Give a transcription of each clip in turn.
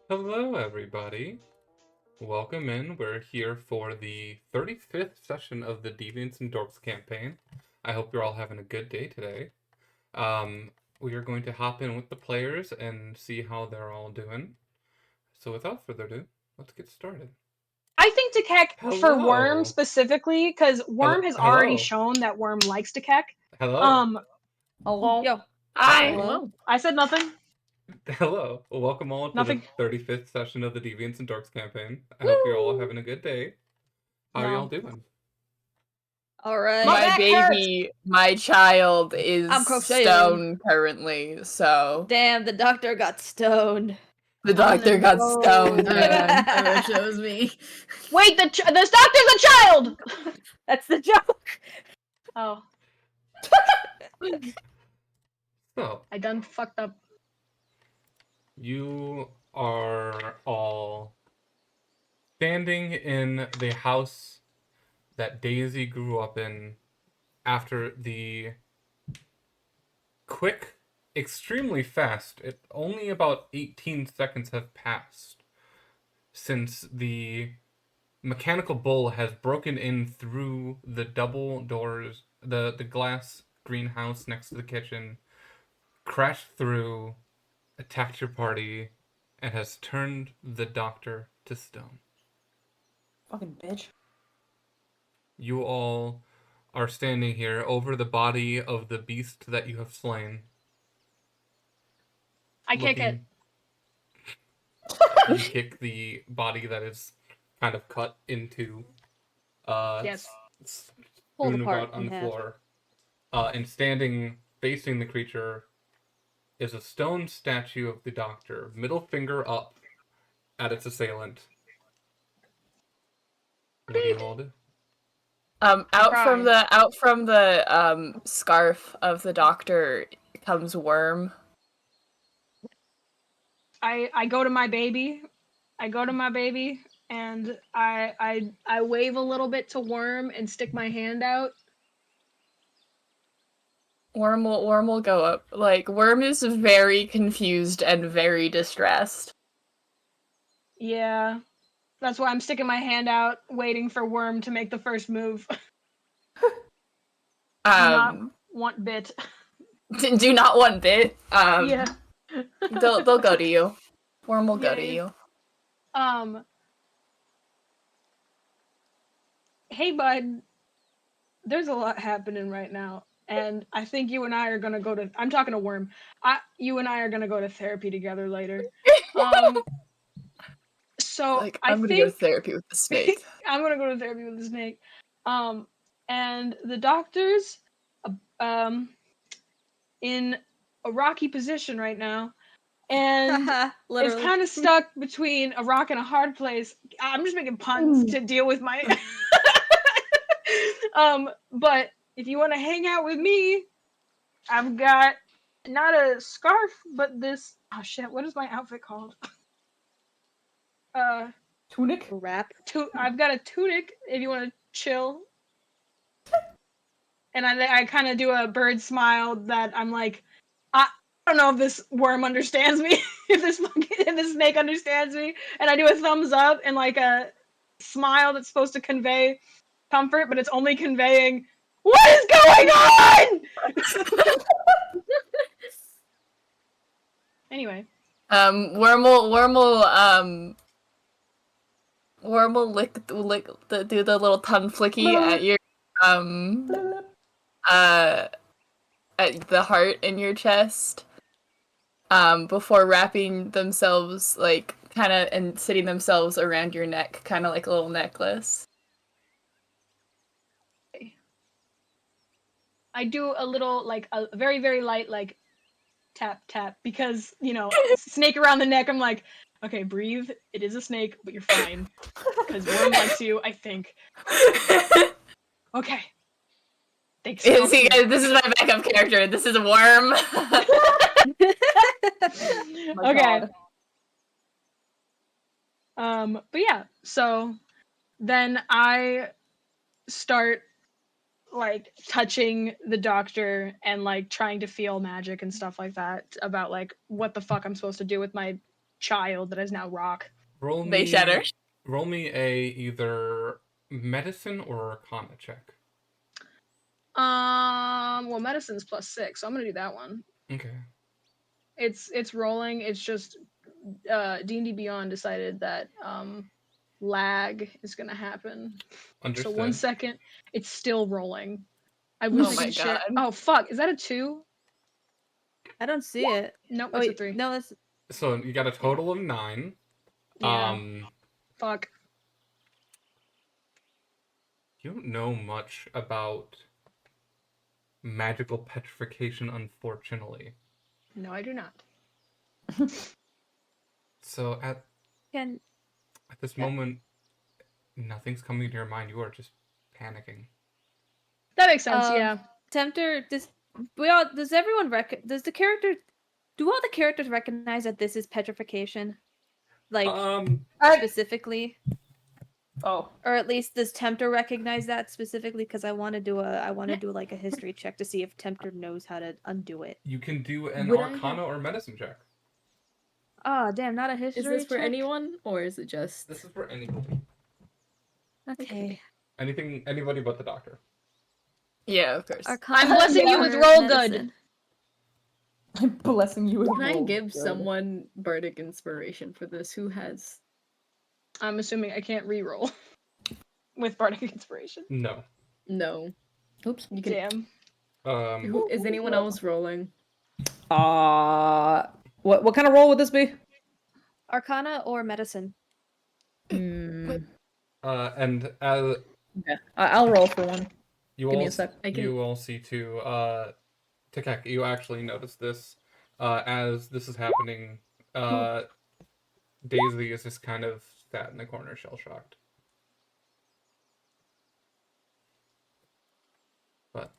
Hello, everybody. Welcome in. We're here for the 35th session of the Deviants and Dorks campaign. I hope you're all having a good day today. We are going to hop in with the players and see how they're all doing. So without further ado, let's get started. I think to keck for Worm Hello. specifically, because Worm has already shown that Worm likes to keck. Hello. Hello. Yo. Hi. Hello. I said nothing. Hello. Well, welcome all to Nothing. the 35th session of the Deviants and Dorks campaign. I hope you're all having a good day. How are No. y'all doing? All right. My My back baby, my child is I'm crocheting. stoned currently, so Damn, the doctor got stoned. the doctor got Whoa. stoned. Alright, Which shows me. Wait, this doctor's a child! That's the joke. Oh, So, I done fucked up. you are all standing in the house that Daisy grew up in after the quick, extremely fast, only about 18 seconds have passed since the mechanical bull has broken in through the double doors, the glass greenhouse next to the kitchen, crashed through, attacked your party, and has turned the doctor to stone. Fucking bitch. You all are standing here over the body of the beast that you have slain. I kick it. You kick the body that is kind of cut into Yes. Pulled strewn apart about on in the half. floor. And standing facing the creature is a stone statue of the doctor, middle finger up at its assailant. What do you all do? Out from the scarf of the doctor comes Worm. I go to my baby. And I wave a little bit to Worm and stick my hand out. Worm will go up. Like, Worm is very confused and very distressed. Yeah. That's why I'm sticking my hand out, waiting for Worm to make the first move. Not want bit. Do not want bit. Yeah. They'll go to you. Worm will go to Yay. you. Hey bud, there's a lot happening right now, and I think you and I are gonna go to. I'm talking to Worm. You and I are gonna go to therapy together later. So Like, I'm gonna go to therapy with the snake. I'm gonna go to therapy with the snake. And the doctor's in a rocky position right now, and it's kind of stuck between a rock and a hard place. I'm just making puns to deal with my. But if you want to hang out with me, I've got not a scarf, but this. Oh shit! What is my outfit called? Tunic? Wrap? I've got a tunic. If you want to chill. And I kind of do a bird smile that I'm like, I don't know if this worm understands me, if this snake understands me, and I do a thumbs up and like a smile that's supposed to convey comfort, but it's only conveying, what is going on? Anyway. Worm will do the little tongue flicky at your at the heart in your chest, before wrapping themselves like kind of and sitting themselves around your neck, kind of like a little necklace. I do a little, like, a very, very light, like, tap, tap, because, you know, snake around the neck, I'm like, okay, breathe, it is a snake, but you're fine, because Worm likes you, I think. Okay. Thanks. See, guys, this is my backup character. This is a Worm. Okay. But yeah, so then I start like touching the doctor and like trying to feel magic and stuff like that about like what the fuck I'm supposed to do with my child that is now rock. Roll They me. shatter. Roll me a either medicine or arcana check. Well, medicine's +6, so I'm gonna do that one. Okay. It's rolling. It's just D&D Beyond decided that lag is gonna happen. Understood. So 1 second, it's still rolling. I Oh wish I my could share. God. Oh fuck, is that a 2? I don't see it. Nope, Oh it's a wait, 3. no, that's So you got a total of 9. Yeah. Fuck. You don't know much about magical petrification, unfortunately. No, I do not. So at can this moment, nothing's coming to your mind. You are just panicking. That makes sense. Um, Yeah. Tempter. Does everyone does the character? Do all the characters recognize that this is petrification? Like specifically, Oh, or at least does Tempter recognize that specifically? Because I want to do like a history check to see if Tempter knows how to undo it. You can do an Would I arcana or medicine check. Oh damn! Not a history. is this for check? anyone or is it just? This is for anybody. Okay. Anybody but the doctor. Yeah, of course. Arcana I'm blessing you or with roll good. medicine? I'm blessing you with. Can I roll give good. someone bardic inspiration for this? Who has? I'm assuming I can't re-roll with bardic inspiration. No. No. Oops. You can. Damn. Who, is anyone else rolling? What kind of roll would this be? Arcana or medicine? Hmm. And as Okay, I'll roll for one. you Give me all a sec. I can- you all see too, Takeki, you actually notice this as this is happening. Daisy is just kind of sat in the corner, shell shocked. But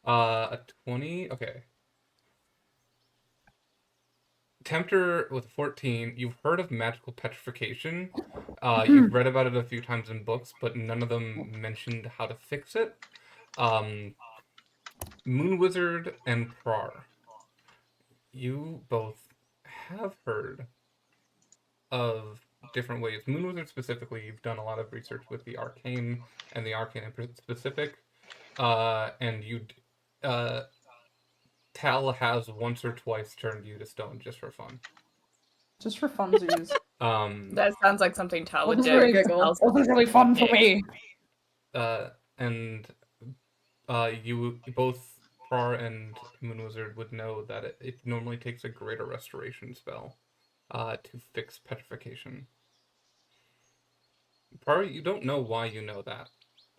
a 20. Okay. Tempter with 14, you've heard of magical petrification. You've read about it a few times in books, but none of them mentioned how to fix it. Moon Wizard and Prar, you both have heard of different ways. Moon Wizard specifically, you've done a lot of research with the arcane and the arcane in specific. And Tal has once or twice turned you to stone just for fun. Just for funsies. That sounds like something Tal would Wasn't do. really, Giggle. wasn't really fun for me. And you both, Prar and Moon Wizard, would know that it normally takes a greater restoration spell to fix petrification. Prar, you don't know why you know that.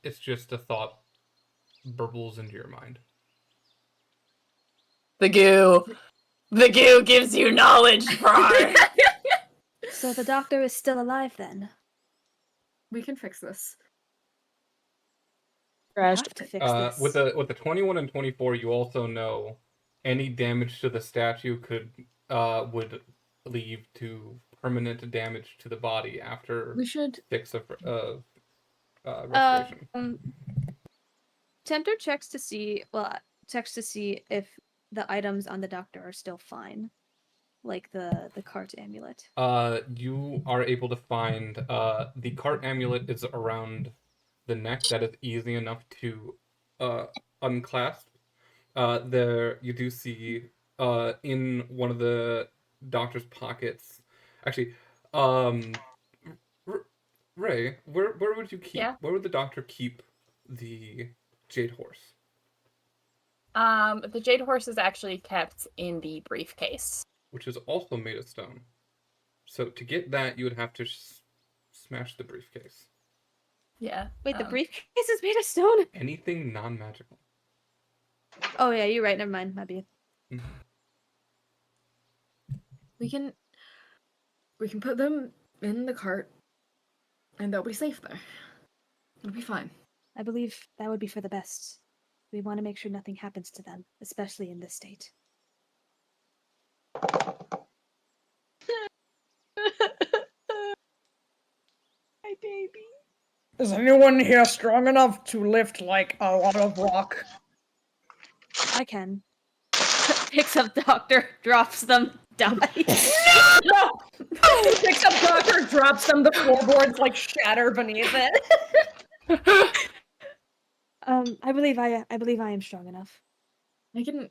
It's just a thought burbles into your mind. The goo gives you knowledge, Prar. So the doctor is still alive then. We can fix this. We have to fix this. With the 21 and 24, you also know any damage to the statue would lead to permanent damage to the body after We should. 6 of restoration. Tempter checks to see if the items on the doctor are still fine, like the cart amulet. You are able to find the cart amulet is around the neck. That is easy enough to unclasp. There you do see in one of the doctor's pockets. Actually, Ray, where would you keep? Yeah? Where would the doctor keep the jade horse? The jade horse is actually kept in the briefcase. Which is also made of stone. So to get that, you would have to smash the briefcase. Yeah. Wait, the briefcase is made of stone? Anything non-magical. Oh yeah, you're right. Never mind. My bad. We can put them in the cart, and they'll be safe there. It'll be fine. I believe that would be for the best. We want to make sure nothing happens to them, especially in this state. My baby. Is anyone here strong enough to lift like a lot of rock? I can. Picks up doctor, drops them. die. No! He picks up Doctor, drops them, the floorboards like shatter beneath it. I believe I am strong enough. We can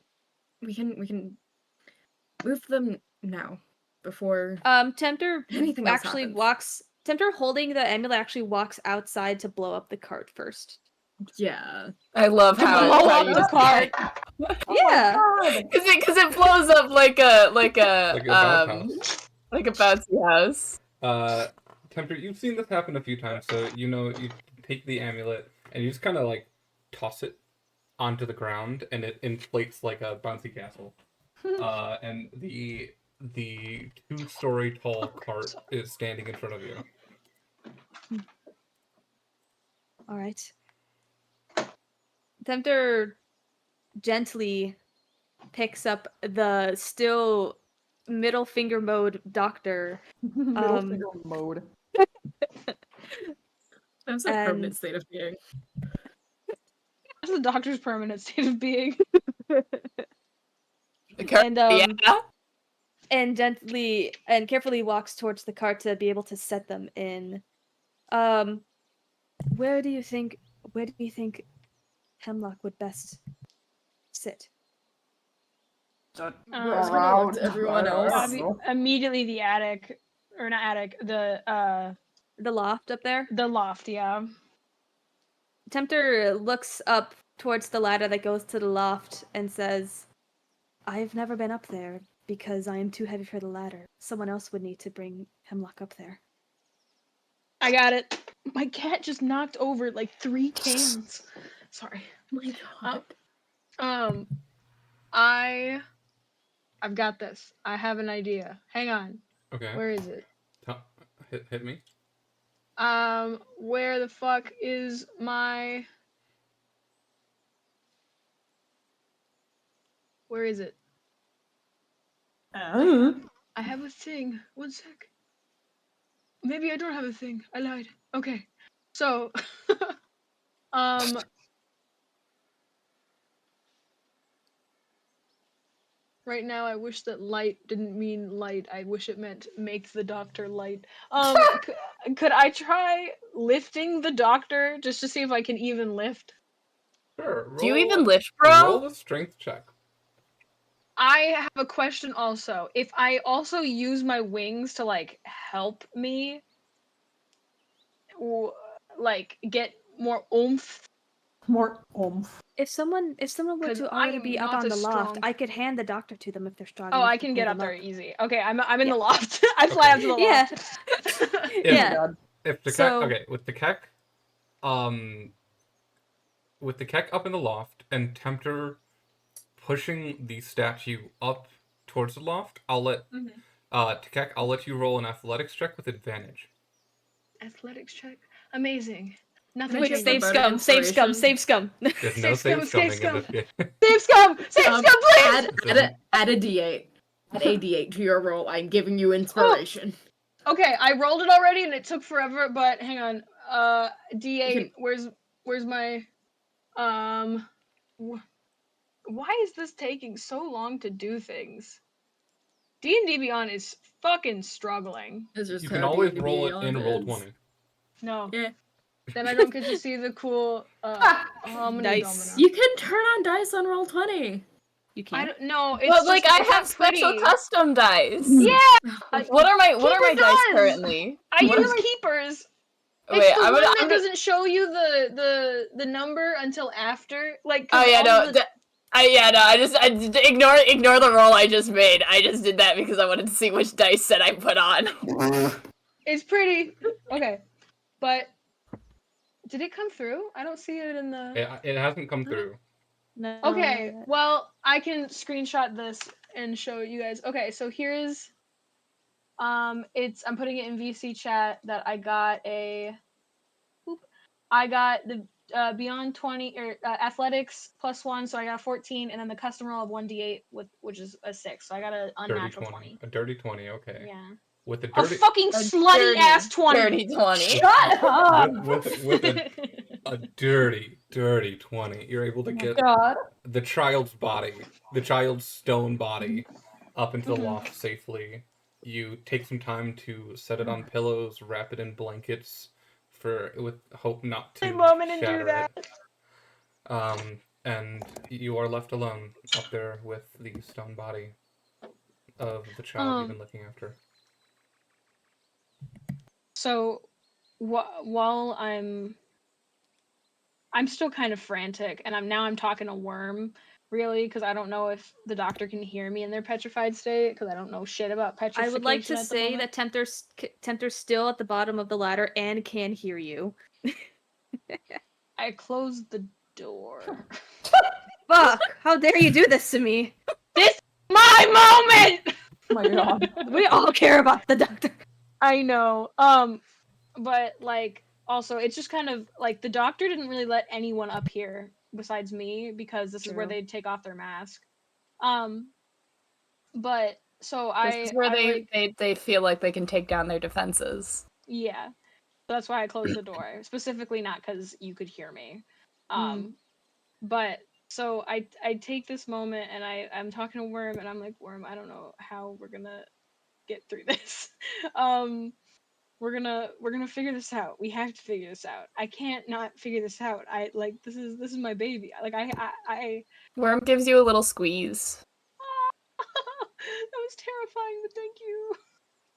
move them now before Tempter anything else actually happens. walks. Tempter holding the amulet actually walks outside to blow up the cart first. Yeah. I love how, blow how up you the cart. Yeah. because it blows up like a Like a bounce house. like a bouncy house. Tempter, you've seen this happen a few times, so you know you take the amulet and you just kind of like toss it onto the ground, and it inflates like a bouncy castle. And the 2-story tall cart is standing in front of you. All right. Tempter gently picks up the still middle finger mode doctor. Middle finger mode. That's a permanent state of being. That's the doctor's permanent state of being. And gently and carefully walks towards the cart to be able to set them in. Where do you think Hemlock would best sit? Around everyone else. Immediately the attic, or not attic, The loft up there? the loft, yeah. Tempter looks up towards the ladder that goes to the loft and says, I've never been up there because I am too heavy for the ladder. Someone else would need to bring Hemlock up there. I got it. My cat just knocked over like 3 cans. Sorry. My God. I've got this. I have an idea. Hang on. Okay. Where is it? Hit me. Where the fuck is my... Where is it? I have a thing. 1 sec. Maybe I don't have a thing. I lied. Okay. So, right now I wish that light didn't mean light. I wish it meant make the doctor light. Could I try lifting the doctor just to see if I can even lift? Sure. Do you even lift, bro? Roll a strength check. I have a question also. If I also use my wings to like help me like get more oomph. More oomph. If someone were 'Cause to already I'm be up not on the as loft, strong. I could hand the doctor to them if they're strong. Oh, enough I to can pull get up them there easy. Okay, I'm in the loft. I fly Okay. up to the Yeah. loft. Yeah. If the So- Keck, okay, with the Keck up in the loft and Tempter pushing the statue up towards the loft, I'll let Tekek, I'll let you roll an athletics check with advantage. Athletics check. Amazing. Nothing Quick, changes. save scum, save scum, save scum. There's no Save save scum, scumming save in this game. Save scum! Save scum, please! Add a D8. Add a D8 to your roll. I'm giving you inspiration. Okay, I rolled it already and it took forever, but hang on. D8, where's my why is this taking so long to do things? D&D Beyond is fucking struggling. You can always roll it in Roll20. No. Yeah. Then I don't get to see the cool Nice. domino. You can turn on dice on Roll20. You I can't. don't know. It's But like just, I it's have not special pretty. custom dice. Yeah, What are my Keeper dice does! currently? I What use are my- keepers. Wait, It's the I'm one gonna- that doesn't show you the number until after. Like, Oh 'cause yeah, all no. the- I just ignore the roll I just made. I just did that because I wanted to see which dice set I put on. It's pretty okay, but did it come through? I don't see it in the. It hasn't come through. No. Okay, well I can screenshot this and show you guys. Okay, so here's I'm putting it in VC chat that I got the Beyond 20 or athletics +1, so I got a 14, and then the custom roll of 1d8 which is a 6, so I got a unnatural 20. A dirty 20, okay. Yeah. With the A dirty fucking slutty ass 20. Dirty 20. Shut up! with a dirty 20, you're able to get God. the child's body, the child's stone body, up into the loft safely. You take some time to set it on pillows, wrap it in blankets, with hope not to Take a moment and do shatter that. it. And you are left alone up there with the stone body of the child you've been looking after. So, while I'm still kind of frantic, and I'm talking to Worm, really, because I don't know if the doctor can hear me in their petrified state, because I don't know shit about petrification. I would like to at the say moment. that Tempter's still at the bottom of the ladder and can hear you. I closed the door. Fuck! How dare you do this to me? This is my moment! Oh my god. We all care about the doctor. I know. But like also it's just kind of like the doctor didn't really let anyone up here besides me because this is where True. they'd take off their mask. But so This is where I they feel like they can take down their defenses. yeah. So that's why I closed the door. Specifically not because you could hear me. But so I take this moment and I'm talking to Worm and I'm like, Worm, I don't know how we're gonna get through this. We're gonna figure this out. We have to figure this out. I can't not figure this out. I like this is my baby. Like I Worm gives you a little squeeze. that was terrifying, but thank you.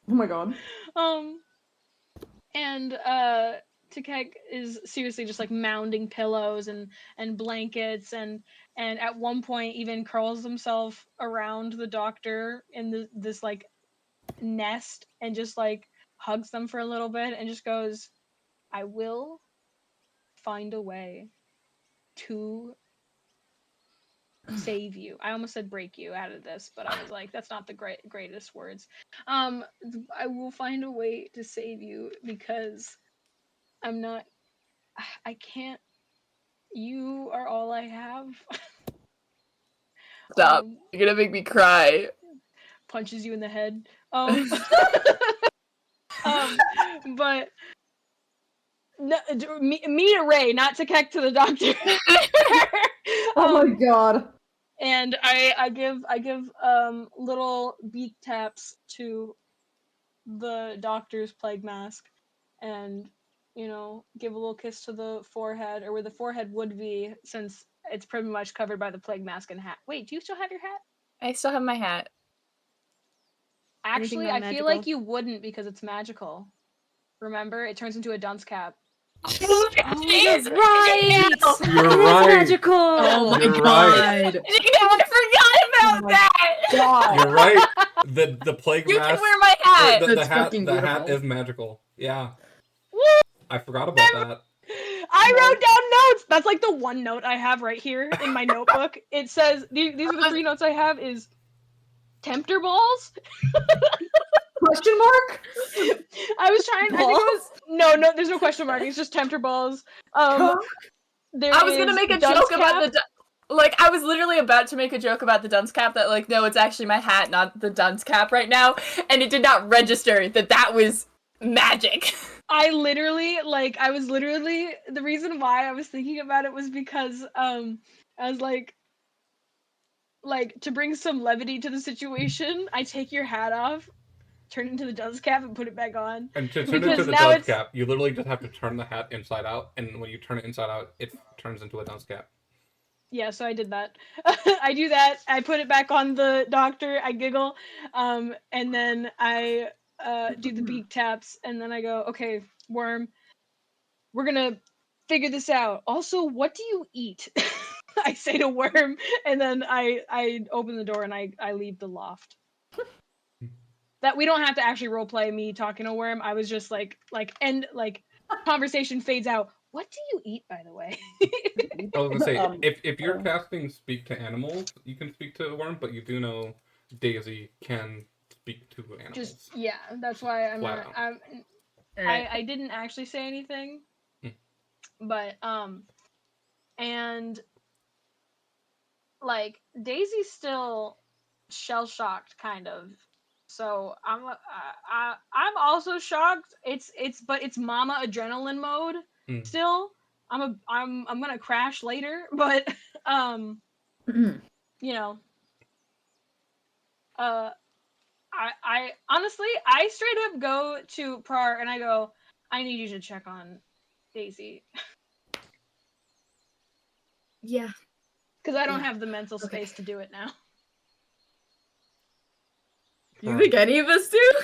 Oh my god. And Takek is seriously just like mounding pillows and blankets and at one point even curls himself around the doctor in this like nest and just like hugs them for a little bit and just goes, I will find a way to save you. I almost said break you out of this, but I was like, that's not the greatest words. I will find a way to save you because I can't. You are all I have. Stop. You're gonna make me cry. Punches you in the head. But no, me to Ray, not to Keck to the doctor. Oh my god. And I give little beak taps to the doctor's plague mask, and give a little kiss to the forehead, or where the forehead would be, since it's pretty much covered by the plague mask and hat. Wait, do you still have your hat? I still have my hat. Actually, I non-magical? feel like you wouldn't because it's magical. Remember, it turns into a dunce cap. Oh, that's right! You're It is right. magical! Oh my You're god. I forgot about that! God. You're right. The plague You mask. can wear my hat! The That's hat. fucking The hat beautiful. is magical. Yeah. Woo! I forgot about that. I wrote down notes. That's like the one note I have right here in my notebook. It says these are the 3 notes I have. Is tempter balls. Question mark? I was trying. I think it was no. There's no question mark. It's just tempter balls. There I was gonna is make a dunce joke about cap. like, I was literally about to make a joke about the dunce cap that, like, no, it's actually my hat, not the dunce cap right now, and it did not register that was magic. I was literally, the reason why I was thinking about it was because, I was like, to bring some levity to the situation, I take your hat off, turn it into the dunce cap, and put it back on. And to turn Because into the now dunce it's- cap, you literally just have to turn the hat inside out, and when you turn it inside out, it turns into a dunce cap. Yeah, so I did that. I do that. I put it back on the doctor. I giggle, and then I do the beak taps, and then I go, "Okay, Worm, we're gonna figure this out. Also, what do you eat?" I say to Worm, and then I open the door and I leave the loft. That we don't have to actually roleplay me talking to Worm. I was just conversation fades out. What do you eat, by the way? I was gonna say, if you're casting speak to animals, you can speak to a worm, but you do know Daisy can speak to animals. Just yeah, that's why Flat out. I didn't actually say anything, but and like Daisy's still shell shocked, kind of. So I'm also shocked. But it's mama adrenaline mode still. I'm gonna crash later, but you know. I honestly, I straight up go to Prar and I go, I need you to check on Daisy. Yeah. Because I don't Yeah. have the mental Okay. space to do it now. Do you think any of us do?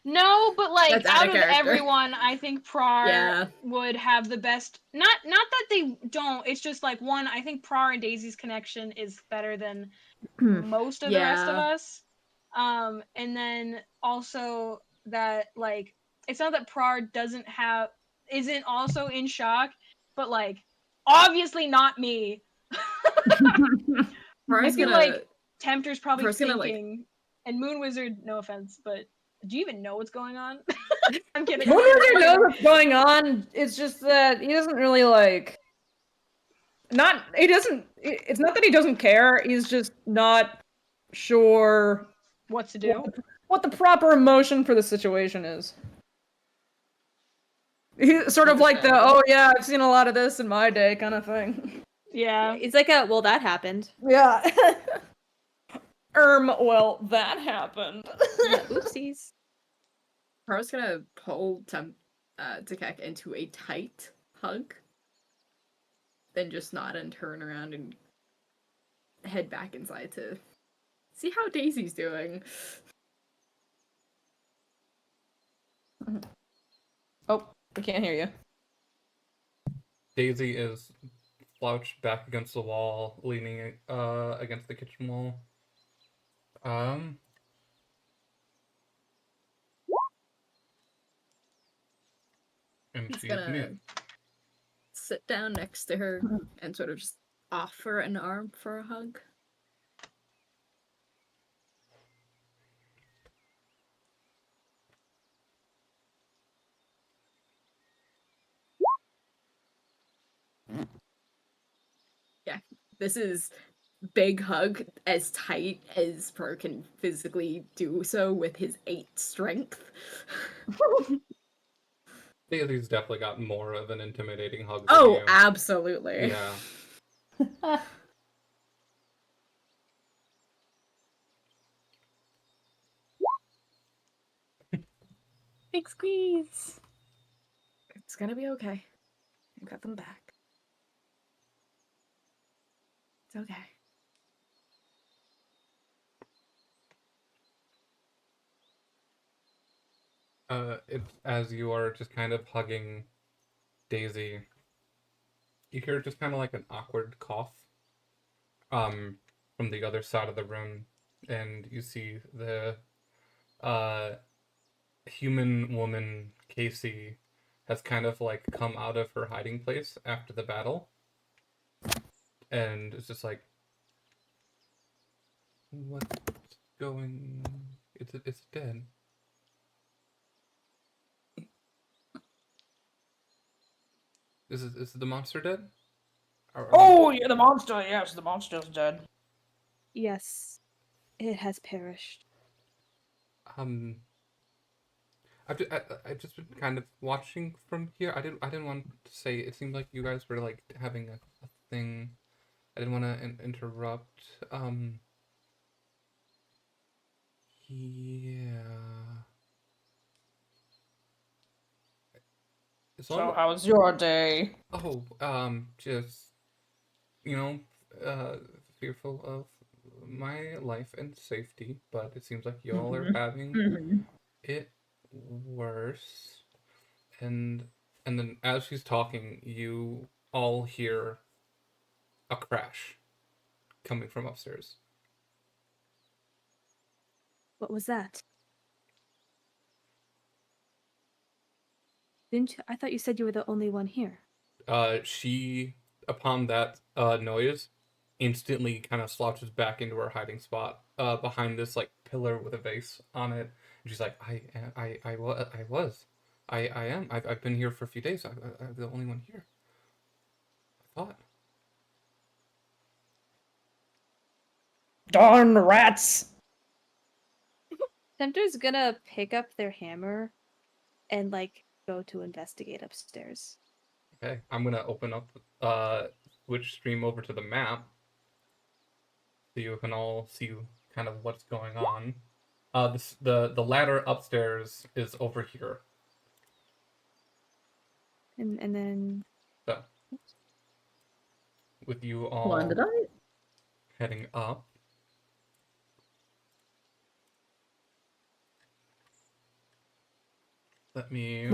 No, but like That's out out of of character. everyone, I think Prar Yeah. would have the best. Not that they don't. It's just like one. I think Prar and Daisy's connection is better than most of the rest of Yeah. us. And then also that like it's not that Prar isn't also in shock, but like obviously not me. I feel like Tempter's probably Pro's gonna, like- thinking, and Moon Wizard, no offense, but do you even know what's going on? I'm kidding. Moon Wizard knows what's going on. It's just that he doesn't really like. It's not that he doesn't care. He's just not sure What to do? what the proper emotion for the situation is. He's sort of like the "oh yeah, I've seen a lot of this in my day" kind of thing. Yeah. It's like a well, that happened. Yeah. Well, that happened. Oopsies. Pro's gonna pull Takek into a tight hug. Then just nod and turn around and head back inside to see how Daisy's doing. Oh, I can't hear you. Daisy is slouched back against the wall, leaning against the kitchen wall. And He's she's gonna mute. sit down next to her and sort of just offer an arm for a hug. Yeah, this is big hug, as tight as Per can physically do so with his 8 strength. Daisy's definitely got more of an intimidating hug than Oh, you. absolutely. Yeah. Big squeeze. It's gonna be okay. I've got them back. It's okay. It's as you are just kind of hugging Daisy, you hear just kind of like an awkward cough from the other side of the room, and you see the human woman Casey has kind of like come out of her hiding place after the battle, and it's just like, what's going? It's dead. Is the monster dead? Oh, yeah, the monster. Yes, the monster's dead. Yes, it has perished. I've just been kind of watching from here. I didn't want to say. It seemed like you guys were like having a thing. I didn't want to interrupt. Yeah. So, how was your day? Oh, just fearful of my life and safety, but it seems like y'all are having it worse. And then as she's talking, you all hear a crash coming from upstairs. What was that? I thought you said you were the only one here. She, upon that noise, instantly kind of slouches back into her hiding spot behind this like pillar with a vase on it. And she's like, I am. I've been here for a few days. I'm the only one here. I thought. Darn rats! Tempter's gonna pick up their hammer and like go to investigate upstairs. Okay, I'm gonna open up switch stream over to the map so you can all see kind of what's going on. The ladder upstairs is over here. And then So, with you all Landed on it. heading up. Let me...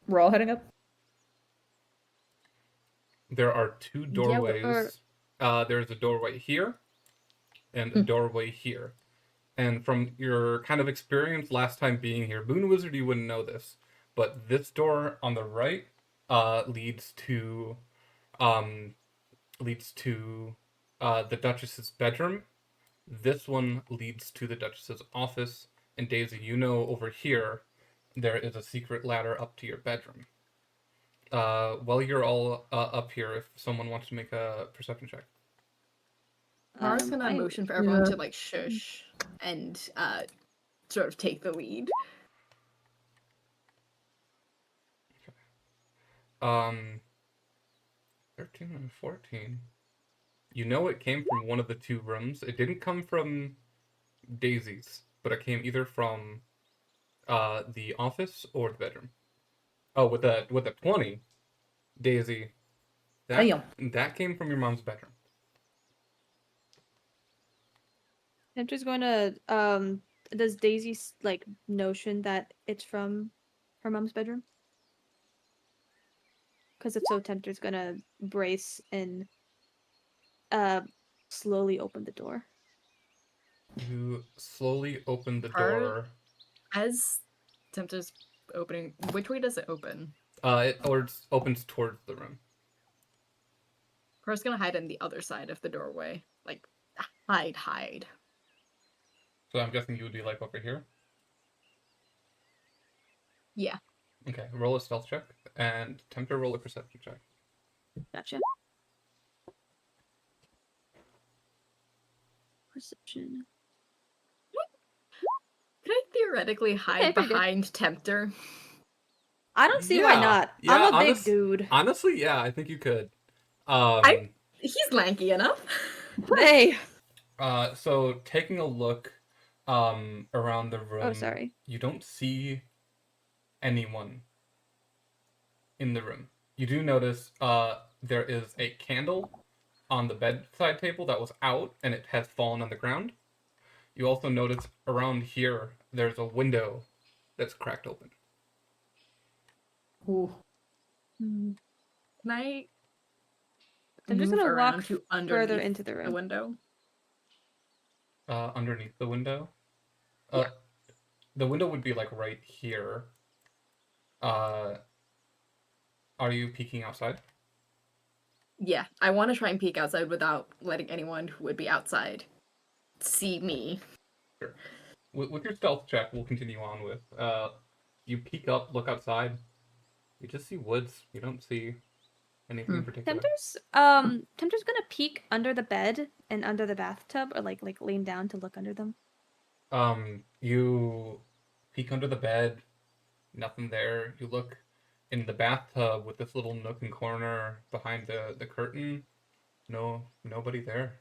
We're all heading up. There are two doorways. There's a doorway here and a doorway here. And from your kind of experience last time being here, Boon Wizard, you wouldn't know this, but this door on the right leads to the Duchess's bedroom. This one leads to the Duchess's office. And Daisy, you know over here there is a secret ladder up to your bedroom. While you're all up here, if someone wants to make a perception check. Mara's gonna motion for everyone to like shush and sort of take the lead. 13 and 14. You know it came from one of the two rooms. It didn't come from Daisy's, but it came either from the office or the bedroom. Oh, with a 20, Daisy, that came from your mom's bedroom. Tempter's going to does Daisy's like notion that it's from her mom's bedroom? Because if so, Tempter's gonna brace and slowly open the door. You slowly open the door. As Tempter's opening, which way does it open? It opens towards the room. Mara's gonna hide on the other side of the doorway. Like, hide. So I'm guessing you would be like over here? Yeah. Okay, roll a stealth check, and Tempter roll a perception check. Gotcha. Perception. Could I theoretically hide pretty good. behind Tempter? I don't see why not. Yeah, I'm a big dude. Honestly, yeah, I think you could. He's lanky enough. Hey. So taking a look around the room. Oh, sorry. You don't see anyone in the room. You do notice there is a candle on the bedside table that was out and it has fallen on the ground. You also notice around here there's a window that's cracked open. Ooh. Can I I'm just move gonna around walk to further into the the room. window? Underneath the window? Yeah. The window would be like right here. Are you peeking outside? Yeah, I want to try and peek outside without letting anyone who would be outside see me. Sure. With your stealth check, we'll continue on with. You peek up, look outside. You just see woods. You don't see anything in particular. Tempter's gonna peek under the bed and under the bathtub, or like lean down to look under them. You peek under the bed. Nothing there. You look in the bathtub with this little nook and corner behind the curtain. Nobody there.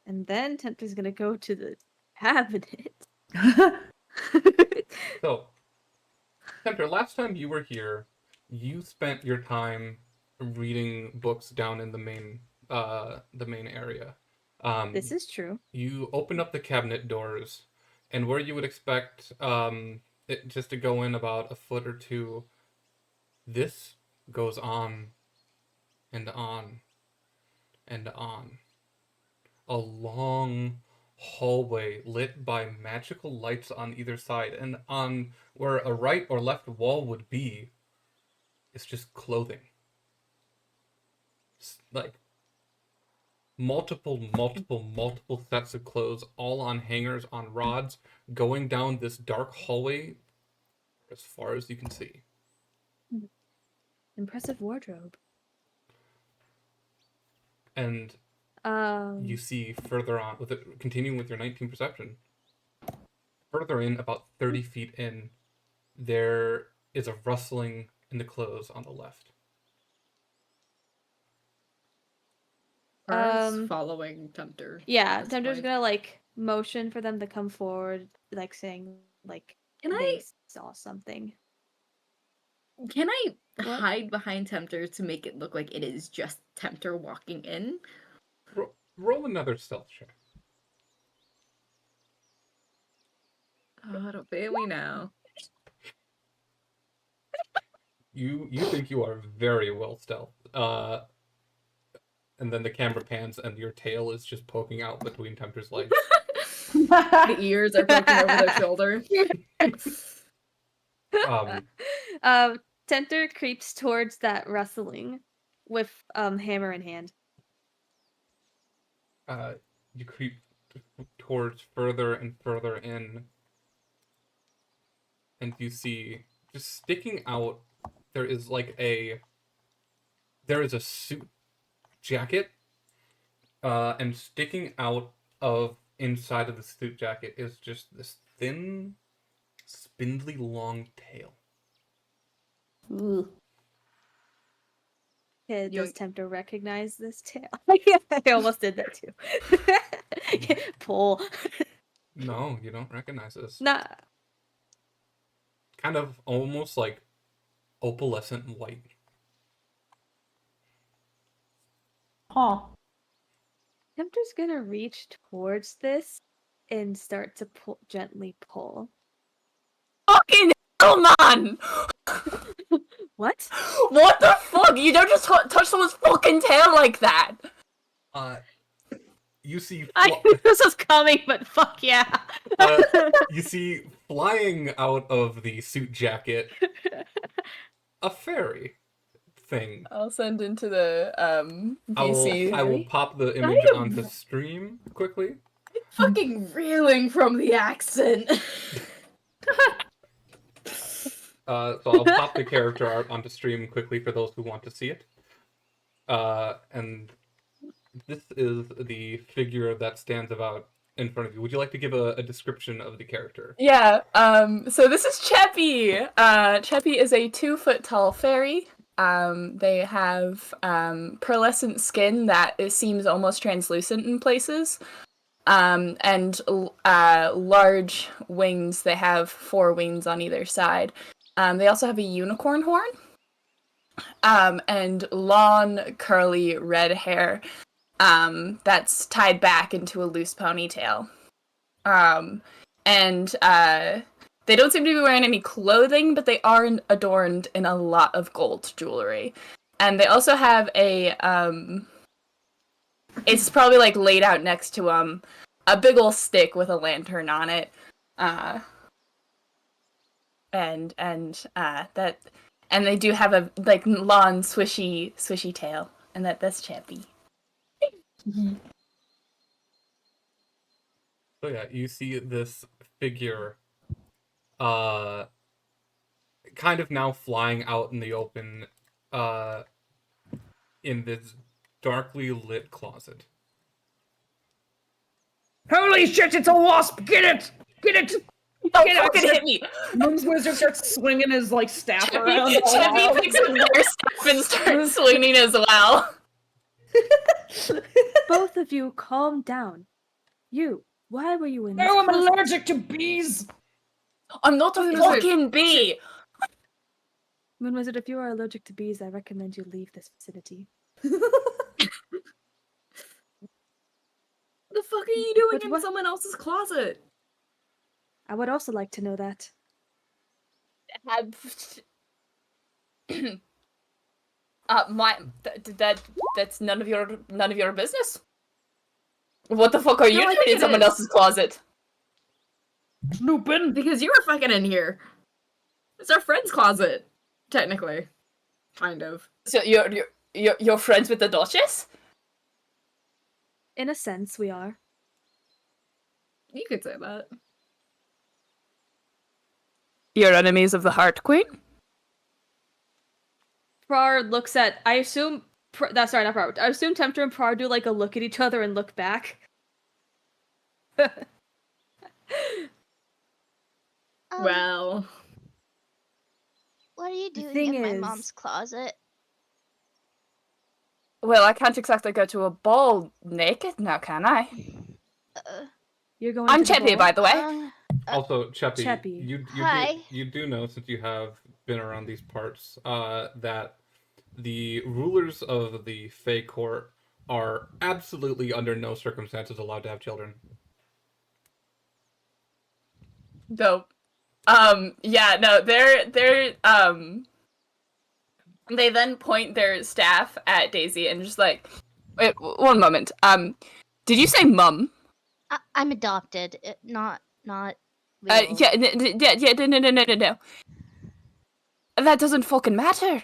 And then Tempter's gonna go to the cabinet. So, Tempter, last time you were here, you spent your time reading books down in the main area. This is true. You open up the cabinet doors, and where you would expect it just to go in about a foot or two, this goes on and on and on. A long hallway lit by magical lights on either side, and on where a right or left wall would be, it's just clothing. It's like multiple sets of clothes, all on hangers, on rods, going down this dark hallway as far as you can see. Impressive wardrobe. And you see further on, with it, continuing with your 19 perception, further in, about 30 feet in, there is a rustling in the clothes on the left. Hers following Tempter. Yeah, this Tempter's point. gonna like motion for them to come forward, like saying like Can they I saw something. can I What? hide behind Tempter to make it look like it is just Tempter walking in? Roll another stealth check. Oh, don't fail me now. You think you are very well stealthed. And then the camera pans and your tail is just poking out between Tempter's legs. The ears are poking over their shoulder. Tempter creeps towards that rustling with hammer in hand. You creep towards further and further in, and you see just sticking out. There is a suit jacket, and sticking out of inside of the suit jacket is just this thin, spindly long tail. Ooh. Okay, does Yoink. Tempter recognize this tail? I almost did that too. Pull. No, you don't recognize this. Nah. Kind of almost like opalescent white. Huh. Tempter's gonna reach towards this and start to gently pull. Fucking hell, man! What? What the fuck? You don't just touch someone's fucking tail like that! You see I knew this was coming, but fuck yeah. you see flying out of the suit jacket a fairy thing. I'll send into the VC. I will pop the image am- onto stream quickly. Fucking reeling from the accent. So I'll pop the character art onto stream quickly for those who want to see it. And this is the figure that stands about in front of you. Would you like to give a description of the character? Yeah, so this is Cheppy. Cheppy is a 2-foot tall fairy. They have pearlescent skin that seems almost translucent in places. And large wings. They have 4 wings on either side. They also have a unicorn horn. And long, curly, red hair. That's tied back into a loose ponytail. And they don't seem to be wearing any clothing, but they are adorned in a lot of gold jewelry. And they also have a, it's probably like laid out next to a big ol' stick with a lantern on it. And they do have a like long swishy tail, and that's Chappy. So yeah, you see this figure kind of now flying out in the open in this darkly lit closet. Holy shit, it's a wasp! Get it! Get it! Don't Get it! fucking hit me! Moon's wizard starts swinging his like staff around. Chappy picks up their staff and starts swinging as well. Both of you, calm down. You, why were you in this No, I'm closet? allergic to bees! I'm not a fucking bee! Moon Wizard, if you are allergic to bees, I recommend you leave this vicinity. The fuck are you doing But in what- someone else's closet? I would also like to know that. That's none of your business. What the fuck are you No, I doing think in it someone is. else's closet? Snooping! Because you were fucking in here. It's our friend's closet, technically. Kind of. So you're friends with the Duchess? In a sense, we are. You could say that. You're enemies of the Heart Queen? Prar looks at. I assume. That's sorry, not Prar. I assume Tempter and Prar do like a look at each other and look back. Well, What are you The doing thing in my is- mom's closet? Well, I can't exactly go to a ball naked now, can I? You're going I'm to the Cheppy, ball? by the way. Also, Cheppy, Cheppy. you Hi. do know, since you have been around these parts, that the rulers of the Fey Court are absolutely under no circumstances allowed to have children. Dope. Yeah, no, they then point their staff at Daisy and just like, wait, one moment. Did you say mum? I'm adopted, not real. Yeah, no. That doesn't fucking matter.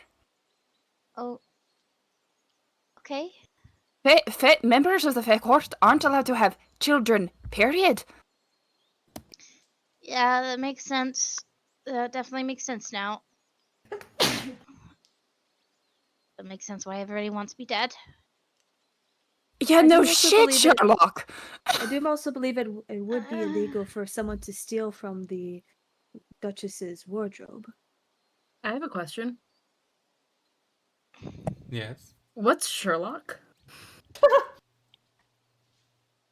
Oh. Okay. Members of the Fey Court aren't allowed to have children, period. Yeah, that makes sense. That definitely makes sense now. That makes sense why everybody wants me dead. Yeah, I do no also shit, believe it- Sherlock. I do also believe it would be illegal for someone to steal from the Duchess's wardrobe. I have a question. Yes. What's Sherlock?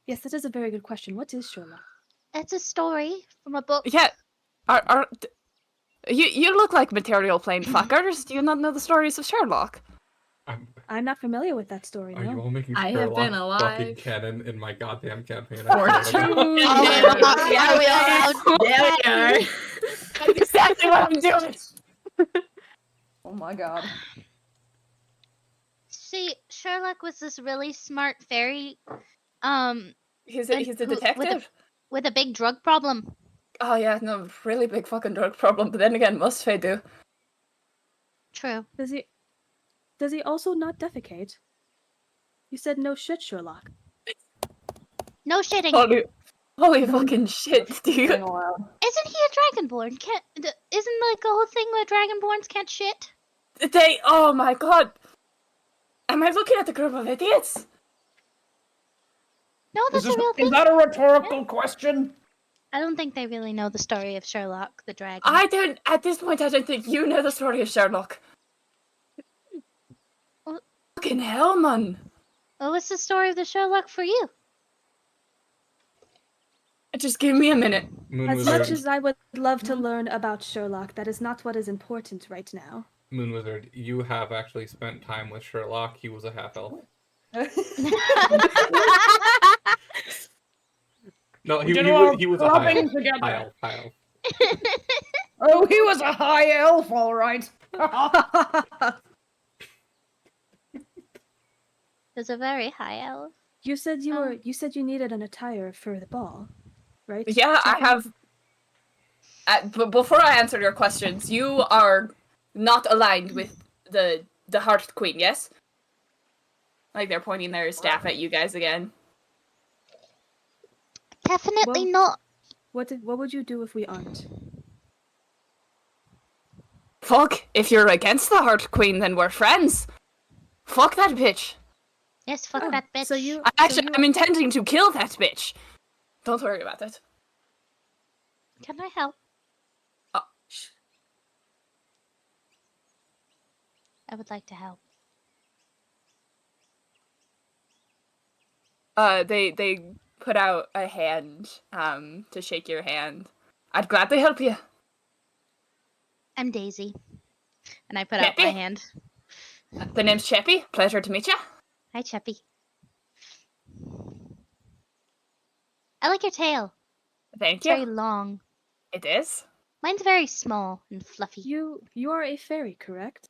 Yes, that is a very good question. What is Sherlock? It's a story from a book. Yeah, you look like material plane fuckers. Do you not know the stories of Sherlock? I'm not familiar with that story, Are you no. all making I have Sherlock been fucking alive. canon in my goddamn campaign? For I swear to God. two Are we allowed? There we are. That's exactly what I'm doing. Oh my god. See, Sherlock was this really smart fairy, He's And a who- detective. with a big drug problem. Oh yeah, no, really big fucking drug problem. But then again, most Fae do. True. Does he also not defecate? You said no shit, Sherlock. No shitting. Holy fucking shit, dude. Being allowed. Isn't he a dragonborn? Isn't like the whole thing where dragonborns can't shit? Oh my god. Am I looking at the group of idiots? No, that's a real Is thing. that a rhetorical question? I don't think they really know the story of Sherlock the dragon. At this point, I don't think you know the story of Sherlock. Well- Fucking hell, man. Well, what's the story of the Sherlock for you? Just give me a minute. Moon As Wizard, much as I would love to learn about Sherlock, that is not what is important right now. Moon Wizard, you have actually spent time with Sherlock. He was a half elf. No, We he did a lot of was a high clubbing elf. together. High elf. Oh, he was a high elf, all right. There's a very high elf. You said you said you needed an attire for the ball, right? Yeah, I have. But before I answer your questions, you are not aligned with the Heart Queen, yes? Like they're pointing their staff at you guys again. Definitely Well- not. What would you do if we aren't? Fuck, if you're against the Heart Queen, then we're friends. Fuck that bitch. Yes, fuck Oh, that bitch. So I'm intending to kill that bitch. Don't worry about it. Can I help? I would like to help. They put out a hand, to shake your hand. I'd gladly help you. I'm Daisy. And I put out my Peppy? hand. The name's Cheppy. Pleasure to meet you. Hi, Cheppy. I like your tail. Thank It's you. very long. It is. Mine's very small and fluffy. You are a fairy, correct?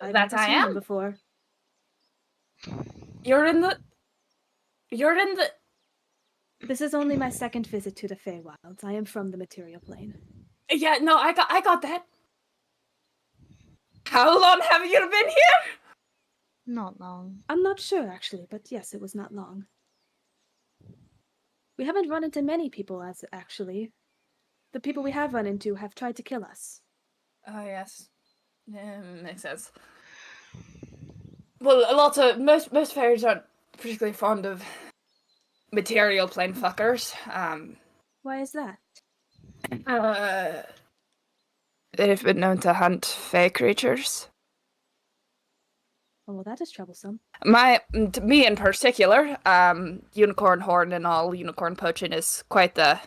I've That never I seen am. them before. You're in the. This is only my second visit to the Feywilds. I am from the material plane. Yeah, no, I got that. How long have you been here? Not long. I'm not sure actually, but yes, it was not long. We haven't run into many people as actually. The people we have run into have tried to kill us. Oh yes, yeah, makes sense. Well, most fairies aren't particularly fond of material plane fuckers. Why is that? They've been known to hunt fey creatures. Oh, well, that is troublesome. Me in particular, unicorn horn and all unicorn poaching is quite the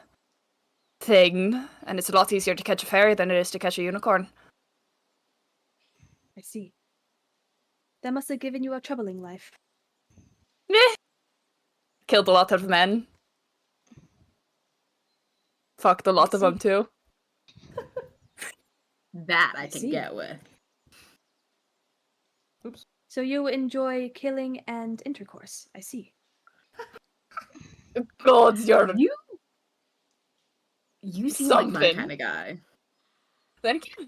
thing, and it's a lot easier to catch a fairy than it is to catch a unicorn. I see. That must have given you a troubling life. Meh. Killed a lot of men. Fucked a lot of them too. That I I can see. get with. Oops. So you enjoy killing and intercourse. I see. God, you're You seem like my Something. kind of guy. Thank you.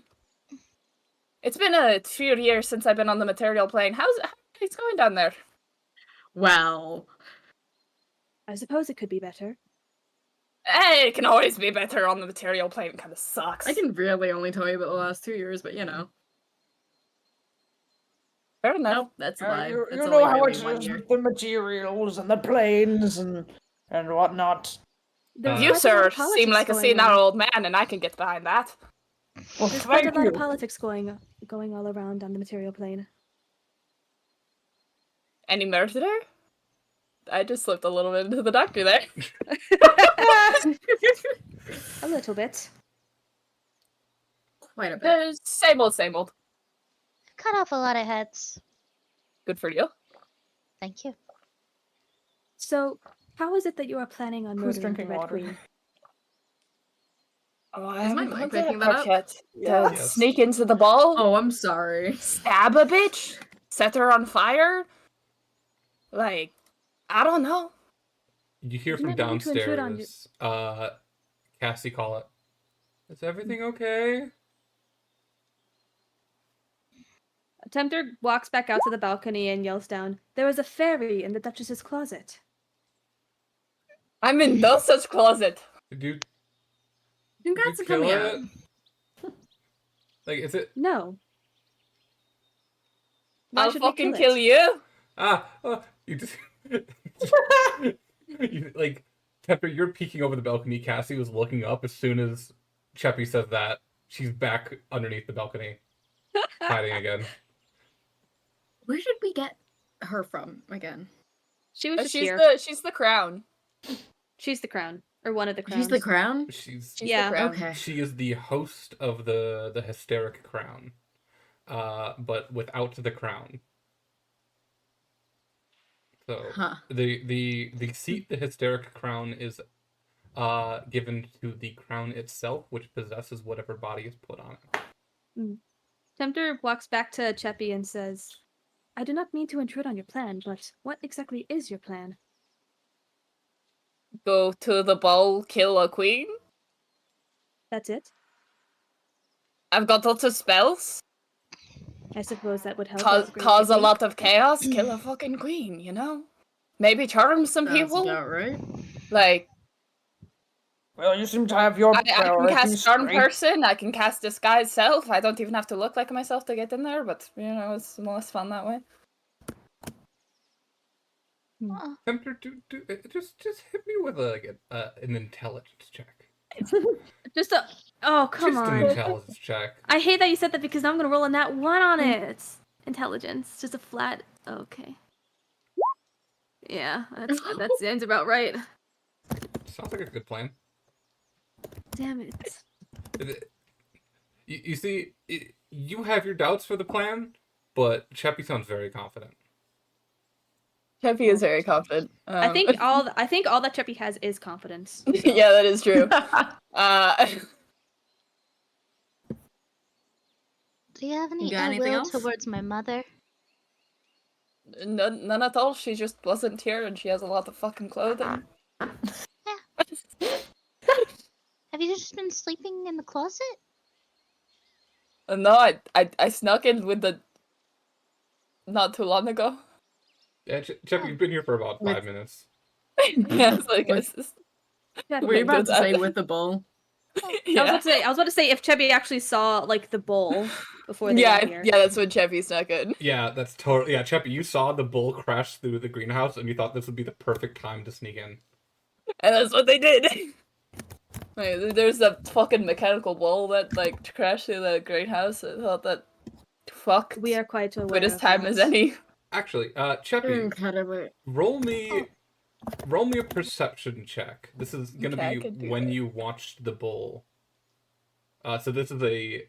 It's been a few years since I've been on the material plane. How's it going down there? Well, I suppose it could be better. It can always be better on the material plane. It kind of sucks. I can really only tell you about the last 2 years, but you know. Fair enough. Nope, that's a lie. You That's know only how really it 1 is year. with the materials and the planes and whatnot. There's You, You, quite a lot sir, of seem politics like a going senile on. old man, and I can get behind that. Well, There's quite a thank lot of you. politics going all around on the material plane. Any murder? I just slipped a little bit into the doctor there. A little bit. Quite a bit. Same old, same old. Cut off a lot of heads. Good for you. Thank you. So, how is it that you are planning on Who's murdering the drinking Red water? Queen? Oh, I Is my haven't mic gone to picking that that part up? yet. Yes. Sneak into the ball, Oh, I'm sorry. stab a bitch, set her on fire. Like, I don't know. you hear I from didn't mean to intrude on you. downstairs. Cassie call it. Is everything okay? Tempter walks back out to the balcony and yells down, "There is a fairy in the Duchess's closet." I'm in no such closet. Did you Congrats on kill coming out. it? Like, is it? No. Why I'll should we fucking kill kill it? you. You just like Pepper. You're peeking over the balcony. Cassie was looking up as soon as Cheppy says that. She's back underneath the balcony, hiding again. Where did we get her from again? She was just She's here. she's the crown. She's the crown. Or one of the crowns. She's the crown? She's Yeah. the crown. Okay. she is the host of the hysteric crown, but without the crown. So Huh. the seat the hysteric crown is given to the crown itself, which possesses whatever body is put on it. Tempter walks back to Cheppy and says, "I do not mean to intrude on your plan, but what exactly is your plan?" Go to the ball, kill a queen. That's it? I've got lots of spells. I suppose that would help. Cause a lot of chaos, kill a fucking queen, you know? Maybe charm some That's people. about right. Like, Well, you seem to have your I can priorities cast charm straight. person, I can cast disguise self. I don't even have to look like myself to get in there, but, you know, it's less fun that way. Tempter, just hit me with an intelligence check. Just a... Oh, come Just an on. intelligence check. I hate that you said that because now I'm going to roll a nat 1 on it. It's intelligence. Just a flat... Okay. Yeah, that sounds about right. Sounds like a good plan. Damn it. You see, you have your doubts for the plan, but Cheppy sounds very confident. Cheppy is very confident. I think all that Cheppy has is confidence. So. Yeah, that is true. Do you have any You got ill anything will else? towards my mother? None at all. She just wasn't here, and she has a lot of fucking clothing. Have you just been sleeping in the closet? No, I snuck in with the not too long ago. Yeah, Cheppy, you've been here for about 5 minutes. Yeah, it's like With- it's Were you about to say that. with the bull? Yeah. I was about to say if Cheppy actually saw like the bowl before they got here. Yeah, that's when Cheppy snuck in. Yeah, that's totally... Yeah, Cheppy, you saw the bull crash through the greenhouse, and you thought this would be the perfect time to sneak in. And that's what they did. Like, there's a fucking mechanical bull that like crashed through the greenhouse. I thought that Fuck. We are quite aware. Good as of time that. as any. Actually, Cheppy, Incredible. roll me a perception check. This is gonna Okay, I be could do when that. you watched the bull. So this is a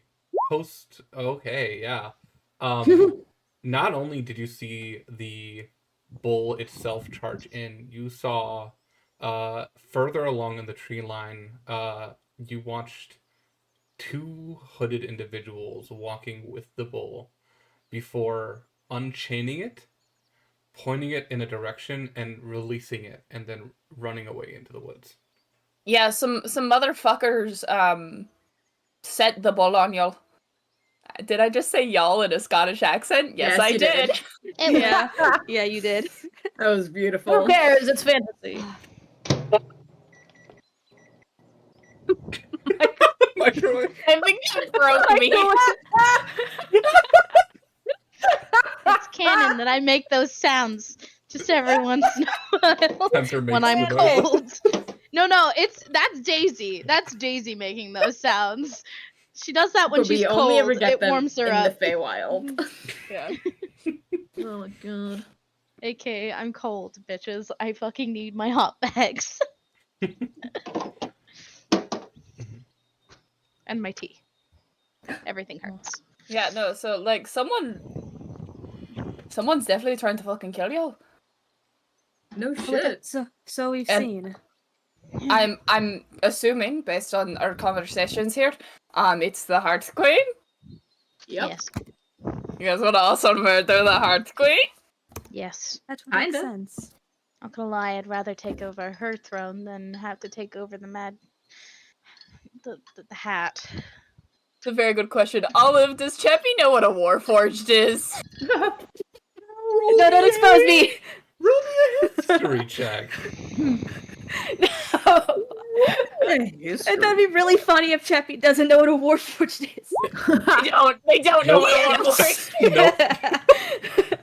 post. Okay, yeah. Not only did you see the bull itself charge in, you saw further along in the tree line, you watched two hooded individuals walking with the bull before unchaining it, pointing it in a direction, and releasing it, and then running away into the woods. Yeah, some motherfuckers set the bull on y'all. Did I just say y'all in a Scottish accent? Yes, I you did. It Yeah, yeah, you did. That was beautiful. Who cares? It's fantasy. Microwave. I think she broke me. It's canon that I make those sounds just every once in a while Spencer when makes I'm the noise. cold. No, that's Daisy. That's Daisy making those sounds. She does that when But she's we cold. only ever get It them warms her in up. the Feywild. Yeah. Oh my god. AKA, I'm cold, bitches. I fucking need my hot bags. And my tea. Everything hurts. Yeah, no, so like someone's definitely trying to fucking kill you. No shit. So we've And- seen. I'm assuming, based on our conversations here, it's the Heart Queen. Yep. Yes. You guys wanna also murder the Heart Queen? Yes. That would make Kinda. sense. Not gonna lie, I'd rather take over her throne than have to take over the hat. It's a very good question. Olive, does Cheppy know what a Warforged is? No, don't expose me. Roll me a history check. That'd be really funny if Cheppy doesn't know what a Warforged is. They don't know Nope. what a Warforged Nope.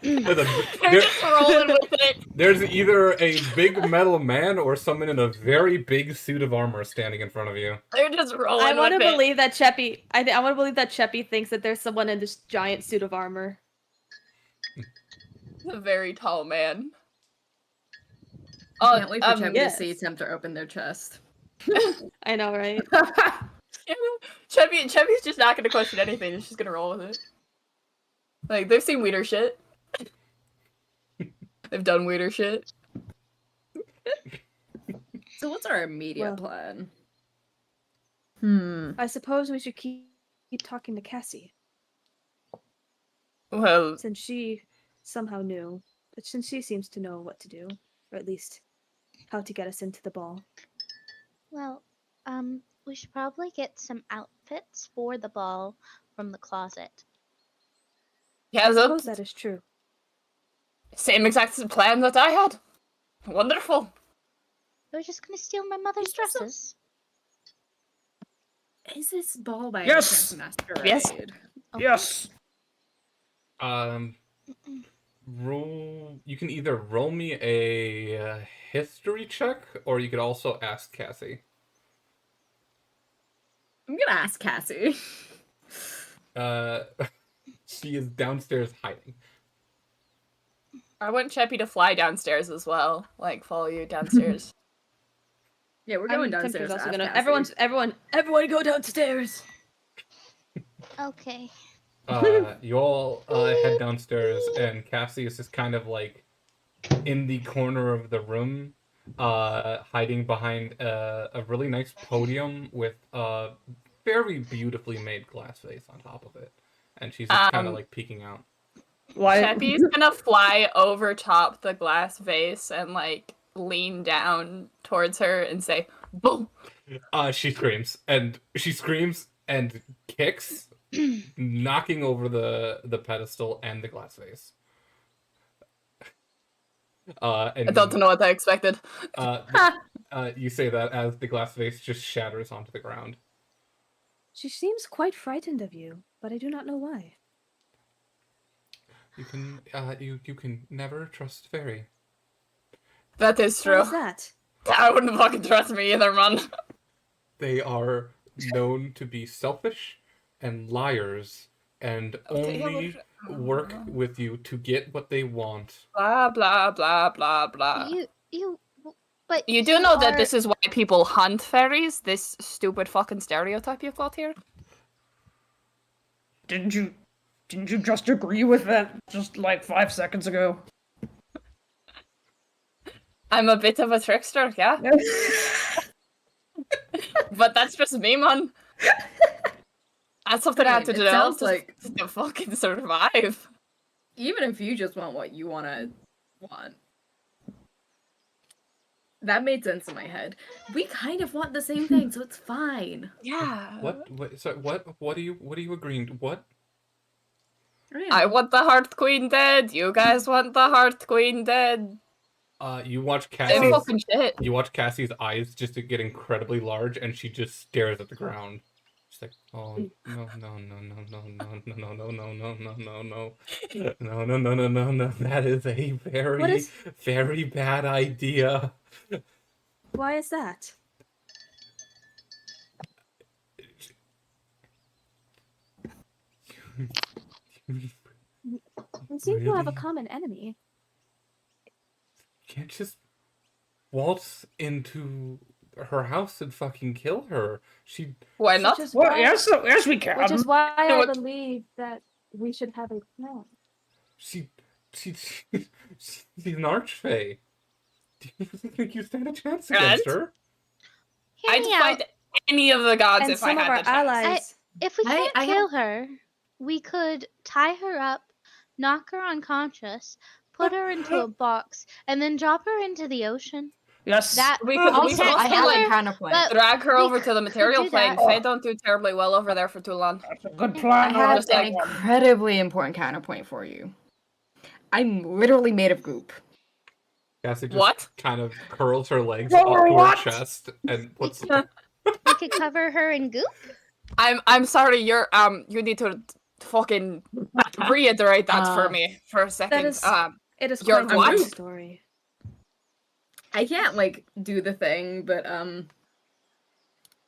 is. They're just rolling with it. There's either a big metal man or someone in a very big suit of armor standing in front of you. They're just rolling I want with to it. believe that Cheppy. I want to believe that Cheppy thinks that there's someone in this giant suit of armor. A very tall man. Can't wait for Cheppy yes. to see Tempter open their chest. I know, right? Cheppy's just not gonna question anything. He's just gonna roll with it. Like, they've seen weirder shit. They've done weirder shit. So what's our immediate Well- plan? I suppose we should keep talking to Cassie, Well, since she somehow knew. But since she seems to know what to do, or at least how to get us into the ball. Well, we should probably get some outfits for the ball from the closet. yeah, I suppose the that is true. same exact plan that I had. Wonderful. We're just gonna steal my mother's dresses. Is this ball by Yes! any chance masquerade? Yes. Yes. Roll. You can either roll me a history check, or you could also ask Cassie. I'm gonna ask Cassie. She is downstairs hiding. I want Cheppy to fly downstairs as well. Like, follow you downstairs. Yeah, we're going Tempter's downstairs. to also ask gonna. Cassie. Everyone, go downstairs. Okay. You all head downstairs, and Cassie is just kind of like in the corner of the room, hiding behind a really nice podium with a very beautifully made glass vase on top of it, and she's just kind of like peeking out. Why? Cheppy's gonna fly over top the glass vase and, like, lean down towards her and say, boom! She screams and kicks, knocking over the pedestal and the glass vase. And I don't know what I expected. you say that as the glass vase just shatters onto the ground. She seems quite frightened of you, but I do not know why. You can never trust Fairy. That is Why true. is that? I wouldn't fucking trust me either, man. They are known to be selfish and liars and Okay, only work with you to get what they want. Blah blah blah blah blah. But You do know that this is why people hunt fairies? This stupid fucking stereotype you've got here? Didn't you just agree with that just like 5 seconds ago? I'm a bit of a trickster, yeah? But that's just me, man. That's something I have to it develop sounds like to fucking survive. even if you just want what you want, that made sense in my head. We kind of want the same thing, so it's fine. Yeah. What are you agreeing to? What? I want the Heart Queen dead. You guys want the Heart Queen dead. You watch Same Cassie's fucking shit. you watch Cassie's eyes just to get incredibly large, and she just stares at the ground. She's like, oh no. That is a very bad idea. Why is that? We seem to have a Really? common enemy. Can't just waltz into her house and fucking kill her. She Why not? Which is Well, why, yes, we can. which is why I What- believe that we should have a plan. she's an archfey. Do you think you stand a chance against her? Hear I'd me out. fight any of the gods And if I some of had our the chance. allies. If we can't I kill her, we could tie her up, knock her unconscious, put her into a box, and then drop her into the ocean. Yes. That We could we also can't I kill have like a her, counterpoint. but drag her we over to the could material do plane. that. Faye don't do terribly well over there for too long. That's a good I plan. have just an like- incredibly important counterpoint for you. I'm literally made of goop. Cassie just What? kind of curls her legs Whoa, up to her what? chest and puts. We could cover her in goop. I'm sorry, you need to fucking reiterate that for Uh, me for a second. is- It is You're quite a what? long story. I can't like do the thing, but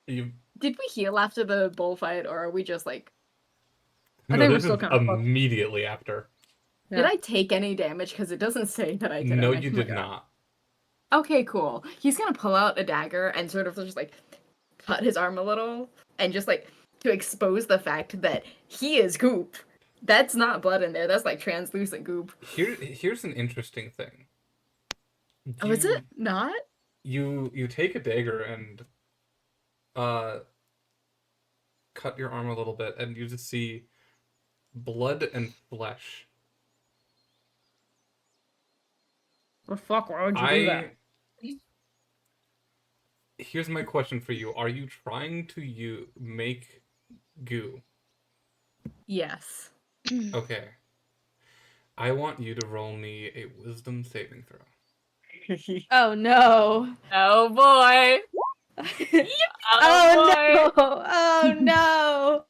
You. did we heal after the bullfight, or are we just like? I No, think we're this still is kind of fucked. immediately after. Did I take any damage? Because it doesn't say that I did. No, on my- you oh my did God. not. Okay, cool. He's gonna pull out a dagger and sort of just like cut his arm a little, and just like to expose the fact that he is goop. That's not blood in there. That's like translucent goop. Here's an interesting thing. Oh, is it not? You take a dagger and cut your arm a little bit, and you just see blood and flesh. The fuck? Why would you do that? Here's my question for you: are you trying to make goo? Yes. Okay. I want you to roll me a wisdom saving throw. Oh no. Oh boy. Oh no. Oh no.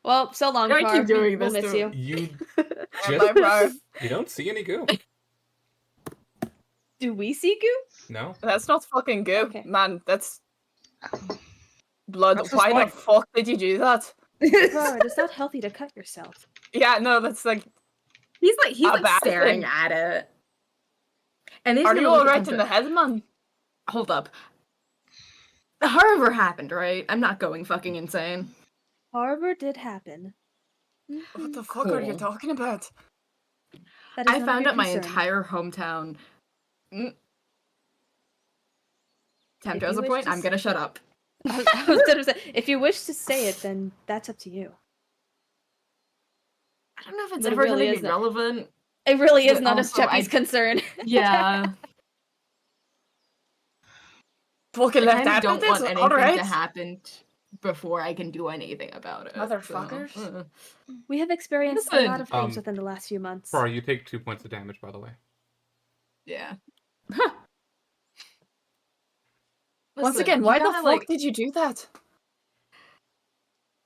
Well, so long, Why keep Carv. doing We'll this miss to you. You My bro. you don't see any goo. Do we see goo? No. That's not fucking goo, Okay. man. That's blood. That's just Why like- the fuck did you do that? Robert, it's not healthy to cut yourself. Yeah, no, that's like. He's A like bad staring thing. at it. And he's Are gonna you look at alright them in the head, man? Hold up. The Harvard happened, right? I'm not going fucking insane. Harbor did happen. What the fuck are you Cool. talking about? That is I none of found your out my concern. entire hometown. Temp If has you a wish point. to I'm gonna shut up. I was gonna say, if you wish to say it, then that's up to you. I don't know if it's But it ever really gonna be isn't. relevant. It really is But not a also, Cheppy's concern. Yeah. Fucking I left kind of out don't of this, want anything alright? to happen before I can do anything about it. Motherfuckers. So, We have experienced a Listen, lot of things within the last few months. Far, you take 2 points of damage, by the way. yeah. Once Listen, again, you why the gotta, fuck like- did you do that?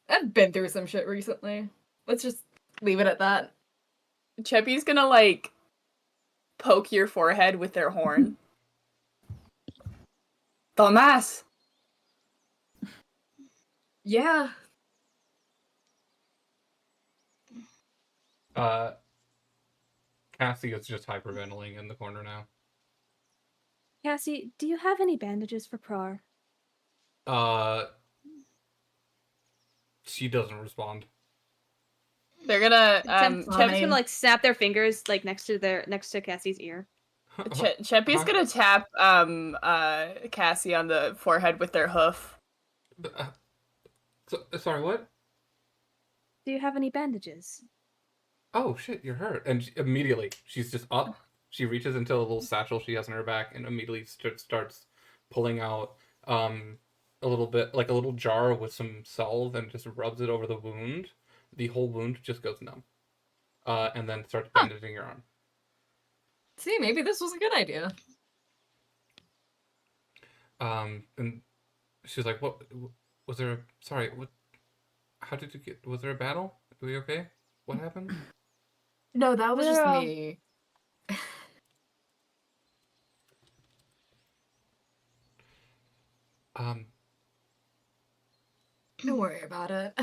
I've been through some shit recently. Let's just leave it at that. Cheppy's gonna like poke your forehead with their horn. Dumbass. Yeah. Cassie is just hyperventilating in the corner now. Cassie, do you have any bandages for Prar? She doesn't respond. They're gonna Chep's fine. gonna like snap their fingers like next to Cassie's ear. Cheppy's gonna tap Cassie on the forehead with their hoof. Sorry, what? Do you have any bandages? Oh shit, you're hurt. And immediately, she's just up. She reaches into a little satchel she has in her back and immediately starts pulling out a little bit, like a little jar with some salve, and just rubs it over the wound. The whole wound just goes numb. And then starts bandaging your arm. See, maybe this was a good idea. And she's like, "What was there? Sorry, what? How did you get? Was there a battle? Are we okay? What happened?" No, that was just No. me. Don't worry about it.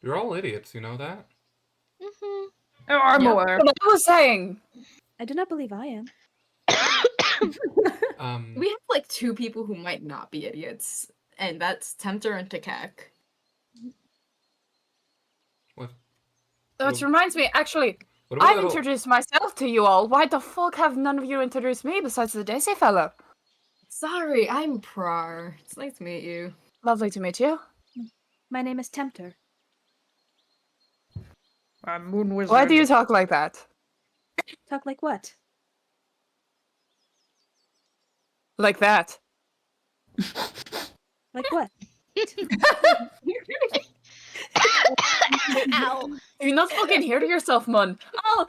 You're all idiots, you know that? Mm-hmm. Oh, I'm Yep. aware. What I was saying. I do not believe I am. We have like two people who might not be idiots, and that's Tempter and Tekek. What? Which reminds me, actually, What about I've that introduced myself to you all. Why the fuck have none of you introduced me besides the Daisy fellow? Sorry, I'm Prar. It's nice to meet you. Lovely to meet you. My name is Tempter. Moon Wizard. Why do you talk like that? Talk like what? Like that. Like what? Ow. You're not fucking hear yourself, Mun. Oh!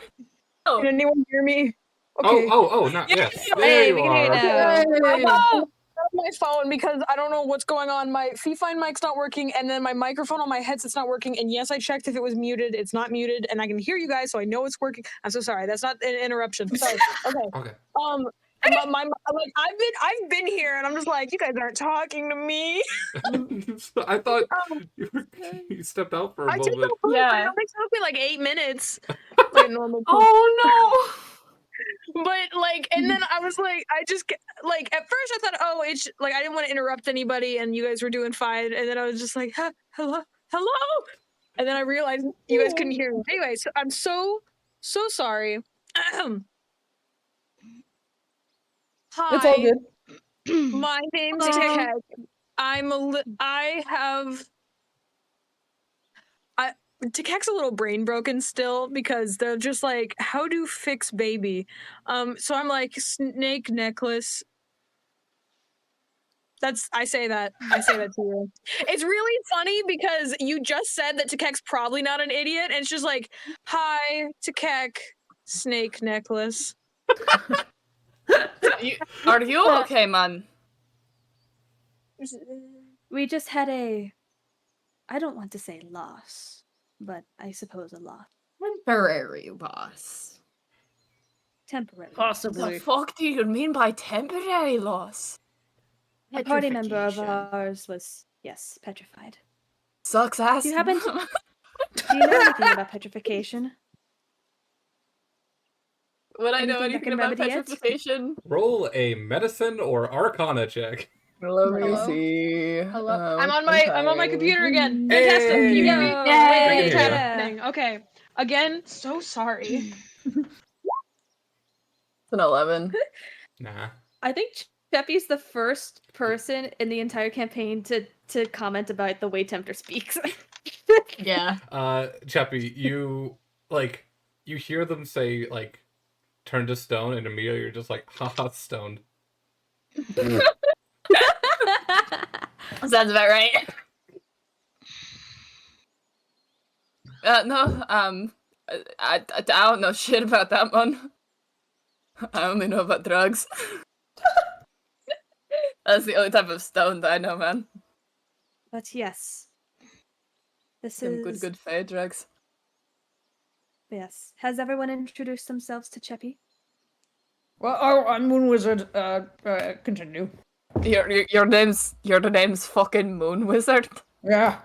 Can anyone hear me? Not yes. There Hey, you we can hear you are. now. Oh, my phone because I don't know what's going on. My Fee-Find mic's not working, and then my microphone on my headset's not working. And yes, I checked if it was muted. It's not muted, and I can hear you guys, so I know it's working. I'm so sorry. That's not an interruption. Sorry. Okay. Okay. Like I've been here, and I'm just like, you guys aren't talking to me. I thought you stepped out for a I took moment. a poop, Yeah. and it only took me like 8 minutes. Like a normal poop. Oh But like, and then I was like, I just like at first I thought, oh, it's like I didn't want to interrupt anybody, and you guys were doing fine. And then I was just like, hello, and then I realized you guys couldn't hear me. Anyway, so I'm so sorry. Hi, It's all good. my name's Hello. Tekek. Tekek's a little brain broken still because they're just like, how do fix baby? So I'm like, snake necklace. I say that to you. It's really funny because you just said that Tekek's probably not an idiot, and it's just like, hi, Tekek, snake necklace. Are you okay, man? We just had I don't want to say loss, but I suppose a loss. Temporary loss. Temporary. The Possibly. fuck do you mean by temporary loss? A party member of Petrification. ours was, yes, petrified. Sucks ass. Do you happen to- Do you know anything about petrification? Would I know anything that anything can about remedy it? petrification? Roll a medicine or arcana check. Let me Hello? see. Hello. I'm on my computer again. Hey! Fantastic. Can you hear me? Yo, Wait, we can what's hear you. happening? Okay. Again, so sorry. It's an 11. Nah. I think Cheppy's the first person in the entire campaign to comment about the way Tempter speaks. Yeah. Chappie, you hear them say like turn to stone, and immediately you're just like, haha, stoned. Sounds about right. No, I don't know shit about that one. I only know about drugs. That's the only type of stone that I know, man. But yes. This Some is good fey drugs. Yes. Has everyone introduced themselves to Cheppy? Well, I'm Moon Wizard. Continue. Your name's fucking Moon Wizard. Yeah.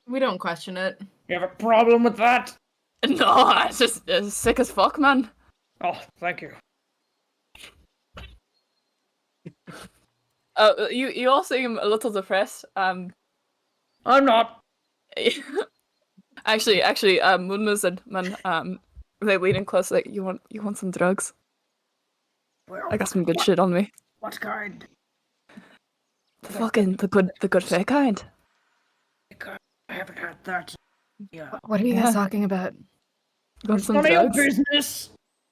We don't question it. You have a problem with that? No, it's sick as fuck, man. Oh, thank you. You all seem a little depressed. I'm not. Actually, Moon Wizard, man, they lean in close, like, you want some drugs? Well, I got some good shit on me. what kind? The good fair kind. I haven't had that. Yeah. What are you guys talking about? You want some None of your drugs? business.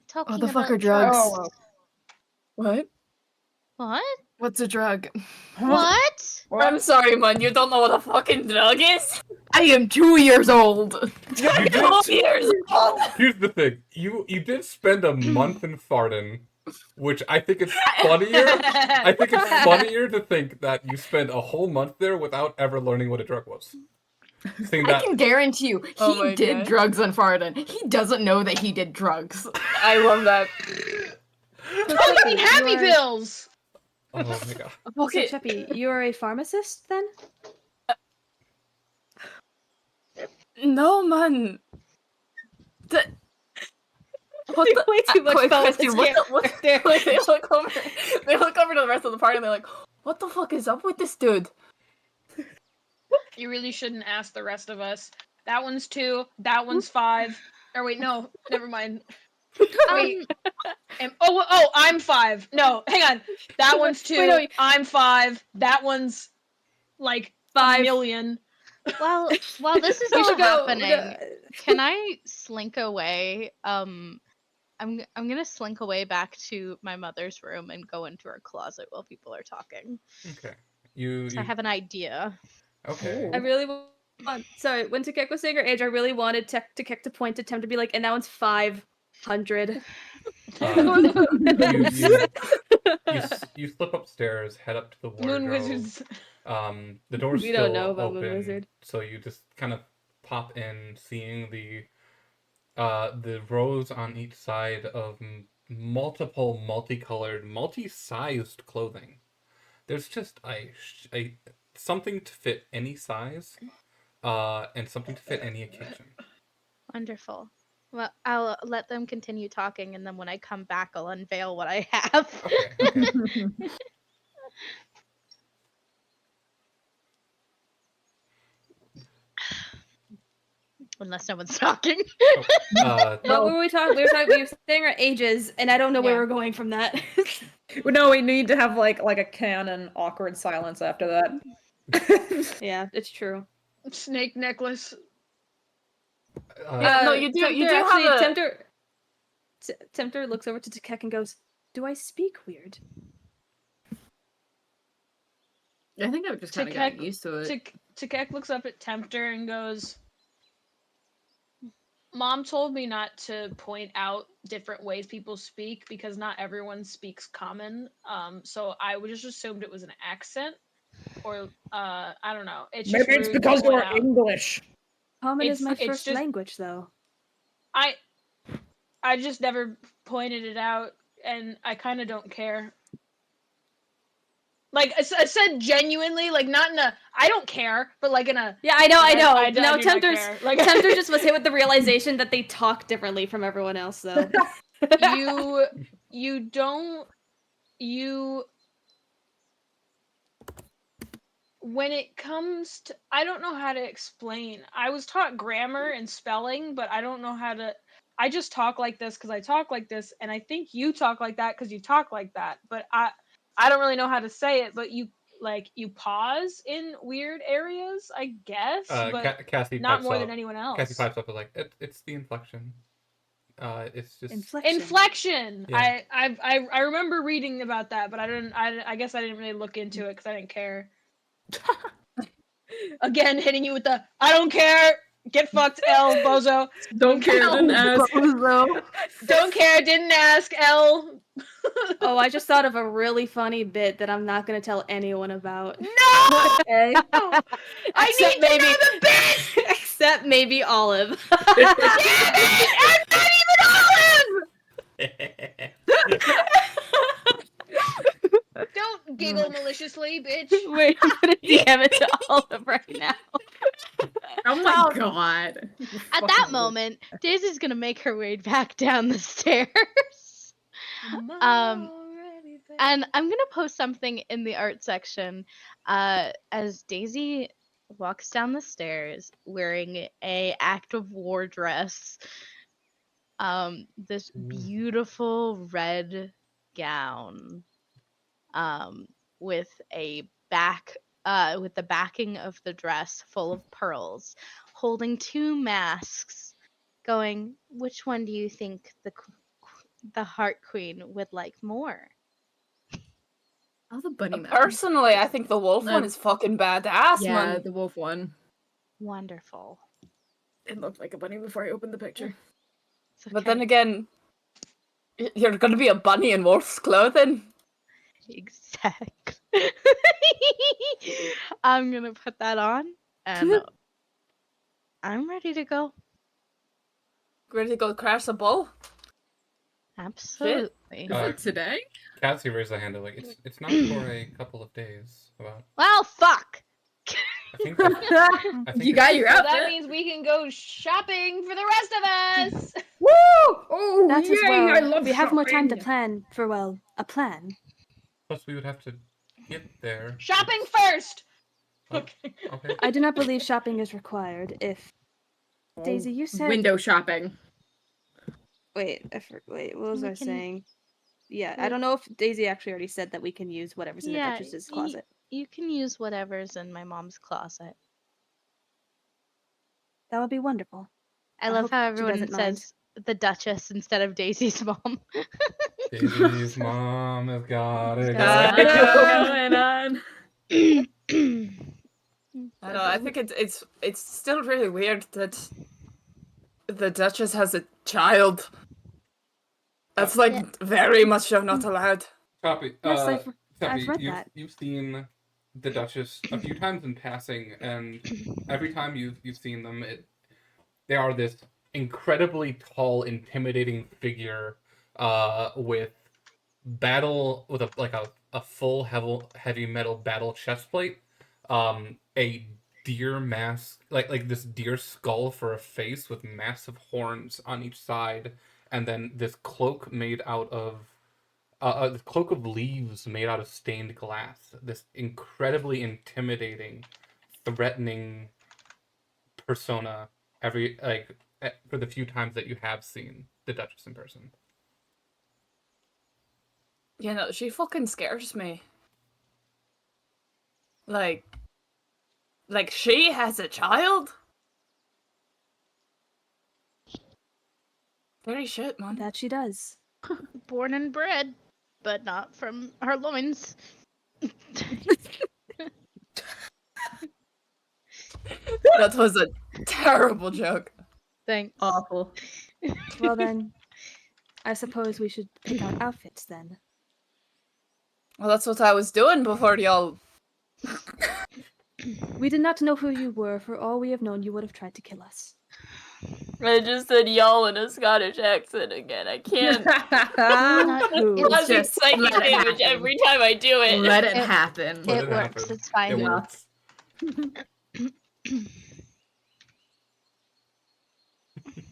Talking the fuck about are drugs? Oh, What? What? What's a drug? What? I'm sorry, man, you don't know what a fucking drug is? I am 2 years old. You did, 12 years old! here's the thing. You did spend a month in Farden, which I think it's funnier. I think it's funnier to think that you spent a whole month there without ever learning what a drug was. Seeing I that, can guarantee you, Oh my he did God. drugs on Farden. He doesn't know that he did drugs. I love that. Fucking happy You are- pills. oh my god. Okay. So, Cheppy, you are a pharmacist then? No, man. What the? Way too much quick politics question, what the- what- there. like, they look over to the rest of the party and they're like, what the fuck is up with this dude? You really shouldn't ask the rest of us. That one's 2. That one's 5. Or wait, no, never mind. Wait. I'm 5. No, hang on. That one's 2. Wait, no, I'm 5. That one's like 5. a million. While this is We all should go. happening, can I slink away? I'm gonna slink away back to my mother's room and go into her closet while people are talking. Okay. You So I have an idea. okay. I really want. Sorry, when Takek was saying her age, I really wanted Takek to point at Tem to be like, and that one's 500. You slip upstairs, head up to the wardrobe. Moon wizards. The door's We still don't know about Moon open, Wizard. so you just kind of pop in, seeing the rows on each side of multiple, multicolored, multi-sized clothing. There's just a something to fit any size, and something to fit any occasion. Wonderful. Well, I'll let them continue talking, and then when I come back, I'll unveil what I have. Okay. Unless no one's talking. What were we talking? We were saying our ages, and I don't know where Yeah. we're going from that. No, we need to have like a canon awkward silence after that. Yeah, it's true. Snake necklace. No, you do Actually, have a... Tempter looks over to Takek and goes, "Do I speak weird?" I think I've just kind of gotten used to it. Takek looks up at Tempter and goes, Mom told me not to point out different ways people speak because not everyone speaks common. So I would just assumed it was an accent, or I don't know. It's just Maybe it's rude to because point you're out. English. Common is my It's first just- language, though. I just never pointed it out, and I kind of don't care. Like I said, genuinely, like not in a I don't care, but like in a Yeah, I know. I No, do not Tempter care. Like just was hit with the realization that they talk differently from everyone else, though. you don't when it comes to I don't know how to explain. I was taught grammar and spelling, but I don't know how to I just talk like this because I talk like this, and I think you talk like that because you talk like that. But I don't really know how to say it, but you pause in weird areas, I guess, but Cassie not pipes more up. than anyone else. Cassie pipes up and like it's the inflection. It's just Inflection. Yeah. I remember reading about that, but I guess I didn't really look into it because I didn't care. Again, hitting you with the I don't care. Get fucked, L, bozo. Don't care, didn't ask. Don't care, didn't ask, L. Oh, I just thought of a really funny bit that I'm not gonna tell anyone about. No! Okay. I need to know the bit! Except maybe Olive. Damn it! I'm not even Olive! giggle maliciously, bitch. Wait, I'm gonna DM it to Olive right now. Oh my god. At that moment, Daisy's gonna make her way back down the stairs. And I'm gonna post something in the art section as Daisy walks down the stairs wearing a active war dress. This beautiful red gown with a with the backing of the dress full of pearls, holding two masks, going, which one do you think the Heart Queen would like more? Oh, the bunny mask. Personally, I think the wolf one is fucking badass, Yeah, man. the wolf one. Wonderful. It looked like a bunny before I opened the picture. It's But then okay. again, you're gonna be a bunny in wolf's clothing. Exactly. I'm gonna put that on, and I'm ready to go. Ready to go crash a ball? Absolutely. Is it today? Cassie raised a hand. Like it's not for a couple of days. About. Well, fuck. I think. I think You got your So outfit. that means we can go shopping for the rest of us. Woo! Oh, That is yay! well. I love we have more time to shopping. plan for a plan. Plus, we would have to get there. Shopping first. Oh, Okay. okay. I do not believe shopping is required. If Daisy, you said Window shopping. wait, what was We I can- saying? Yeah, I we- don't know if Daisy actually already said that we can use whatever's in the Yeah, Duchess's closet. You can use whatever's in my mom's closet. That would be wonderful. I I love hope how she everyone doesn't mind. says the Duchess instead of Daisy's mom. Daisy's mom has got it. Got going. Going on. I don't know, I think it's still really weird that the Duchess has a child. That's like very much so not allowed. Copy. Yes, Copy. I've read that. You've seen the Duchess a few times in passing, and every time you've seen them, they are this incredibly tall, intimidating figure, with a full heavy metal battle chest plate, a deer mask, like this deer skull for a face with massive horns on each side, and then this cloak made out of the cloak of leaves made out of stained glass. This incredibly intimidating, threatening persona. For the few times that you have seen the Duchess in person. You know, she fucking scares me. Like she has a child? Very shit, man. That she does. Born and bred, but not from her loins. That was a terrible joke. Thanks. Awful. Well then, I suppose we should pick out outfits then. Well, that's what I was doing before y'all. We did not know who you were. For all we have known, you would have tried to kill us. I just said y'all in a Scottish accent again. I can't. Who? It's Causing just psychic let it damage happen. every time I do it. Let it It- happen. Let It it works. happen. It's fine. It works.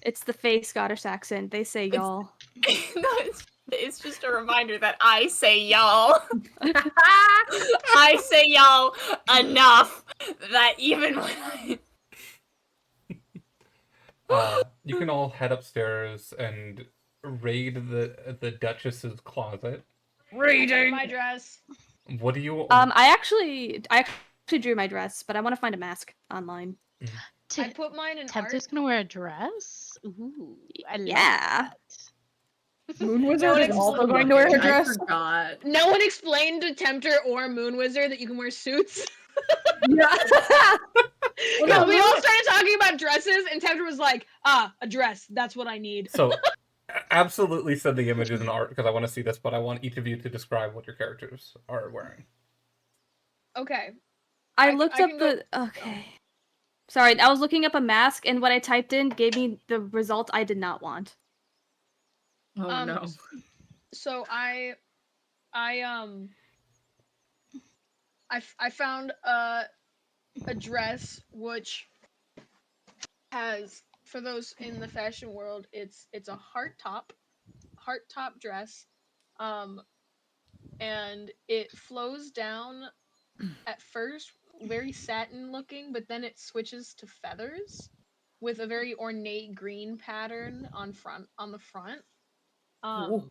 It's the fake Scottish accent. They say y'all. No, it's just a reminder that I say y'all. I say y'all enough that even when You can all head upstairs and raid the Duchess's closet. My dress. What do you? I actually drew my dress, but I want to find a mask online. I put mine in Tempter's art. gonna wear a dress? Ooh, I love Yeah. that. Moon No, Wizard it's is also also going to wear her I dress. forgot. No one explained to Tempter or Moon Wizard that you can wear suits. Yeah. No, we all started talking about dresses, and Tempter was like, a dress. That's what I need. So, absolutely send the images in art because I want to see this, but I want each of you to describe what your characters are wearing. Okay. I I looked can up go- the. Okay. Sorry, I was looking up a mask, and what I typed in gave me the result I did not want. Oh no. So I I found a dress which has, for those in the fashion world, it's a heart top dress, and it flows down at first very satin looking, but then it switches to feathers with a very ornate green pattern on the front. Ooh.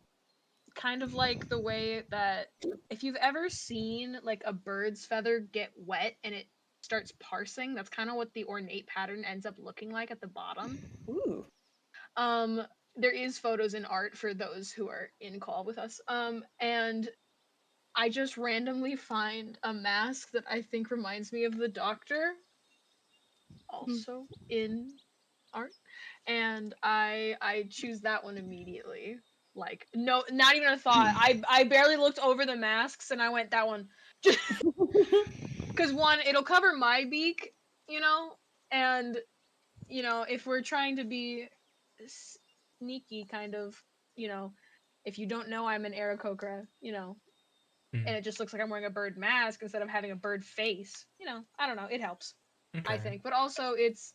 Kind of like the way that if you've ever seen like a bird's feather get wet and it starts parsing, that's kind of what the ornate pattern ends up looking like at the bottom. Ooh. There is photos and art for those who are in call with us. And I just randomly find a mask that I think reminds me of the Doctor, also in art, and I choose that one immediately. Like, no, not even a thought. I barely looked over the masks and I went that one, because one, it'll cover my beak, and if we're trying to be sneaky, kind of, if you don't know I'm an Aarakocra, and it just looks like I'm wearing a bird mask instead of having a bird face. I don't know. It helps, I Okay. think. But also, it's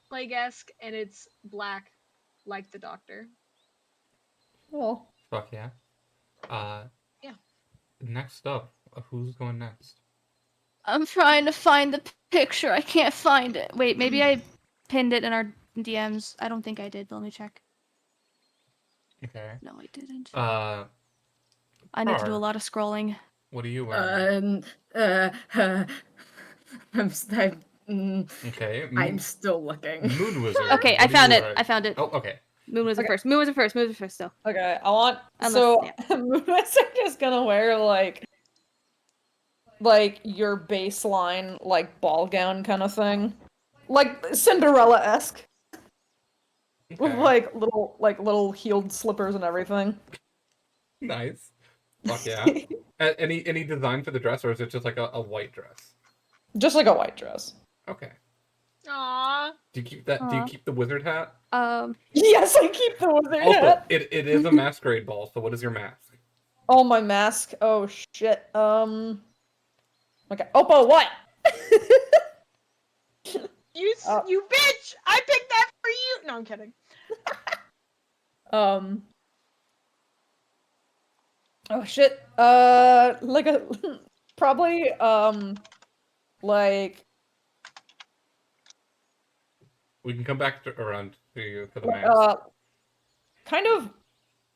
plague-esque and it's black, like the Doctor. Oh. Fuck yeah. Yeah. Next up, who's going next? I'm trying to find the picture. I can't find it. Wait, maybe I pinned it in our DMs. I don't think I did. But let me check. Okay. No, I didn't. I need to do a lot of scrolling. What are you wearing? Okay. I'm still looking. Moon Wizard. Okay, I found it. I found it. Oh, okay. Moon was the Okay. first. Moon was the first. Moon was the first, though. Okay, I want. Unless- Moon Wizard is gonna wear like your baseline ball gown kind of thing, like Cinderella-esque, with Okay. little heeled slippers and everything. Nice. Fuck yeah. Any design for the dress, or is it just like a white dress? Just like a white dress. Okay. Aww. Do you keep that? Do you Aw. keep the wizard hat? Yes, I keep the wizard Also, hat. it is a masquerade ball. So what is your mask? Oh, my mask. Oh shit. Okay. Oppo, what? You bitch! I picked that for you. No, I'm kidding. Oh shit. Probably We can come back around to you for the mask. kind of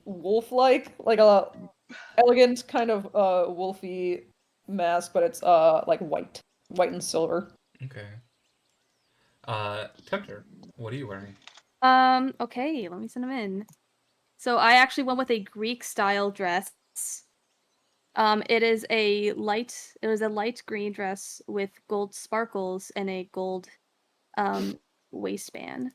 wolf-like, like a elegant kind of wolfy mask, but it's white and silver. Okay. Tempter, what are you wearing? Okay, let me send them in. So I actually went with a Greek style dress. It was a light green dress with gold sparkles and a gold waistband.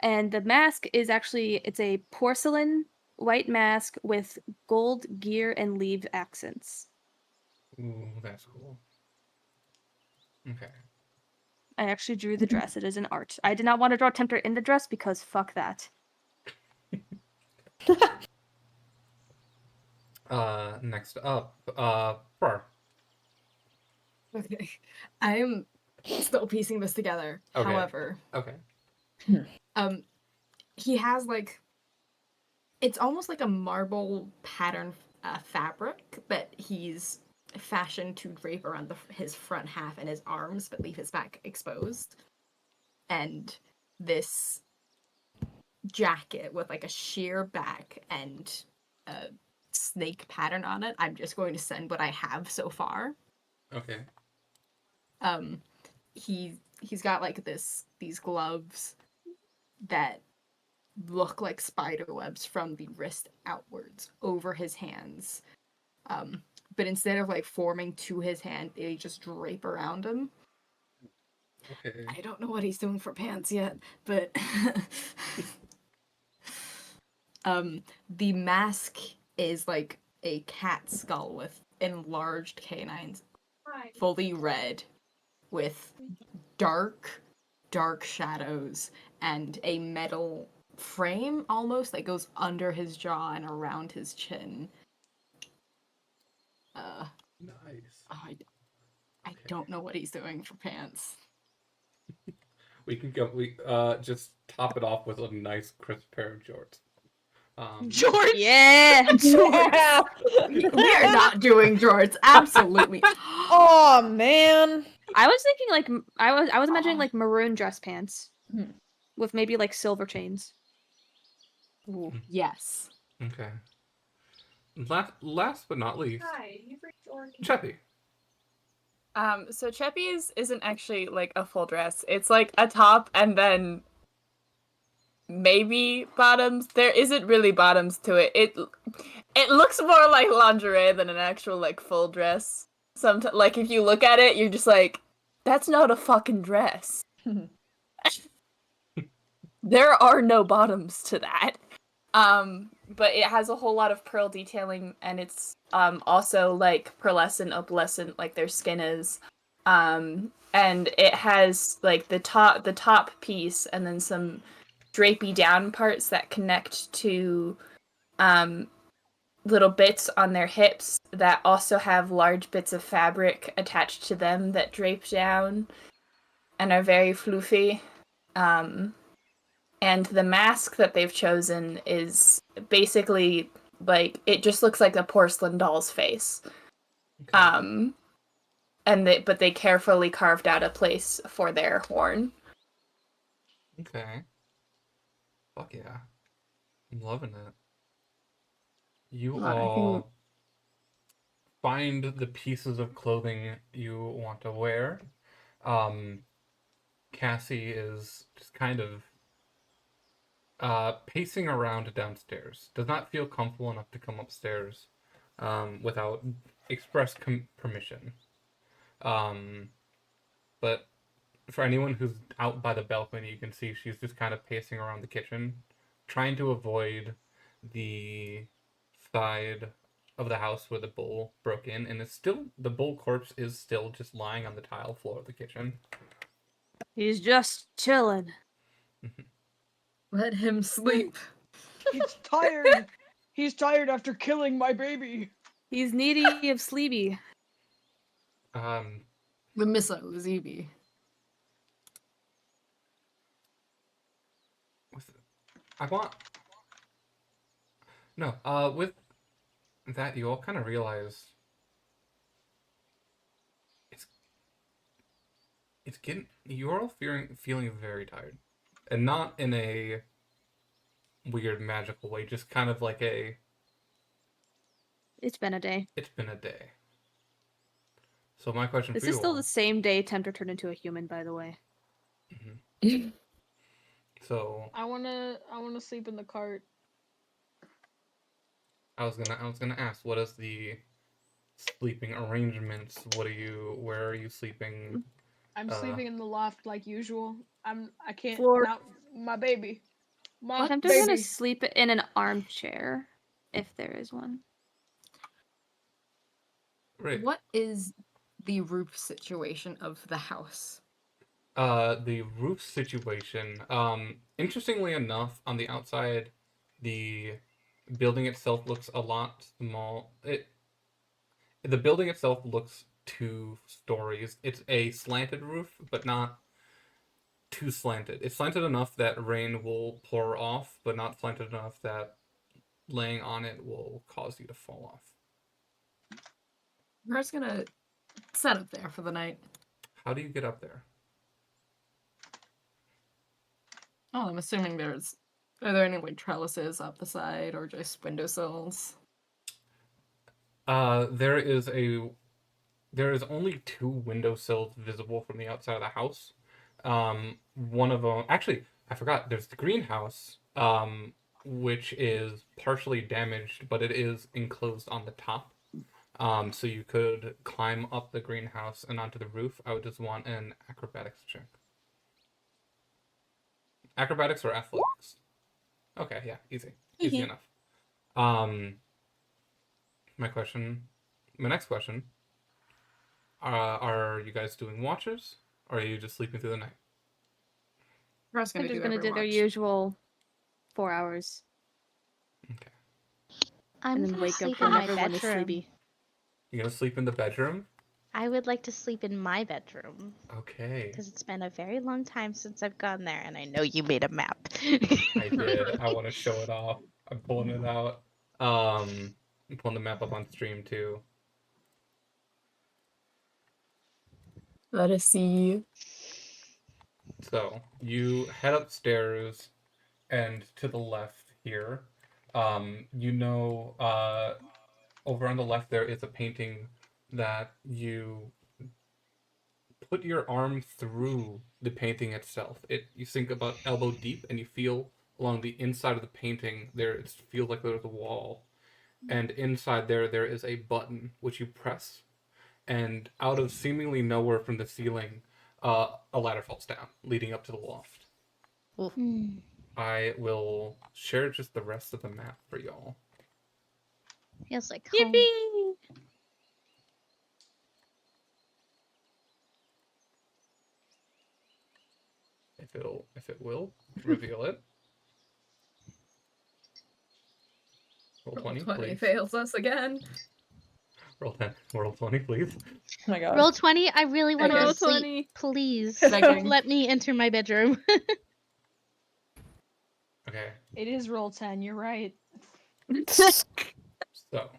And the mask is it's a porcelain white mask with gold gear and leaf accents. Ooh, that's cool. Okay. I actually drew the dress. It is an art. I did not want to draw Tempter in the dress because fuck that. Next up, Prar. Okay. I'm still piecing this together. Okay. However, Okay. he has it's almost like a marble pattern fabric that he's fashioned to drape around his front half and his arms, but leave his back exposed. And this jacket with a sheer back and a snake pattern on it, I'm just going to send what I have so far. Okay. He's got these gloves that look like spider webs from the wrist outwards over his hands. But instead of forming to his hand, they just drape around him. Okay. I don't know what he's doing for pants yet, but the mask is a cat skull with enlarged canines, fully red, with dark shadows and a metal frame almost that goes under his jaw and around his chin. Nice. I don't know what he's doing for pants. We can go. We just top it off with a nice crisp pair of jorts. George. Yeah, Yeah. We are not doing jorts. Absolutely. Oh man. I was thinking like I was imagining like maroon dress pants Hmm. with maybe like silver chains. Ooh. Yes. Okay. Last but not least, Cheppy. So Cheppy's isn't actually like a full dress. It's like a top and then maybe bottoms. There isn't really bottoms to it. It looks more like lingerie than an actual like full dress. Sometimes, like if you look at it, you're just like, that's not a fucking dress. There are no bottoms to that. But it has a whole lot of pearl detailing, and it's also like pearlescent, opalescent, like their skin is. And it has like the top piece, and then some drapey down parts that connect to little bits on their hips that also have large bits of fabric attached to them that drape down and are very floofy. And the mask that they've chosen is basically like it just looks like a porcelain doll's face. Okay. But they carefully carved out a place for their horn. Okay. Fuck yeah. I'm loving it. You Hold on, I all find the pieces of clothing you want to wear. Cassie is just kind of pacing around downstairs. Does not feel comfortable enough to come upstairs without express permission. But for anyone who's out by the balcony, you can see she's just kind of pacing around the kitchen, trying to avoid the side of the house where the bull broke in, and the bull corpse is still just lying on the tile floor of the kitchen. He's just chilling. Let him sleep. He's tired. He's tired after killing my baby. He's needy of sleepy. The missile Zeeby. With that, you all kind of realize you're all feeling very tired, and not in a weird magical way, just kind of like It's been a day. it's been a day. So my question This for you is still all, the same day Tempter turned into a human, by the way. so I wanna sleep in the cart. I was gonna ask, what is the sleeping arrangements? Where are you sleeping? I'm sleeping in the loft like usual. I can't Floor. not my baby. My Tempter's gonna baby. sleep in an armchair, if there is one. Right. What is the roof situation of the house? The roof situation. Interestingly enough, on the outside, the building itself looks a lot small. The building itself looks 2 stories. It's a slanted roof, but not too slanted. It's slanted enough that rain will pour off, but not slanted enough that laying on it will cause you to fall off. We're just gonna set up there for the night. How do you get up there? Oh, I'm assuming are there any like trellises up the side or just windowsills? There is only 2 windowsills visible from the outside of the house. One of them, actually, I forgot. There's the greenhouse, which is partially damaged, but it is enclosed on the top. So you could climb up the greenhouse and onto the roof. I would just want an acrobatics check. Acrobatics or athletics? Okay, yeah, easy enough. My next question. Are you guys doing watches, or are you just sleeping through the night? We're just gonna Tempter's do gonna every do their watch. usual 4 hours. Okay. I'm And then gonna wake up sleep in my whenever one is bedroom. sleepy. You're gonna sleep in the bedroom? I would like to sleep in my bedroom Okay. because it's been a very long time since I've gone there, and I know you made a map. I did. I want to show it off. I'm pulling it out. I'm pulling the map up on stream too. Let us see. So you head upstairs, and to the left here, over on the left there is a painting that you put your arm through the painting itself. You sink about elbow deep, and you feel along the inside of the painting there. It feels like there's a wall, and inside there is a button which you press, and out of seemingly nowhere from the ceiling, a ladder falls down, leading up to the loft. Hmm. I will share just the rest of the map for y'all. Feels like home. Yippee! If it will reveal it. Roll 20, 20 please. fails us again. Roll 10. Roll 20, please. Oh my god. Roll 20. I really want to Okay. go Roll to sleep. 20. Please Megan. let me enter my bedroom. Okay. It is roll 10. You're right. So,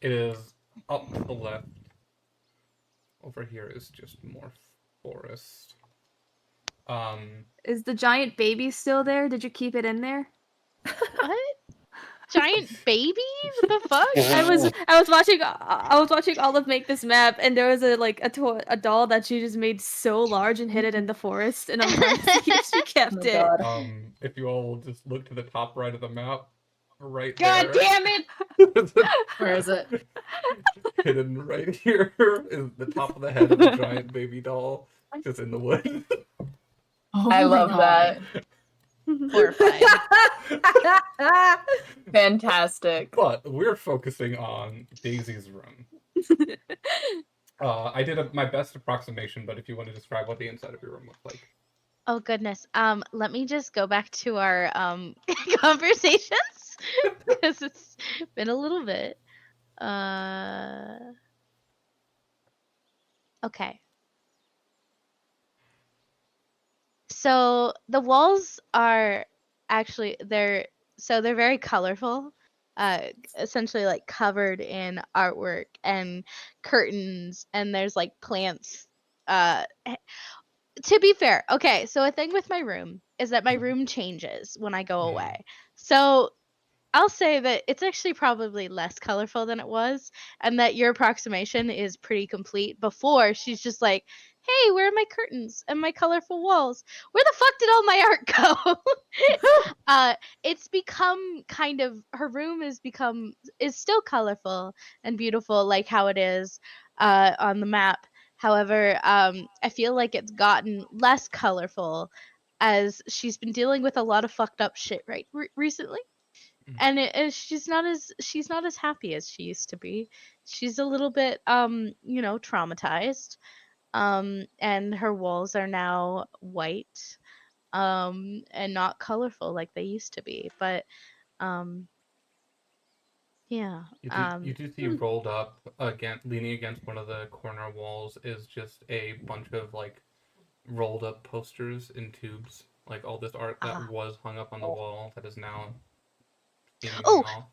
it is up to the left. Over here is just more forest. Is the giant baby still there? Did you keep it in there? What? Giant baby? What the fuck? I was watching Olive make this map, and there was a doll that she just made so large and hid it in the forest, and I'm trying to see if she Oh kept my it. god. If you all will just look to the top right of the map, right God there. damn it! Where is it? Hidden right here is the top of the head of the giant baby doll, just in the woods. Oh I my love God. that. Horrifying. Fantastic. But we're focusing on Daisy's room. I did my best approximation, but if you want to describe what the inside of your room looks like. Oh goodness. Let me just go back to our conversations because it's been a little bit. Okay. So the walls are actually they're very colorful. Essentially like covered in artwork and curtains, and there's like plants. To be fair, okay, so a thing with my room is that my room changes when I go Mm. away. So I'll say that it's actually probably less colorful than it was, and that your approximation is pretty complete before she's just like, hey, where are my curtains and my colorful walls? Where the fuck did all my art go? It's become kind of, her room is still colorful and beautiful like how it is on the map. However, I feel like it's gotten less colorful as she's been dealing with a lot of fucked up shit recently, and she's not as happy as she used to be. She's a little bit traumatized, and her walls are now white, and not colorful like they used to be, but um yeah. You do see rolled up again, leaning against one of the corner walls is just a bunch of like rolled up posters in tubes, like all this art that was hung up on the wall that is now steaming Oh, off.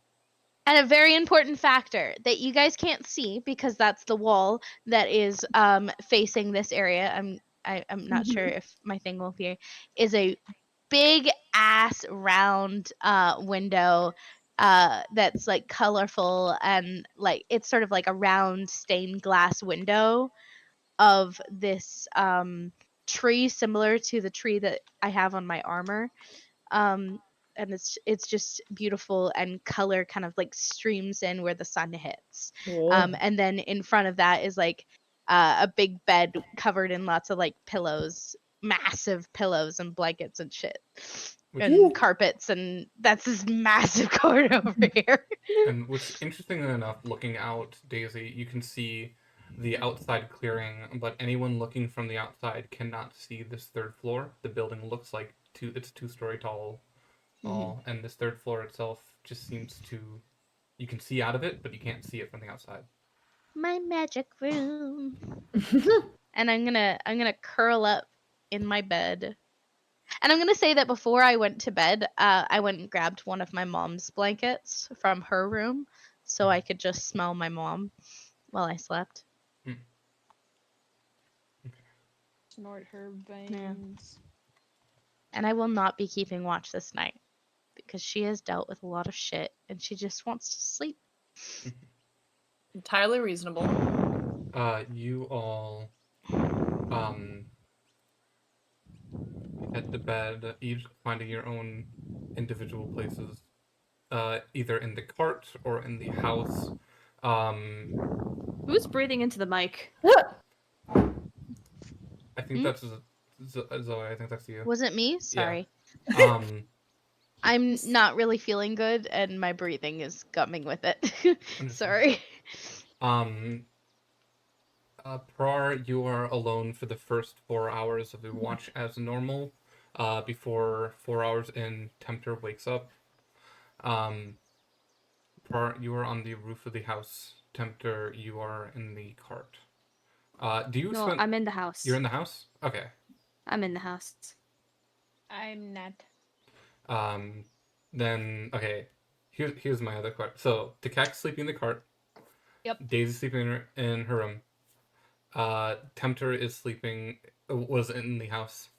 and a very important factor that you guys can't see because that's the wall that is facing this area. I'm not sure if my thing will appear. Is a big ass round window that's like colorful, and like it's sort of like a round stained glass window of this tree similar to the tree that I have on my armor. um and it's just beautiful, and color kind of like streams in where the sun hits. And then in front of that is like a big bed covered in lots of like pillows, massive pillows and blankets and shit, and carpets, and that's this massive corner over here. And what's interesting enough, looking out, Daisy, you can see the outside clearing, but anyone looking from the outside cannot see this third floor. The building looks like it's 2-story tall, and this third floor itself just seems to, you can see out of it, but you can't see it from the outside. my magic room. And I'm gonna curl up in my bed. And I'm gonna say that before I went to bed, I went and grabbed one of my mom's blankets from her room so I could just smell my mom while I slept. Snort her veins. And I will not be keeping watch this night because she has dealt with a lot of shit and she just wants to sleep. Entirely reasonable. You all head to bed, each finding your own individual places, either in the cart or in the house. Who's breathing into the mic? I think that's Zoe. I think that's you. Was it me? Sorry. Um, I'm not really feeling good and my breathing is gumming with it. Sorry. Prar, you are alone for the first 4 hours of the watch as normal. Before 4 hours in, Tempter wakes up. Prar, you are on the roof of the house. Tempter, you are in the cart. Do you No, spend... I'm in the house. You're in the house? Okay. I'm in the house. I'm not. Then, okay. Here's my other question. So, Takak's sleeping in the cart. Yep. Daisy's sleeping in her room. Tempter is sleeping... was in the house.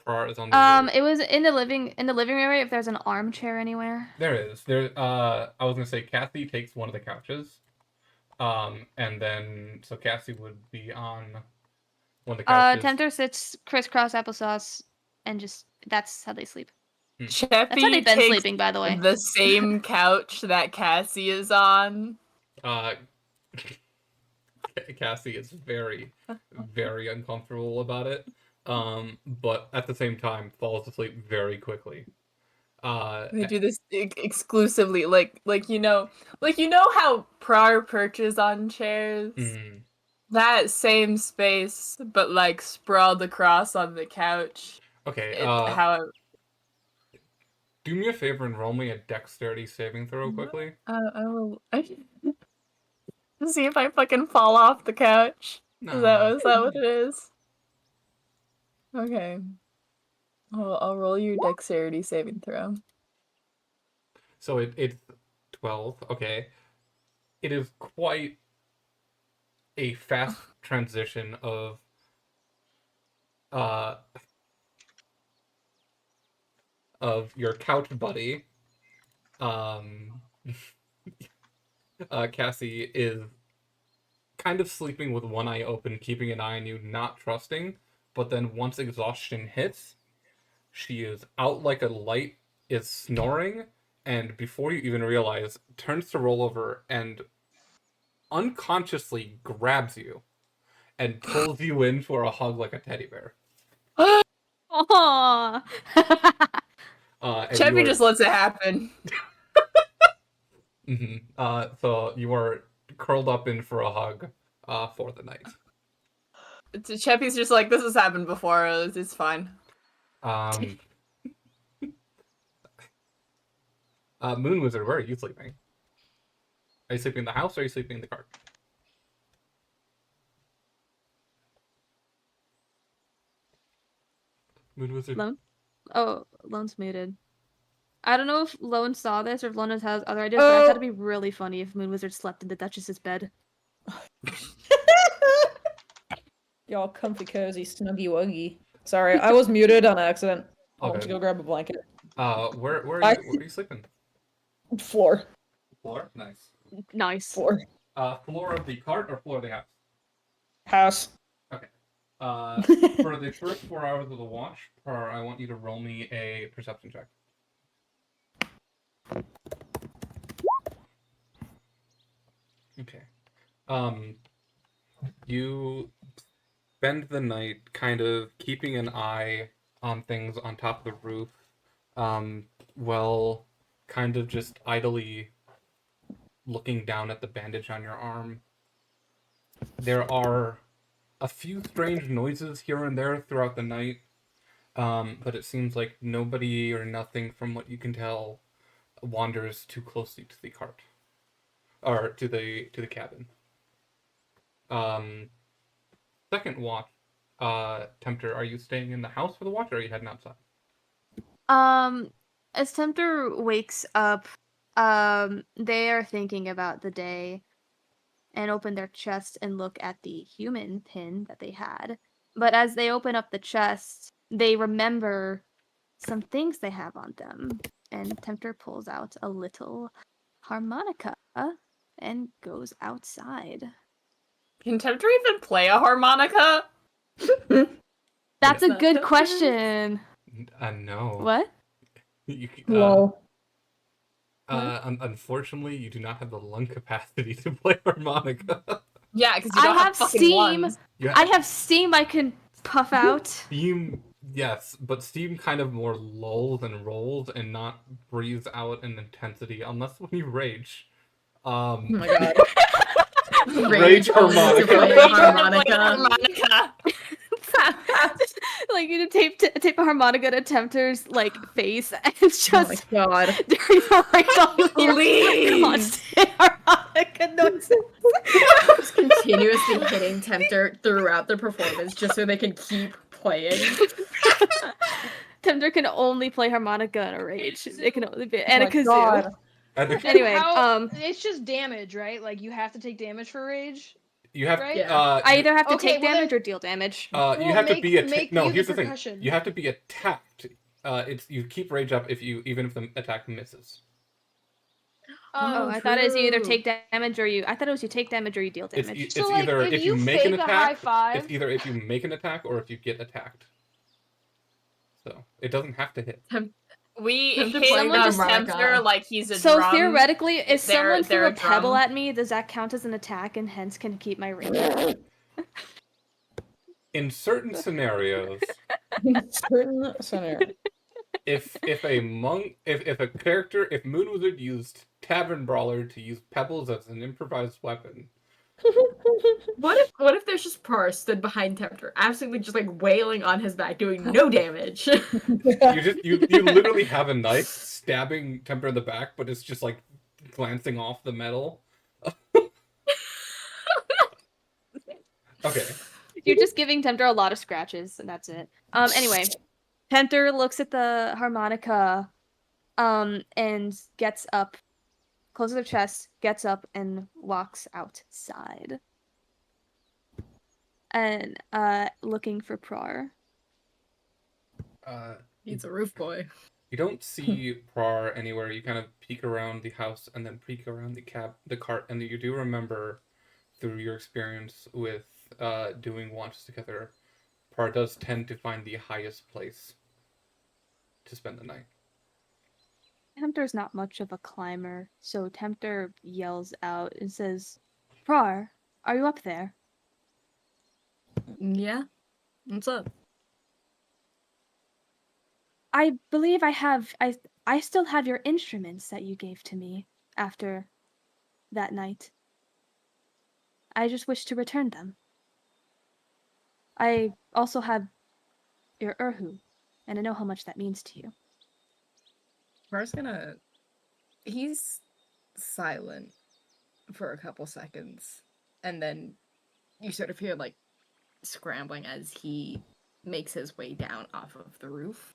Prar is on the roof. It was in the living room area. If there's an armchair anywhere. There is. I was gonna say Kathy takes one of the couches. And then so Cassie would be on one of the couches. Tempter sits crisscross applesauce, and just that's how they sleep. Cheppy That's how they've been takes sleeping, by the way. the same couch that Cassie is on. Cassie is very, very uncomfortable about it. But at the same time falls asleep very quickly. They do this exclusively, like you know how Prar perches on chairs. That same space, but like sprawled across on the couch. Okay. How? Do me a favor and roll me a dexterity saving throw quickly. I will. See if I fucking fall off the couch. No. Is that what it is? Okay. I'll roll your dexterity saving throw. So it's 12. Okay. It is quite a fast transition of your couch buddy. Cassie is kind of sleeping with one eye open, keeping an eye on you, not trusting. But then once exhaustion hits, she is out like a light, is snoring, and before you even realize, turns to roll over and unconsciously grabs you and pulls you in for a hug like a teddy bear. Aww. Cheppy just lets it happen. So you are curled up in for a hug for the night. Cheppy's just like, this has happened before. It's fine. Moon Wizard, where are you sleeping? Are you sleeping in the house or are you sleeping in the cart? Moon Wizard. Lone? Oh, Lone's muted. I don't know if Lone saw this or if Lone has other ideas, but I thought it'd be really funny if Moon Wizard slept in the Duchess's bed. Y'all comfy, cozy, snuggy wuggy. Sorry, I was muted on accident. I went to go grab a blanket. Where are you sleeping? Floor. Floor? Nice. Nice. Floor. Floor of the cart or floor of the house? House. Okay. For the first 4 hours of the watch, I want you to roll me a perception check. Okay. You spend the night kind of keeping an eye on things on top of the roof, while kind of just idly looking down at the bandage on your arm. There are a few strange noises here and there throughout the night, but it seems like nobody or nothing, from what you can tell, wanders too closely to the cart or to the cabin. second watch, Tempter, are you staying in the house for the watch, or are you heading outside? As Tempter wakes up, they are thinking about the day and open their chest and look at the human pin that they had. But as they open up the chest, they remember some things they have on them. And Tempter pulls out a little harmonica and goes outside. Can Tempter even play a harmonica? That's a Not good Tempter. question. No. What? You, Lol. unfortunately, you do not have the lung capacity to play harmonica. Yeah, because you I don't have fucking steam. lungs. I have steam I can puff out. Steam, yes, but steam kind of more lulls and rolls and not breathes out in intensity, unless when you rage. Oh my god. Rage harmonica. To play Rage harmonica. harmonica. Like you tape a harmonica to Tempter's like face and it's Oh my just god. during the rage all you hear Please. constant harmonica noises. Just continuously hitting Tempter throughout the performance just so they can keep playing. Tempter can only play harmonica in a rage. It can only be Oh and a my kazoo. god. Anyway, it's just damage, right? Like you have to take damage for rage. You have Right? Yeah. I either have to Okay, take well damage then- or deal damage. you Well, have to make- be make no. you Here's the the thing. percussion. You have to be attacked. It's you keep rage up if you even if the attack misses. Oh, I thought it was you either take damage or you. I thought it was you take damage or you deal It's damage. it's So, like, either if if you you make an fake a attack. high five- It's either if you make an attack or if you get attacked. So it doesn't have to hit. We Tempter hit playing the the harmonica. Tempter like he's a So drum. theoretically, if They're- someone threw they're a a pebble drum. at me, does that count as an attack and hence can keep my range? In certain scenarios, Certain scenario. if a character, if Moon Wizard used Tavern Brawler to use pebbles as an improvised weapon, What if there's just Prar stood behind Tempter, absolutely just like wailing on his back, doing no damage? you literally have a knife stabbing Temper in the back, but it's just like glancing off the metal. Okay. You're just giving Tempter a lot of scratches, and that's it. Anyway, Tempter looks at the harmonica, and gets up, closes their chest, gets up, and walks outside. And looking for Prar. He's a roof boy. You don't see Prar anywhere. You kind of peek around the house and then peek around the cart, and you do remember through your experience with doing watches together, Prar does tend to find the highest place to spend the night. Tempter's not much of a climber, so Tempter yells out and says, Prar, are you up there? Yeah. What's up? I believe I still have your instruments that you gave to me after that night. I just wish to return them. I also have your Urhu, and I know how much that means to you. Prar's gonna. He's silent for a couple seconds, and then you sort of hear like scrambling as he makes his way down off of the roof.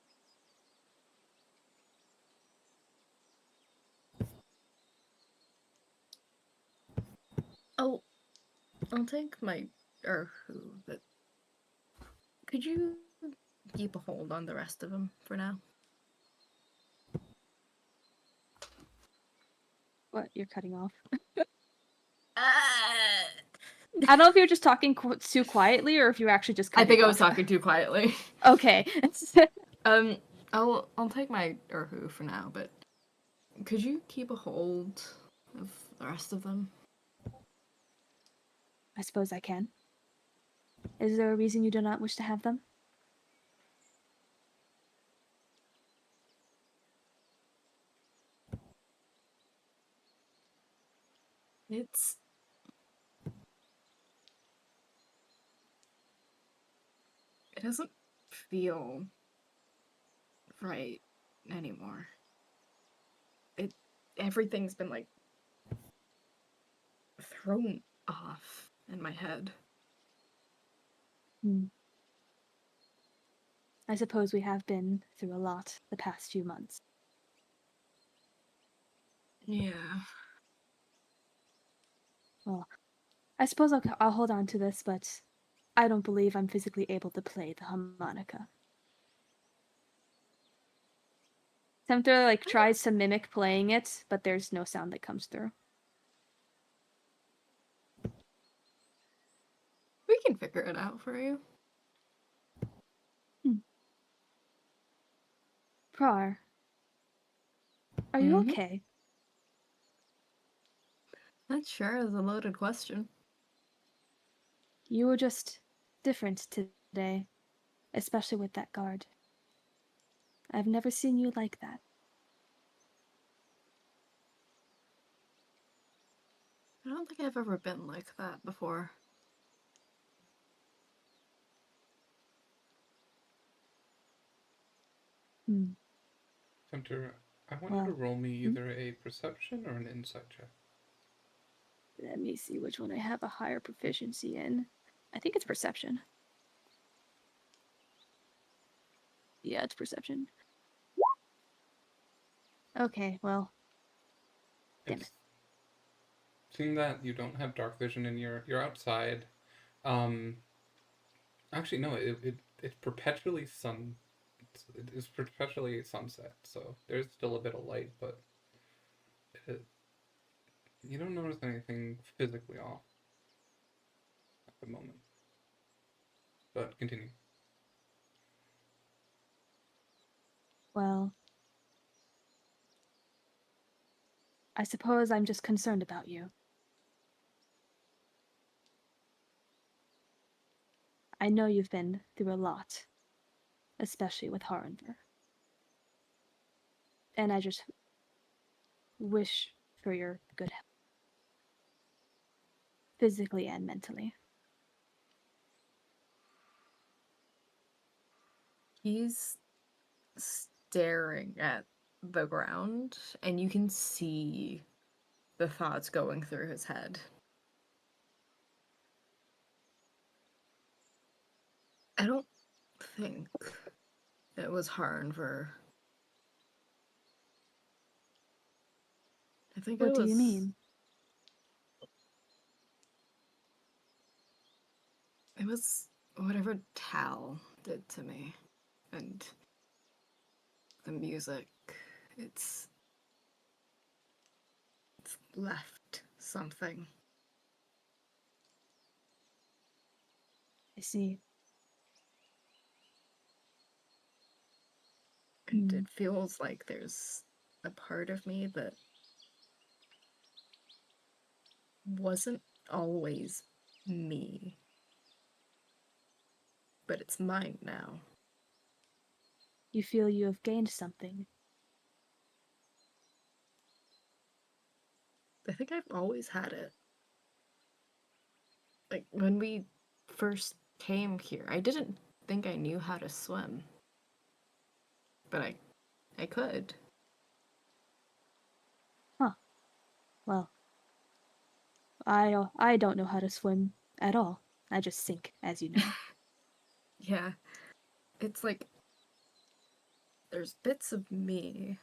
I'll take my Urhu, but could you keep a hold on the rest of them for now? What, you're cutting off? Uh, I don't know if you were just talking too quietly or if you were actually just I cutting think I was off. talking too quietly. Okay. I'll take my Urhu for now, but could you keep a hold of the rest of them? I suppose I can. Is there a reason you do not wish to have them? It doesn't feel right anymore. Everything's been like thrown off, in my head. Hmm. I suppose we have been through a lot the past few months. Yeah. Well, I suppose I'll hold on to this, but I don't believe I'm physically able to play the harmonica. Tempter like tries to mimic playing it, but there's no sound that comes through. We can figure it out for you. Prar, are you Mhm. okay? That sure is a loaded question. You were just different today, especially with that guard. I've never seen you like that. I don't think I've ever been like that before. Hmm. Tempter, I want you to Well, roll me either a perception or an insight check. let me see which one I have a higher proficiency in. I think it's perception. Yeah, it's perception. Okay, well, damn it. It's seeing that you don't have dark vision and you're outside. Um, actually, no, it's perpetually it is perpetually sunset, so there's still a bit of light, but it, you don't notice anything physically off at the moment. But continue. Well, I suppose I'm just concerned about you. I know you've been through a lot, especially with Harenver. And I just wish for your good health, physically and mentally. He's staring at the ground, and you can see the thoughts going through his head. I don't think it was Harnver. I think What do you mean? it was whatever Tal did to me. And the music, it's left something. I see. And it feels like there's a part of me that wasn't always me. But it's mine now. You feel you have gained something. I think I've always had it. Like, when we first came here, I didn't think I knew how to swim. But I could. Huh. Well, I don't know how to swim at all. I just sink, as you know. Yeah. It's like there's bits of me.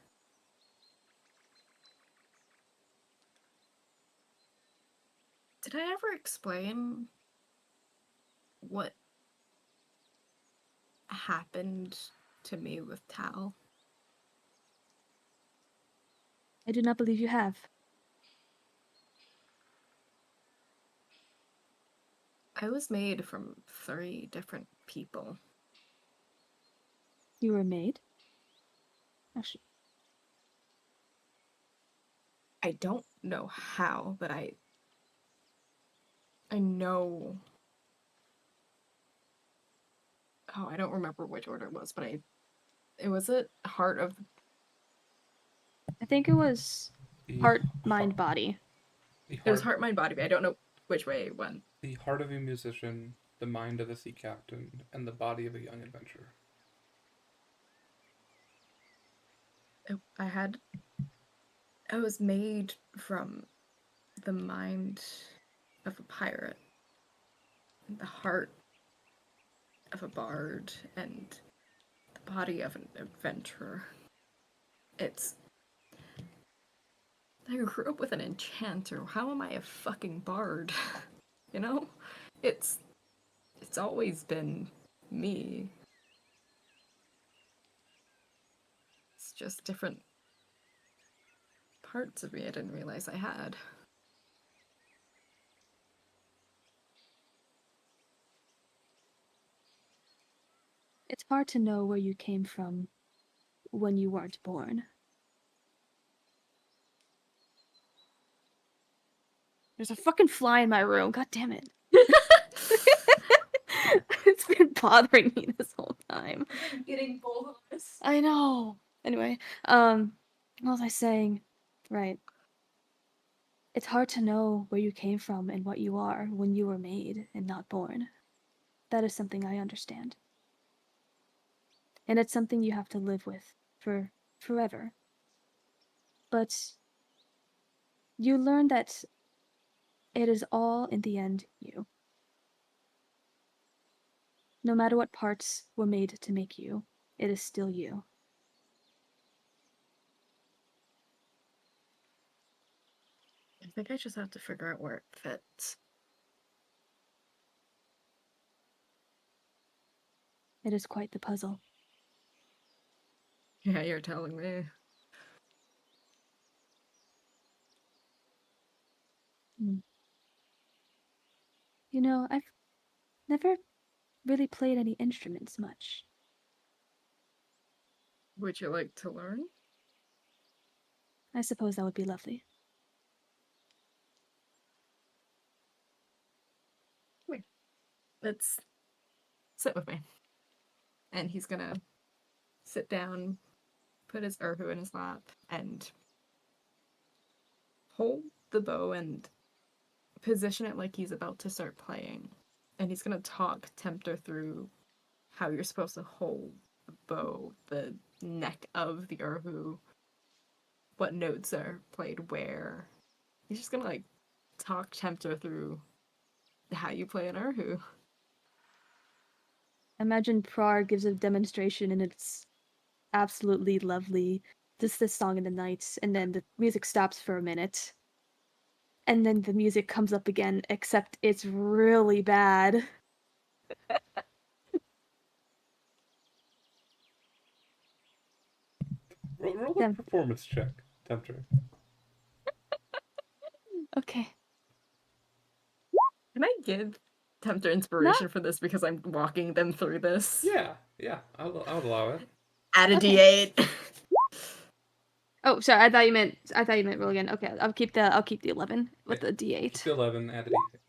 Did I ever explain what happened to me with Tal? I do not believe you have. I was made from 3 different people. You were made? Actually, I don't know how, but I know. Oh, I don't remember which order it was, but it was a heart of. I think it was The heart, mind, heart, body. the It was heart, heart, mind, body, but I don't know which way it went. the heart of a musician, the mind of a sea captain, and the body of a young adventurer. I was made from the mind of a pirate. the heart of a bard and the body of an adventurer. I grew up with an enchanter. How am I a fucking bard? You know? It's always been me. It's just different parts of me I didn't realize I had. It's hard to know where you came from when you weren't born. There's a fucking fly in my room. God damn it. It's been bothering me this whole time. Getting both of us. I know. Anyway, what was I saying? Right. It's hard to know where you came from and what you are when you were made and not born. That is something I understand. And it's something you have to live with for forever. But you learn that it is all, in the end, you. No matter what parts were made to make you, it is still you. I think I just have to figure out where it fits. It is quite the puzzle. Yeah, you're telling me. You know, I've never really played any instruments much. Would you like to learn? I suppose that would be lovely. Wait. Let's sit with me. And he's gonna sit down, put his Urhu in his lap, and hold the bow and position it like he's about to start playing. And he's gonna talk Tempter through how you're supposed to hold the bow, the neck of the Urhu, what notes are played where. He's just gonna like talk Tempter through how you play an Urhu. Imagine Prar gives a demonstration and it's absolutely lovely. This song in the night, and then the music stops for a minute. And then the music comes up again, except it's really bad. Roll a Yeah. performance check, Tempter. Okay. Can I give Tempter inspiration for this because I'm walking them through this? Yeah, I'll allow it. Add a Okay. D8. Oh, sorry. I thought you meant roll again. Okay, I'll keep the 11 with the D8. Keep the 11, add the D8.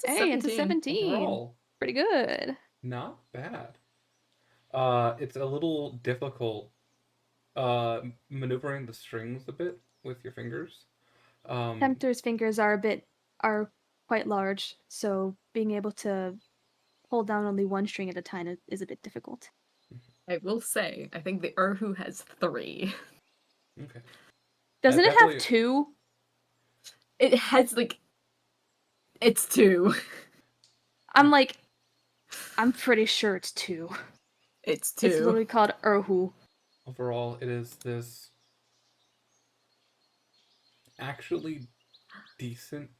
Hey, it's a 17. Overall, Pretty good. not bad. It's a little difficult maneuvering the strings a bit with your fingers. Tempter's fingers are quite large, so being able to hold down only one string at a time is a bit difficult. I will say, I think the Urhu has 3. Okay. Doesn't it definitely- have 2? It has, like... It's 2. I'm pretty sure it's 2. It's 2. It's literally called Urhu. Overall, it is this actually decent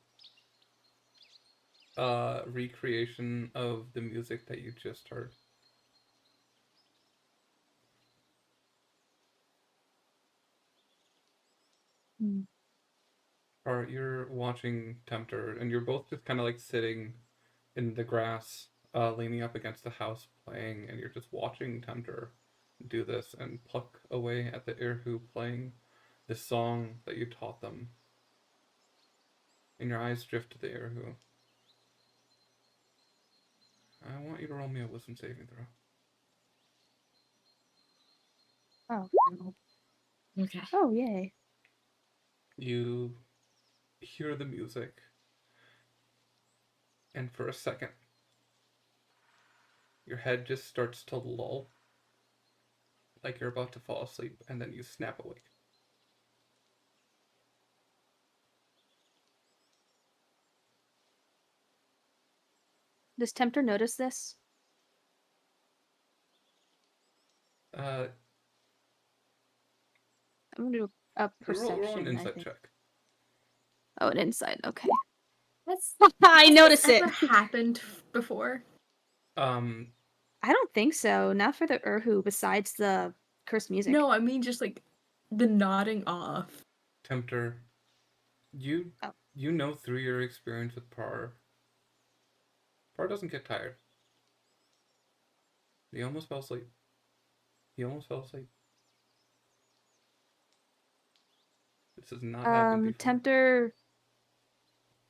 recreation of the music that you just heard. Or you're watching Tempter, and you're both just kind of like sitting in the grass, leaning up against the house playing, and you're just watching Tempter do this and pluck away at the Irhu playing the song that you taught them. And your eyes drift to the Irhu. I want you to roll me a wisdom saving throw. Oh. Okay. Oh, yay. You hear the music, and for a second, your head just starts to lull, like you're about to fall asleep, and then you snap awake. Does Tempter notice this? Uh, I'm gonna do a roll an perception, I insight think. check. Oh, an insight. Okay. Has, I has notice this it. ever happened before? Um, I don't think so. Not for the Urhu. Besides the cursed music. No, I mean just like the nodding off. Tempter, you Oh. you know through your experience with Par doesn't get tired. He almost fell asleep. This has not happened before. Tempter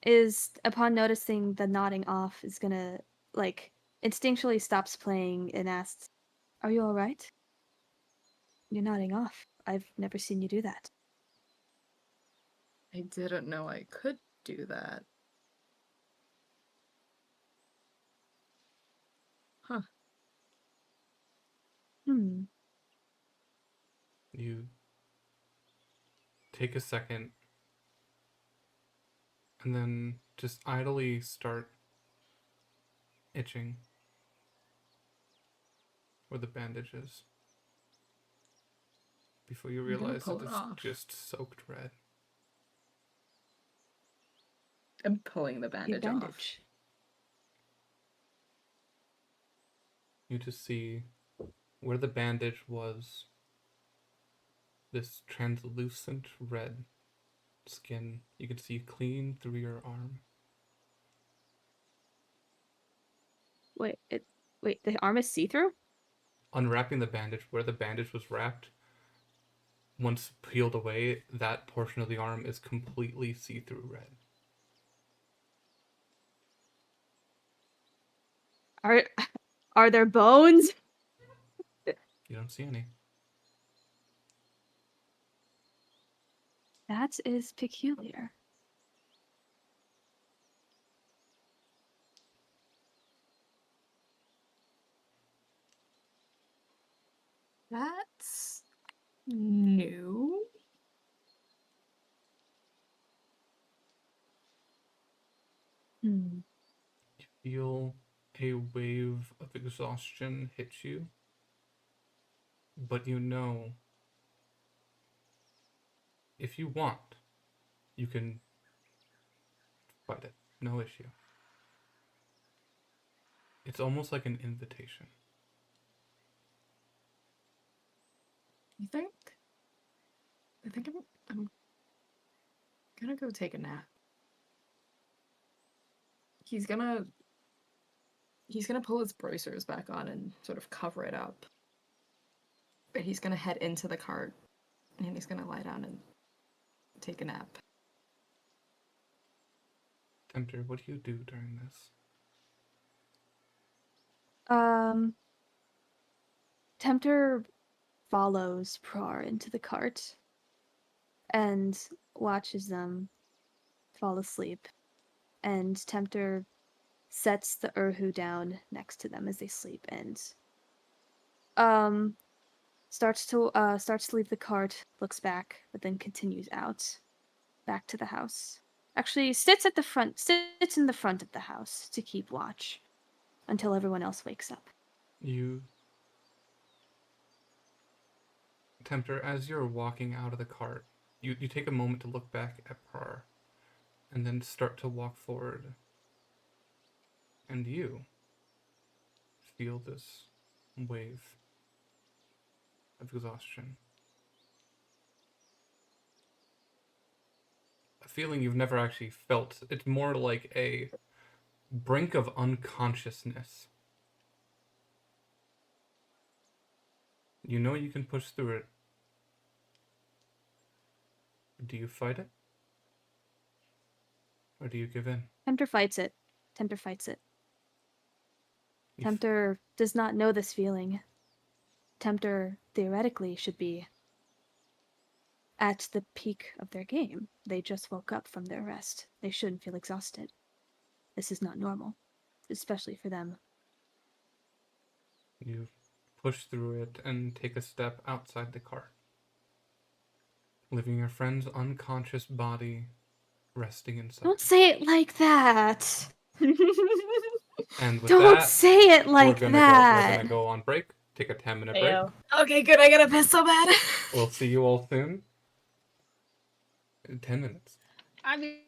is, upon noticing the nodding off, is gonna, like, instinctually stops playing and asks, "Are you alright? You're nodding off. I've never seen you do that." I didn't know I could do that. Huh. Hmm. You take a second and then just idly start itching where the bandage is before you I'm gonna realize pull that it it's off. just soaked red. I'm pulling the Your bandage off. bandage. You just see where the bandage was this translucent red skin. You can see clean through your arm. Wait, the arm is see-through? Unwrapping the bandage, where the bandage was wrapped, once peeled away, that portion of the arm is completely see-through red. Are there bones? You don't see any. That is peculiar. That's new. Hmm. You feel a wave of exhaustion hit you, but you know if you want, you can fight it. No issue. It's almost like an invitation. You think? I think I'm gonna go take a nap. He's gonna pull his bracers back on and sort of cover it up. But he's gonna head into the cart and he's gonna lie down and take a nap. Tempter, what do you do during this? Tempter follows Prar into the cart and watches them fall asleep. And Tempter sets the Urhu down next to them as they sleep and starts to leave the cart, looks back, but then continues out back to the house. Actually sits in the front of the house to keep watch until everyone else wakes up. Tempter, as you're walking out of the cart, you take a moment to look back at Prar and then start to walk forward. And you feel this wave of exhaustion. A feeling you've never actually felt. It's more like a brink of unconsciousness. You know you can push through it. Do you fight it? Or do you give in? Tempter fights it. Tempter does not know this feeling. Tempter theoretically should be at the peak of their game. They just woke up from their rest. They shouldn't feel exhausted. This is not normal, especially for them. You push through it and take a step outside the cart, leaving your friend's unconscious body resting inside. Don't say it like that! And with Don't that, say it like we're that. gonna go on break. Take a 10-minute break. Ayo. Okay, good. I gotta piss so bad. We'll see you all soon. In 10 minutes. I mean,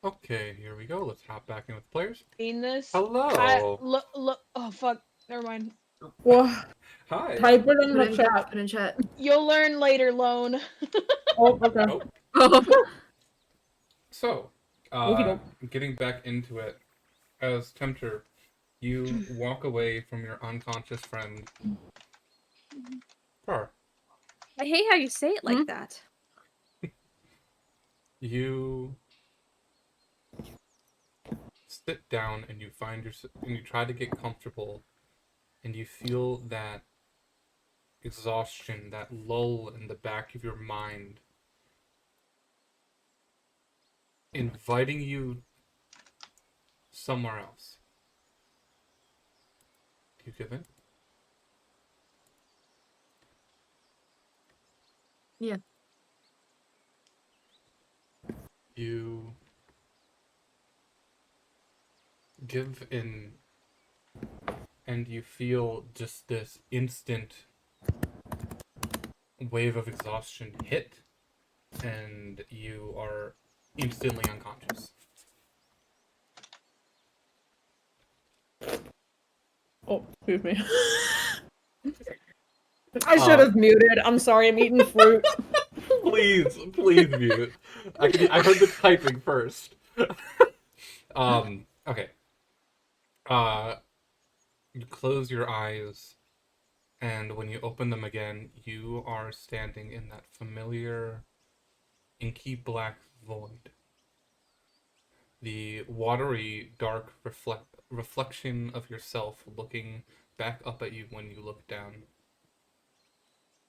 Okay, here we go. Let's hop back in with players. Seen this? Hello. Look. Oh fuck. Never mind. Well, Hi. type it in Put the in chat. Put in chat. You'll learn later, Lone. Oh, okay. Oh, Oh. so, Okey doke. getting back into it, as Tempter, you walk away from your unconscious friend. Car. I hate how you say it like Hmm? that. You sit down and you and you try to get comfortable, and you feel that exhaustion, that lull in the back of your mind, inviting you somewhere else. Do you give in? Yeah. You give in, and you feel just this instant wave of exhaustion hit, and you are instantly unconscious. Oh, excuse me. I should have muted. I'm sorry, I'm eating fruit. Please mute. I heard the typing first. Okay. Uh, you close your eyes, and when you open them again, you are standing in that familiar, inky black void. The watery, dark reflection of yourself looking back up at you when you look down.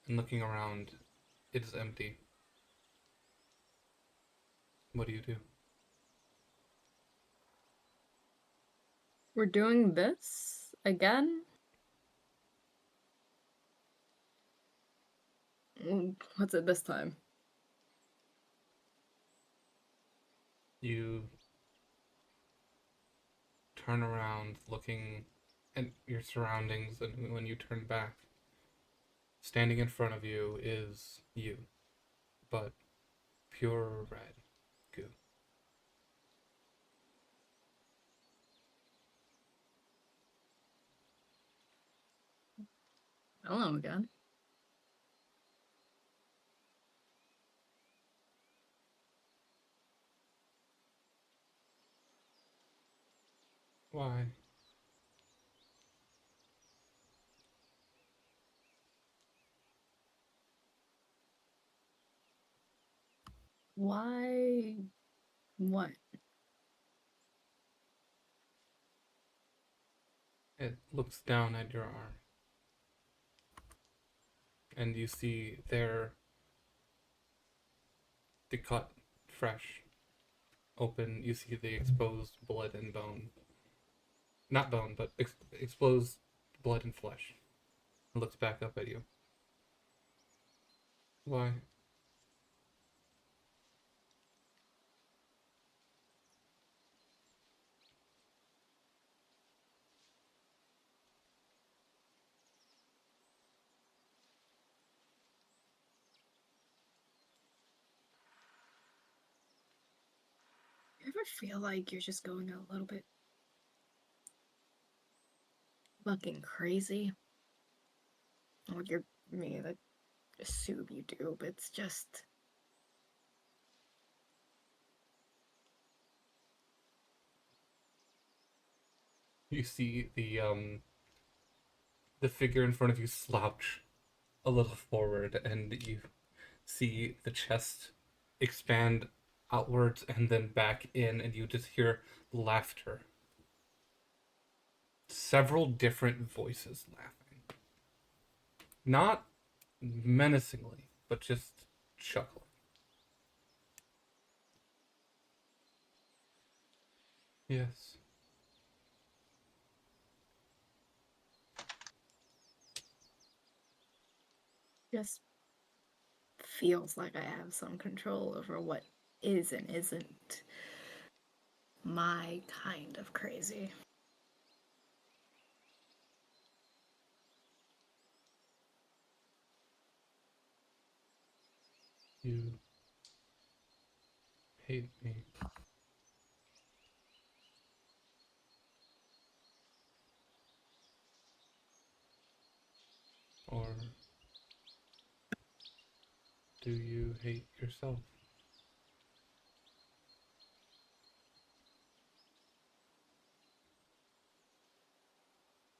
And looking around, it is empty. What do you do? We're doing this again? What's it this time? You turn around looking at your surroundings, and when you turn back, standing in front of you is you, but pure red goo. Hello again. Why? Why? What? It looks down at your arm, and you see there the cut, fresh, open. You see the exposed blood and bone. Not bone, but exposed blood and flesh. It looks back up at you. Why? You ever feel like you're just going a little bit fucking crazy? Well, I mean, I assume you do, but it's just. You see the figure in front of you slouch a little forward, and you see the chest expand outwards and then back in, and you just hear laughter. Several different voices laughing. Not menacingly, but just chuckling. Yes. Just feels like I have some control over what is and isn't my kind of crazy. You hate me. Or do you hate yourself?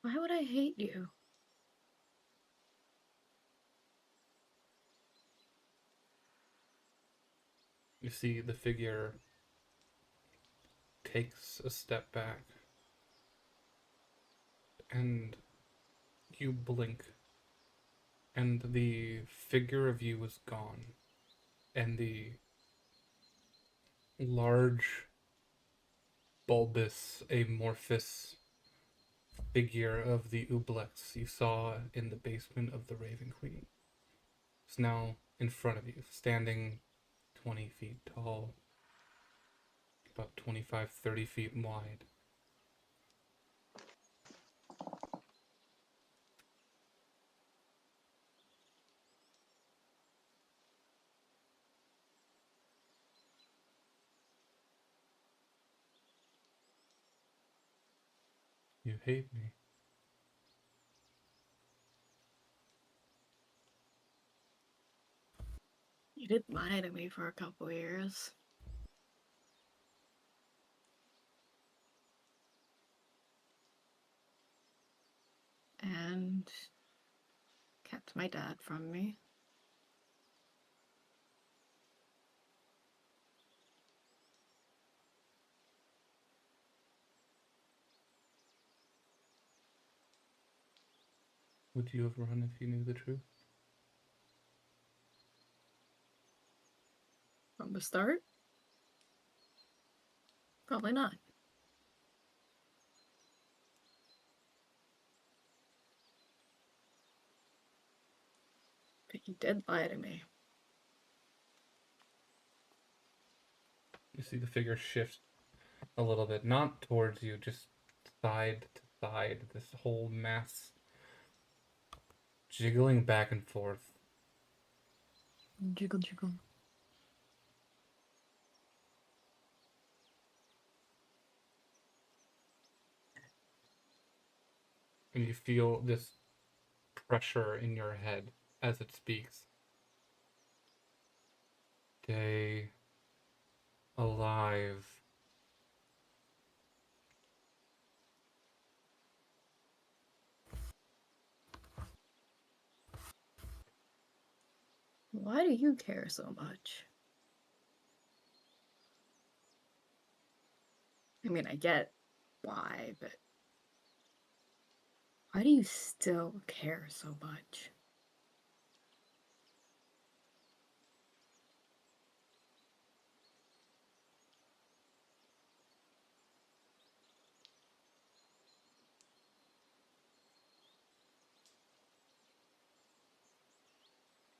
Why would I hate you? You see the figure takes a step back, and you blink, and the figure of you is gone, and the large, bulbous, amorphous figure of the Ublex you saw in the basement of the Raven Queen is now in front of you, standing 20 feet tall, about 25, 30 feet wide. You hate me. You did lie to me for a couple years. And kept my dad from me. Would you have run if you knew the truth? From the start? Probably not. But you did lie to me. You see the figure shift a little bit, not towards you, just side to side, this whole mass jiggling back and forth. Jiggle, jiggle. And you feel this pressure in your head as it speaks. Stay alive. Why do you care so much? I mean, I get why, but why do you still care so much?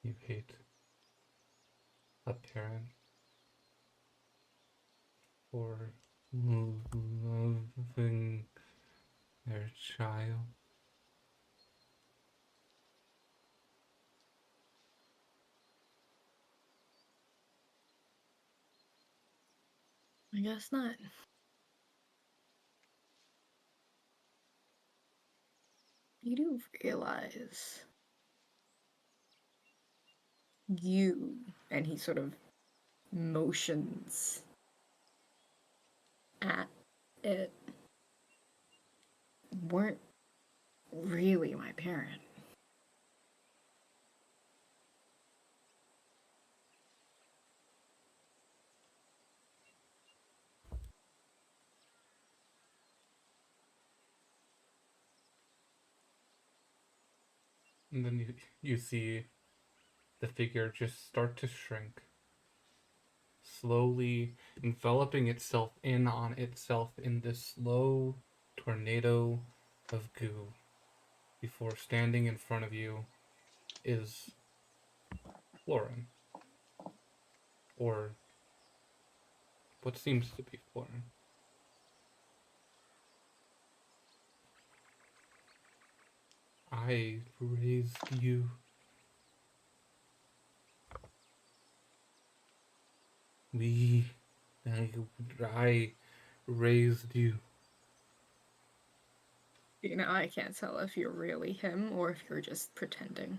You hate a parent for loving their child. I guess not. You do realize you, and he sort of motions at it, weren't really my parent. And then you see the figure just start to shrink, slowly enveloping itself in on itself in this slow tornado of goo, before standing in front of you is Florin, or what seems to be Florin. I raised you. We, I raised you. You know, I can't tell if you're really him or if you're just pretending.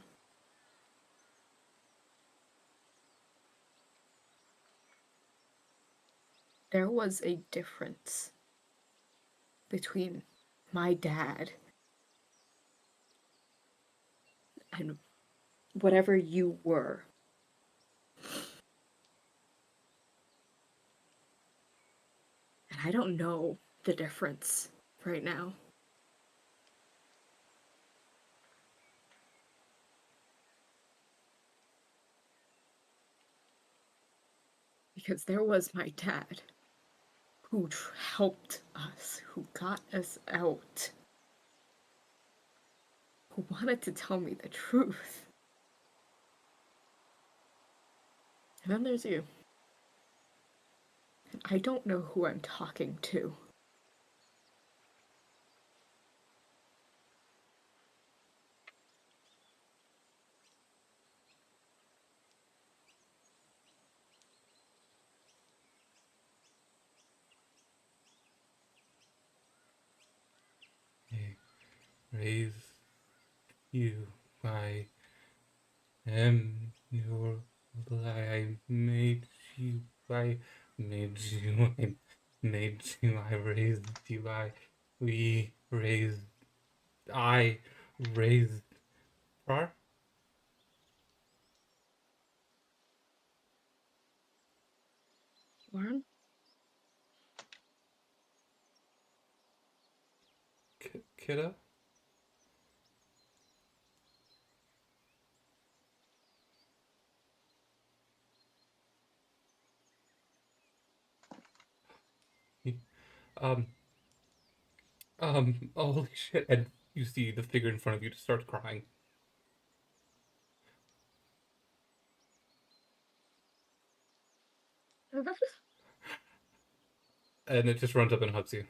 There was a difference between my dad and whatever you were. And I don't know the difference right now. Because there was my dad who helped us, who got us out, who wanted to tell me the truth. And then there's you. And I don't know who I'm talking to. Raise you. I am your. I made you. I made you. I made you. I raised you. We raised. I raised. Far? Lauren? Kiddo? Um, holy shit. And you see the figure in front of you just starts crying. And it just runs up and hugs you.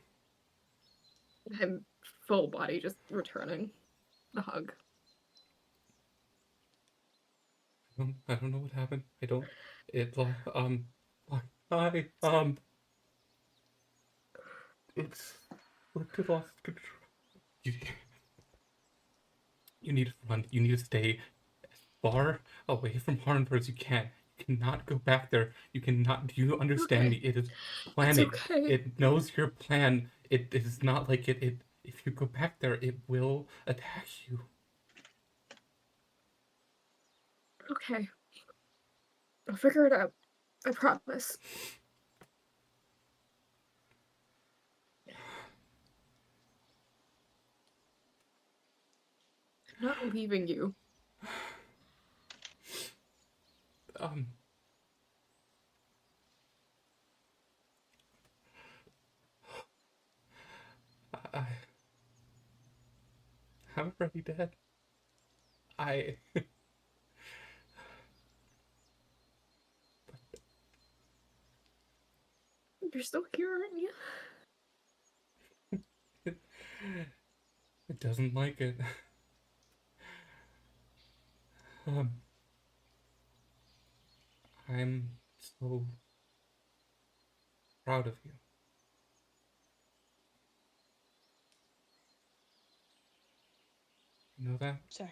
I'm full body just returning the hug. I don't know what happened. I don't. It, I, it's slipped it lost control. You, you need to run. You need to stay as far away from Harnford as you can. You cannot go back there. You cannot. Do you understand me? Okay. It is It's planning. okay. It knows your plan. It is not like it. If you go back there, it will attack you. Okay. I'll figure it out. I promise. I'm not leaving you. Um. I, I'm already dead. I. You're still here, aren't you? It doesn't like it. Um, I'm so proud of you. You know that? Sorry.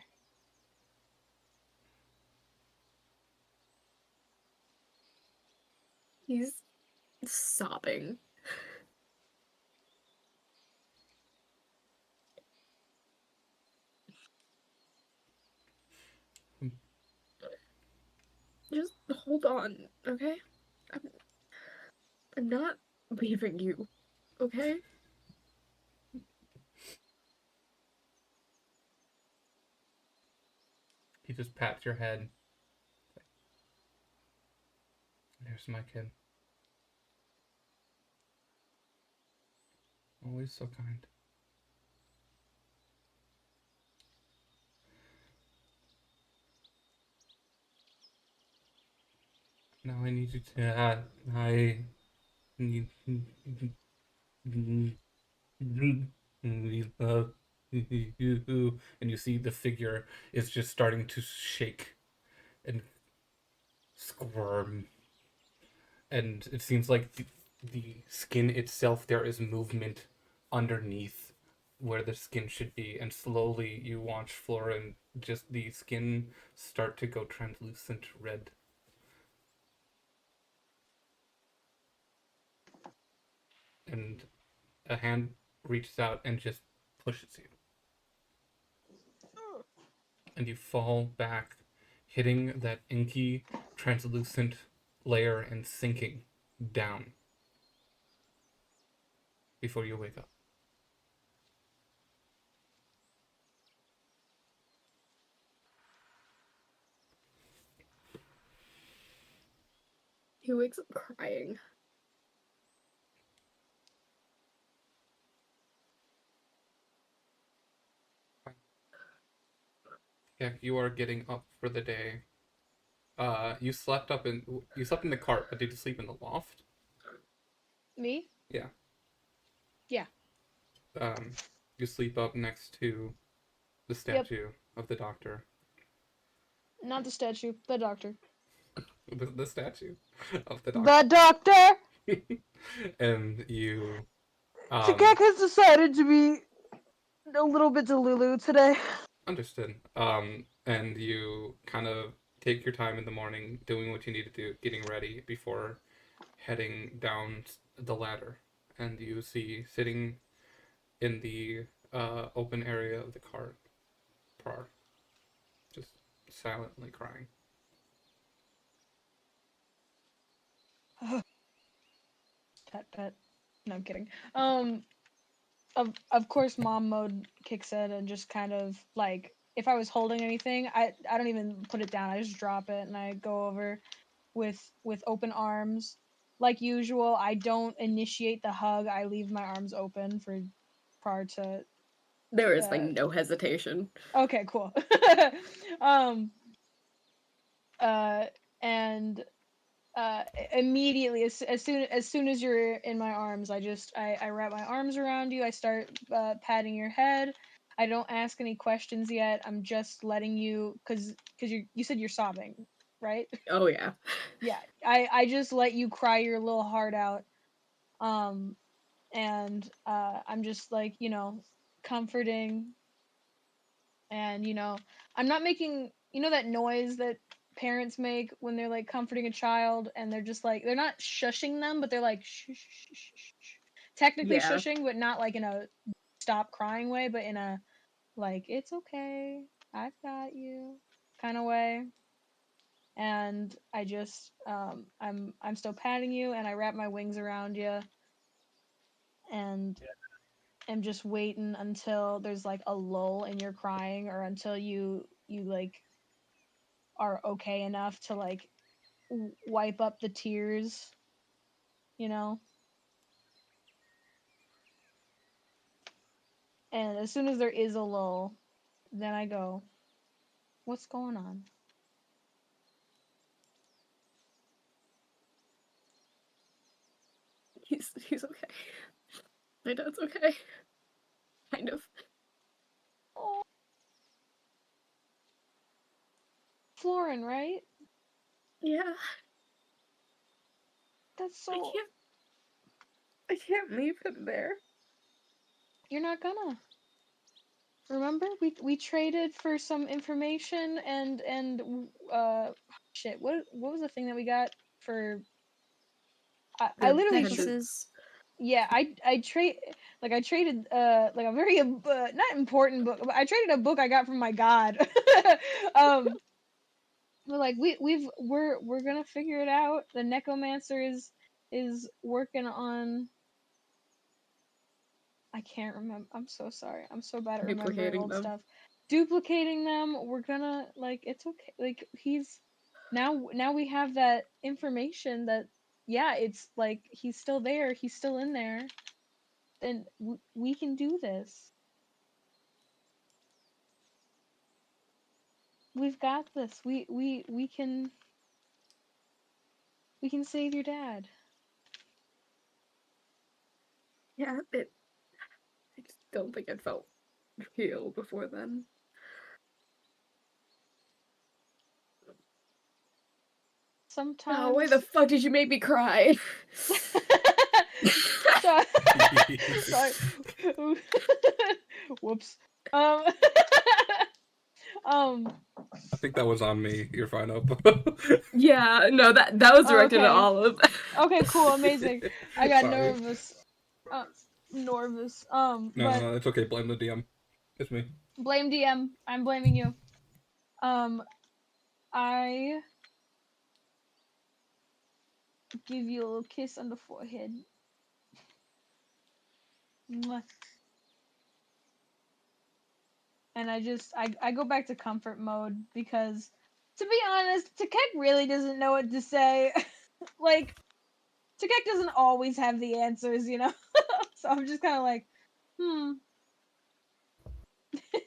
He's sobbing. Um, Just hold on, okay? I'm not leaving you, okay? He just pats your head. There's my kid. Always so kind. Now I need you to. I need. We love you. And you see the figure is just starting to shake and squirm. And it seems like the skin itself, there is movement underneath where the skin should be, and slowly you watch Flora and just the skin start to go translucent red. And a hand reaches out and just pushes you. And you fall back, hitting that inky, translucent layer and sinking down before you wake up. He wakes up crying. Yeah, you are getting up for the day. You slept in the cart, but did you sleep in the loft? Me? Yeah. Yeah. You sleep up next to the statue of the doctor. Not the statue, the doctor. The statue of the doctor. The doctor! And you Takek has decided to be a little bit delulu today. understood. And you kind of take your time in the morning doing what you need to do, getting ready before heading down the ladder. And you see sitting in the open area of the cart, Prar, just silently crying. Pet. No, I'm kidding. Of course, mom mode kicks in and just kind of like if I was holding anything, I don't even put it down. I just drop it and I go over with open arms. Like usual, I don't initiate the hug. I leave my arms open for Prar to. There is like no hesitation. Okay, cool. And immediately as soon as you're in my arms, I wrap my arms around you. I start patting your head. I don't ask any questions yet. I'm just letting you because you said you're sobbing, right? Oh yeah. Yeah, I just let you cry your little heart out. And I'm just like, comforting, and I'm not making that noise that parents make when they're like comforting a child, and they're just like they're not shushing them, but they're like shh, shh, shh, shh, shh. Technically Yeah. shushing, but not like in a stop crying way, but in a like it's okay, I've got you kind of way. And I just I'm still patting you, and I wrap my wings around you, and am just waiting until there's like a lull in your crying, or until you like are okay enough to like wipe up the tears, you know? And as soon as there is a lull, then I go, what's going on? He's okay. My dad's okay. Kind of. Oh, Florin, right? Yeah. That's so. I can't leave him there. You're not gonna. Remember, we traded for some information, and shit. What was the thing that we got for? I The literally Necklaces. yeah, I traded like a very not important book, but I traded a book I got from my god. But like we're gonna figure it out. The necromancer is working on. I can't remember. I'm so sorry. I'm so bad at remembering Duplicating old them. stuff. Duplicating them. We're gonna like it's okay. Like he's now we have that information that yeah, it's like he's still there. He's still in there. Then we can do this. We've got this. We can save your dad. Yeah, I just don't think it felt real before then. Sometimes. Oh, why the fuck did you make me cry? Sorry. Whoops. Um. I think that was on me. You're fine up. Yeah, no, that was directed at Okay. Olive. Okay. Cool. Amazing. I got Sorry. nervous. Nervous. No, But no, it's okay. Blame the DM. It's me. blame DM. I'm blaming you. I give you a little kiss on the forehead. Mwah. And I go back to comfort mode because, to be honest, Takek really doesn't know what to say. Like, Takek doesn't always have the answers, you know? So I'm just kind of like,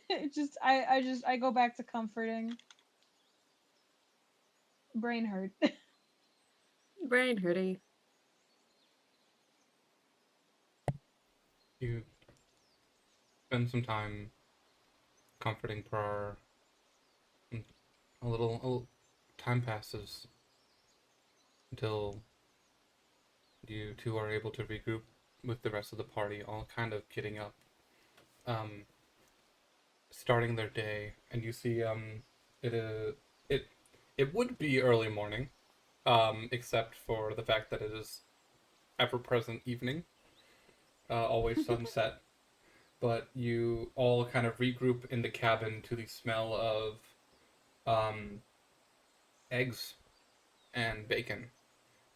It just, I go back to comforting. Brain hurt. Brain hurty. You spend some time comforting Prar. A little time passes until you two are able to regroup with the rest of the party, all kind of getting up, starting their day, and you see it would be early morning, except for the fact that it is ever-present evening, always sunset. But you all kind of regroup in the cabin to the smell of eggs and bacon.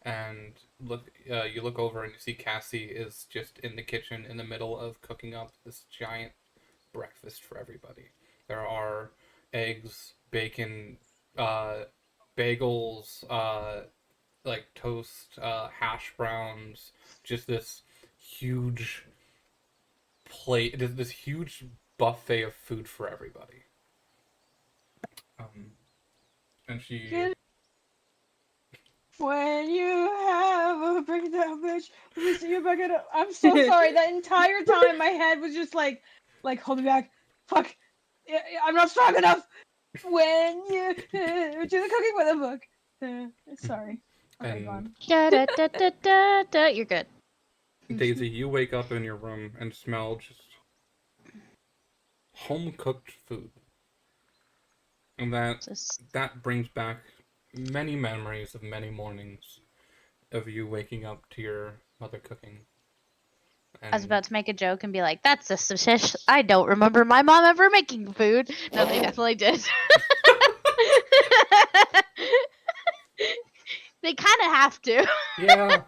And you look over and you see Cassie is just in the kitchen in the middle of cooking up this giant breakfast for everybody. There are eggs, bacon, bagels, like toast, hash browns, just this huge plate, this huge buffet of food for everybody. And she... When you have a breakdown, bitch, let me see you back it up. I'm so sorry. That entire time, my head was just like, hold me back. Fuck, I'm not strong enough. When you do the cooking with a book. Sorry. Okay, And go on. Da, da, da, da, da, da. You're good. Daisy, you wake up in your room and smell just home-cooked food. And that brings back many memories of many mornings of you waking up to your mother cooking. I was about to make a joke and be like, that's a suspicious. I don't remember my mom ever making food. No, they definitely did. They kind of have to. Yeah.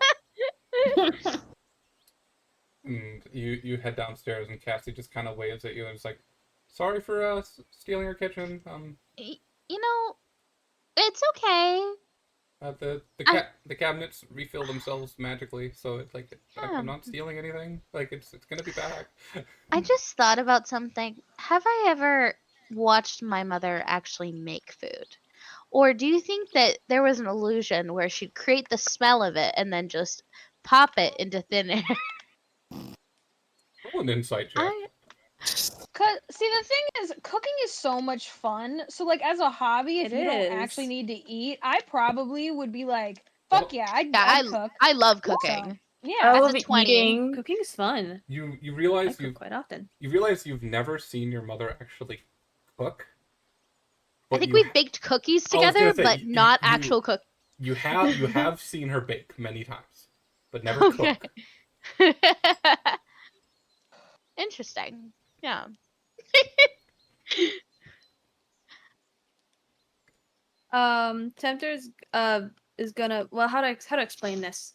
And you head downstairs and Cassie just kind of waves at you and is like, sorry for stealing your kitchen. You know, it's okay. The cabinets refill themselves magically, so it's like I'm not stealing anything. Like it's gonna be back. I just thought about something. Have I ever watched my mother actually make food? Or do you think that there was an illusion where she'd create the smell of it and then just pop it into thin air? Roll an insight check. Cause see, the thing is, cooking is so much fun. So like, as a hobby, if It you don't is. actually need to eat, I probably would be like, fuck yeah, I'd cook. I love cooking. Yeah. I As love a 20. eating. Cooking is fun. You I realize cook quite often. you realize you've never seen your mother actually cook. I think we baked cookies together, but not actual cook. You have seen her bake many times, but never cook. Interesting. Yeah. Tempter's is gonna, well, how to explain this?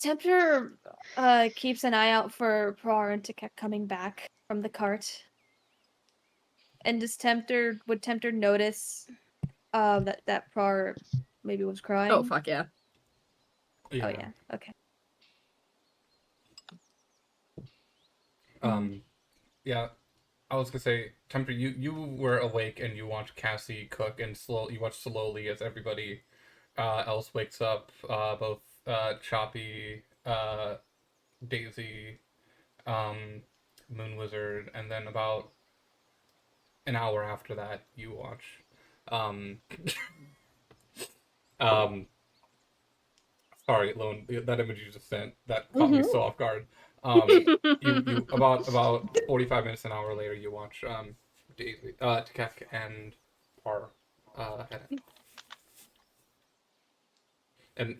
Tempter keeps an eye out for Prar and Takek coming back from the cart. And would Tempter notice that Prar maybe was crying? Oh fuck yeah. Oh yeah. Okay. Yeah, I was gonna say, Tempter, you were awake and you watched Cassie cook, and you watched slowly as everybody else wakes up. Both Choppy, Daisy, Moon Wizard, and then about an hour after that, you watch Sorry, Lone. That image you just sent that caught me so off guard. You about 45 minutes an hour later, you watch Daisy, Takek and Par head in. And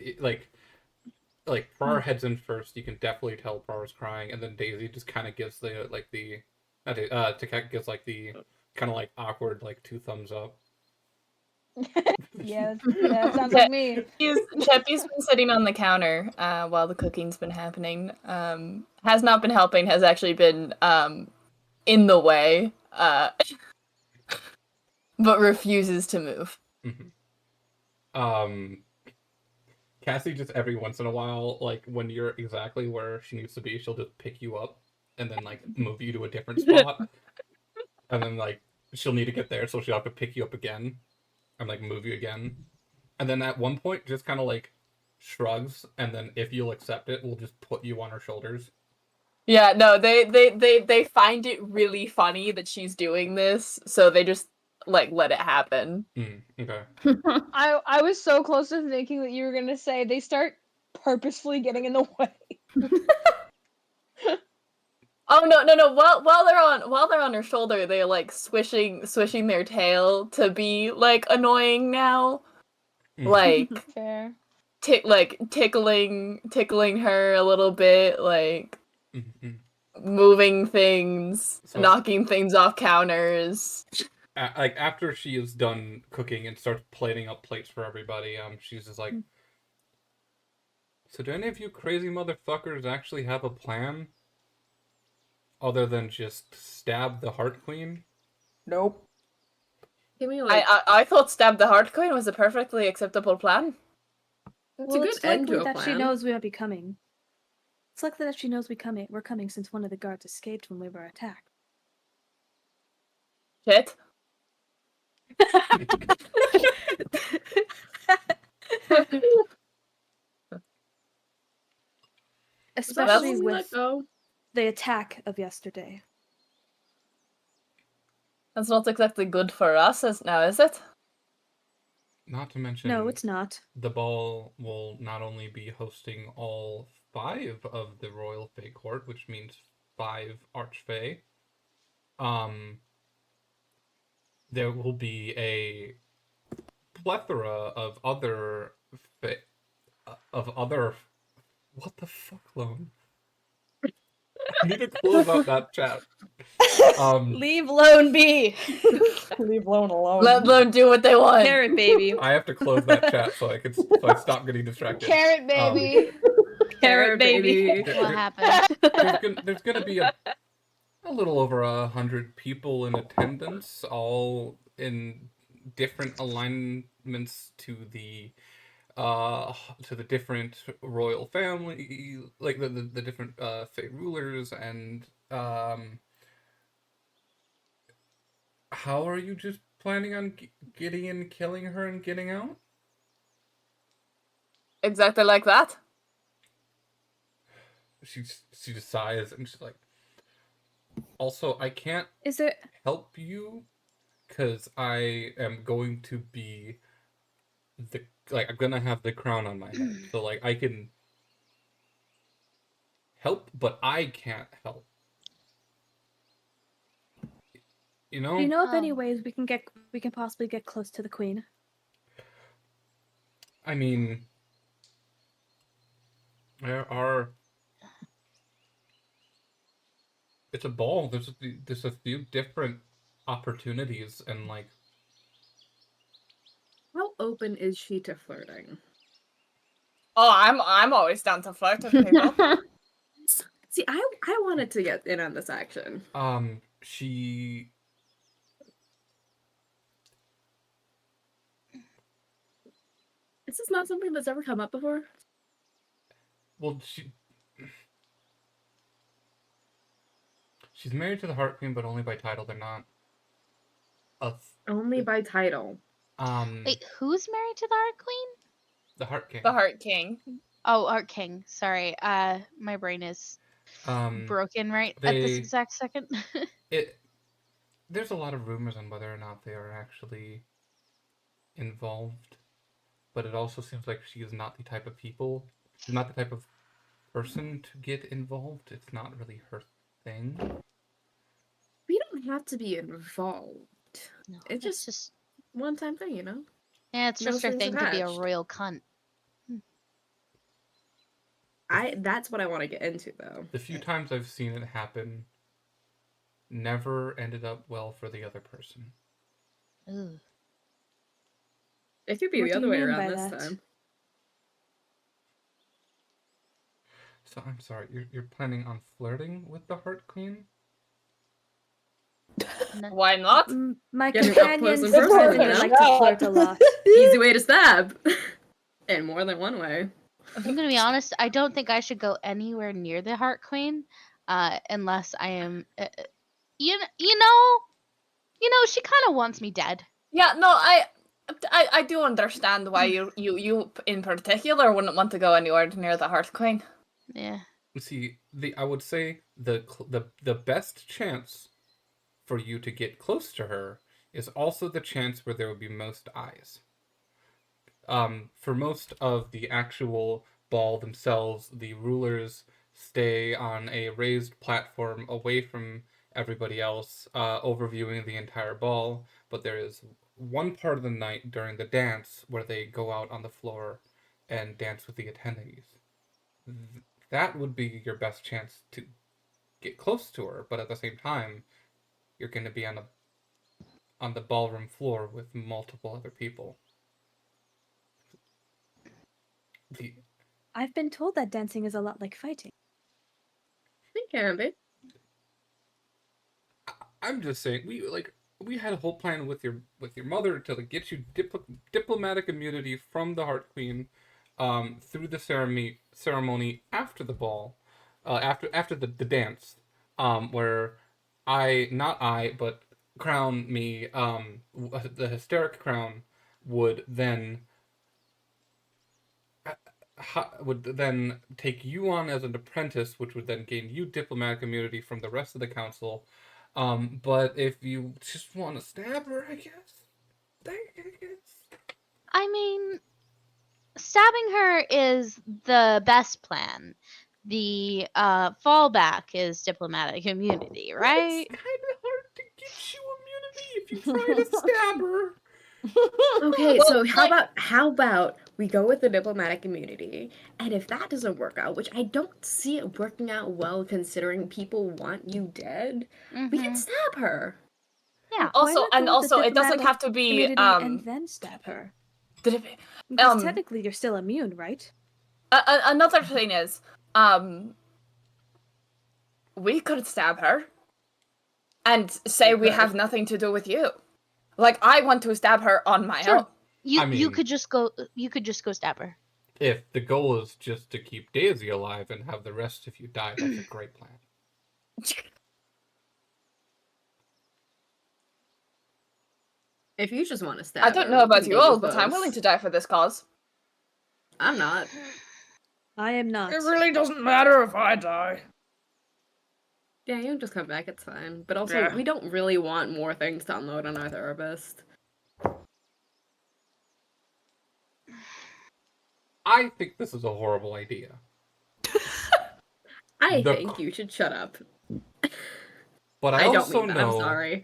Par heads in first. You can definitely tell Par's crying, and then Daisy just kind of gives Takek gives like the kind of like awkward like 2 thumbs up. Yeah, that sounds like me. Cheppy's been sitting on the counter while the cooking's been happening. Has not been helping, has actually been in the way, but refuses to move. Mm-hmm. Cassie just every once in a while, like when you're exactly where she needs to be, she'll just pick you up and then like move you to a different spot. And then like she'll need to get there, so she'll have to pick you up again and like move you again. And then at one point just kind of like shrugs, and then if you'll accept it, we'll just put you on her shoulders. Yeah, no, they find it really funny that she's doing this, so they just like let it happen. Okay. I was so close to thinking that you were gonna say they start purposefully getting in the way. Oh no! While they're on her shoulder, they're like swishing their tail to be like annoying now, like Fair. tickling her a little bit, like moving things, knocking things off counters. Like after she is done cooking and starts plating up plates for everybody, she's just like, so do any of you crazy motherfuckers actually have a plan? Other than just stab the Heart Queen? Nope. Can we like? I thought stab the Heart Queen was a perfectly acceptable plan. It's a good it's end likely to a that plan. she knows we might be coming. It's likely that she knows we're coming since one of the guards escaped when we were attacked. Shit. Especially with Let go. the attack of yesterday. That's not exactly good for us now, is it? Not to mention, No, it's not. the ball will not only be hosting all 5 of the Royal Fae Court, which means 5 Archfey. There will be a plethora of other what the fuck, Lone? I need to close out that chat. Leave Lone be. Leave Lone alone. Let them do what they want. Carrot baby. I have to close that chat so I stop getting distracted. Carrot baby. Carrot baby. What happened? There's gonna be a little over 100 people in attendance, all in different alignments to the different royal family, like the different Fae rulers, and how are you just planning on getting in, killing her, and getting out? Exactly like that. She just sighs and she's like, also, I can't Is there help you because I am going to be I'm gonna have the crown on my head, so like I can help, but I can't help. You know? do you know of any ways we can possibly get close to the queen? I mean, there are. It's a ball. There's a few different opportunities, and like. How open is she to flirting? Oh, I'm always down to flirt with people. See, I wanted to get in on this action. She. Is this not something that's ever come up before? Well, she's married to the Heart Queen, but only by title. They're not. Only by title. Wait, who's married to the Heart Queen? The Heart King. The Heart King. Oh, Art King. Sorry. My brain is broken at this exact second. There's a lot of rumors on whether or not they are actually involved. but it also seems like she is not the type of she's not the type of person to get involved. It's not really her thing. We don't have to be involved. No, It's just one-time thing, you know? yeah, it's no just her strings thing to be a attached. royal cunt. That's what I want to get into, though. The few times I've seen it happen never ended up well for the other person. Ooh. It could be What the do other you way mean around by this that? time. So I'm sorry, you're planning on flirting with the Heart Queen? Why not? My Getting up close companions and personal, surprisingly you like know? to flirt a lot. Easy way to stab. In more than one way. I'm gonna be honest. I don't think I should go anywhere near the Heart Queen, unless I am. You know, she kind of wants me dead. Yeah, no, I do understand why you in particular wouldn't want to go anywhere near the Heart Queen. Yeah. See, I would say the best chance for you to get close to her is also the chance where there would be most eyes. For most of the actual ball themselves, the rulers stay on a raised platform away from everybody else, overviewing the entire ball. But there is one part of the night during the dance where they go out on the floor and dance with the attendees. That would be your best chance to get close to her, but at the same time, you're going to be on the ballroom floor with multiple other people. I've been told that dancing is a lot like fighting. It can be. I'm just saying, we had a whole plan with your mother to get you diplomatic immunity from the Heart Queen, through the ceremony after the ball, after the dance, where but Crown me, the hysteric Crown would then take you on as an apprentice, which would then gain you diplomatic immunity from the rest of the council. But if you just want to stab her, I guess. I mean, stabbing her is the best plan. The fallback is diplomatic immunity, right? It's kind of hard to get you immunity if you try to stab her. Okay, Well, so like- how about we go with the diplomatic immunity, and if that doesn't work out, which I don't see it working out well considering people want you dead, we can Mhm. stab her. Yeah. Why Also, not and go with the also, it doesn't diplomatic have to be immunity and then stab her. Because Um, technically you're still immune, right? Another thing is, we could stab her and say we have nothing to do with you. Like, I want to stab her on my Sure. own. You I mean- could just go. You could just go stab her. If the goal is just to keep Daisy alive and have the rest of you die, that's a great plan. If you just want to stab I don't her, know we about can you get all, but I'm close. willing to die for this cause. I'm not. I am not. It really doesn't matter if I die. Yeah, you can just come back, it's fine. But also, Yeah. we don't really want more things to unload on our therapist. I think this is a horrible idea. I The think cr- you should shut up. But I I don't also mean that, know I'm sorry.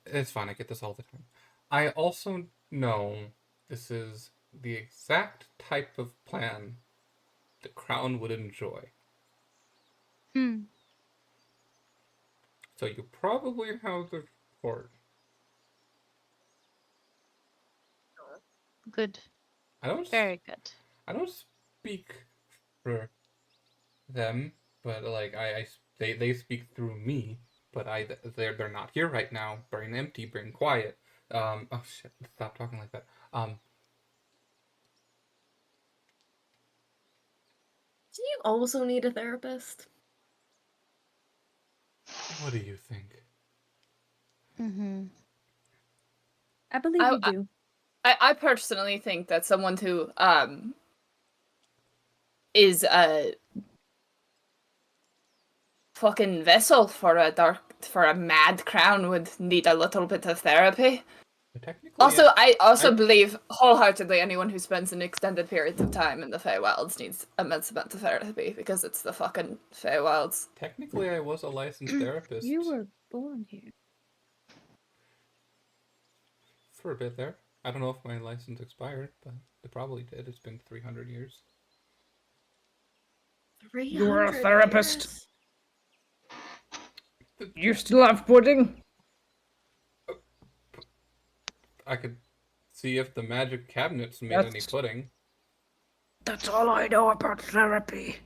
it's fine. I get this all the time. I also know this is the exact type of plan the Crown would enjoy. Hmm. So you probably have the support. Good. I don't. Very good. I don't speak for them, but like they speak through me. But they're not here right now. Brain empty, brain quiet. Oh shit! Stop talking like that. Do you also need a therapist? What do you think? Mm-hmm. I believe you do. I personally think that someone who is a fucking vessel for a mad crown would need a little bit of therapy. But technically, Also, I also I- believe wholeheartedly anyone who spends an extended period of time in the Feywilds needs immense amount of therapy because it's the fucking Feywilds. technically I was a licensed therapist You were born here. for a bit there. I don't know if my license expired, but it probably did. It's been 300 years. You were a 300 therapist. years. You still have pudding? I could see if the magic cabinets made any That's- pudding. That's all I know about therapy.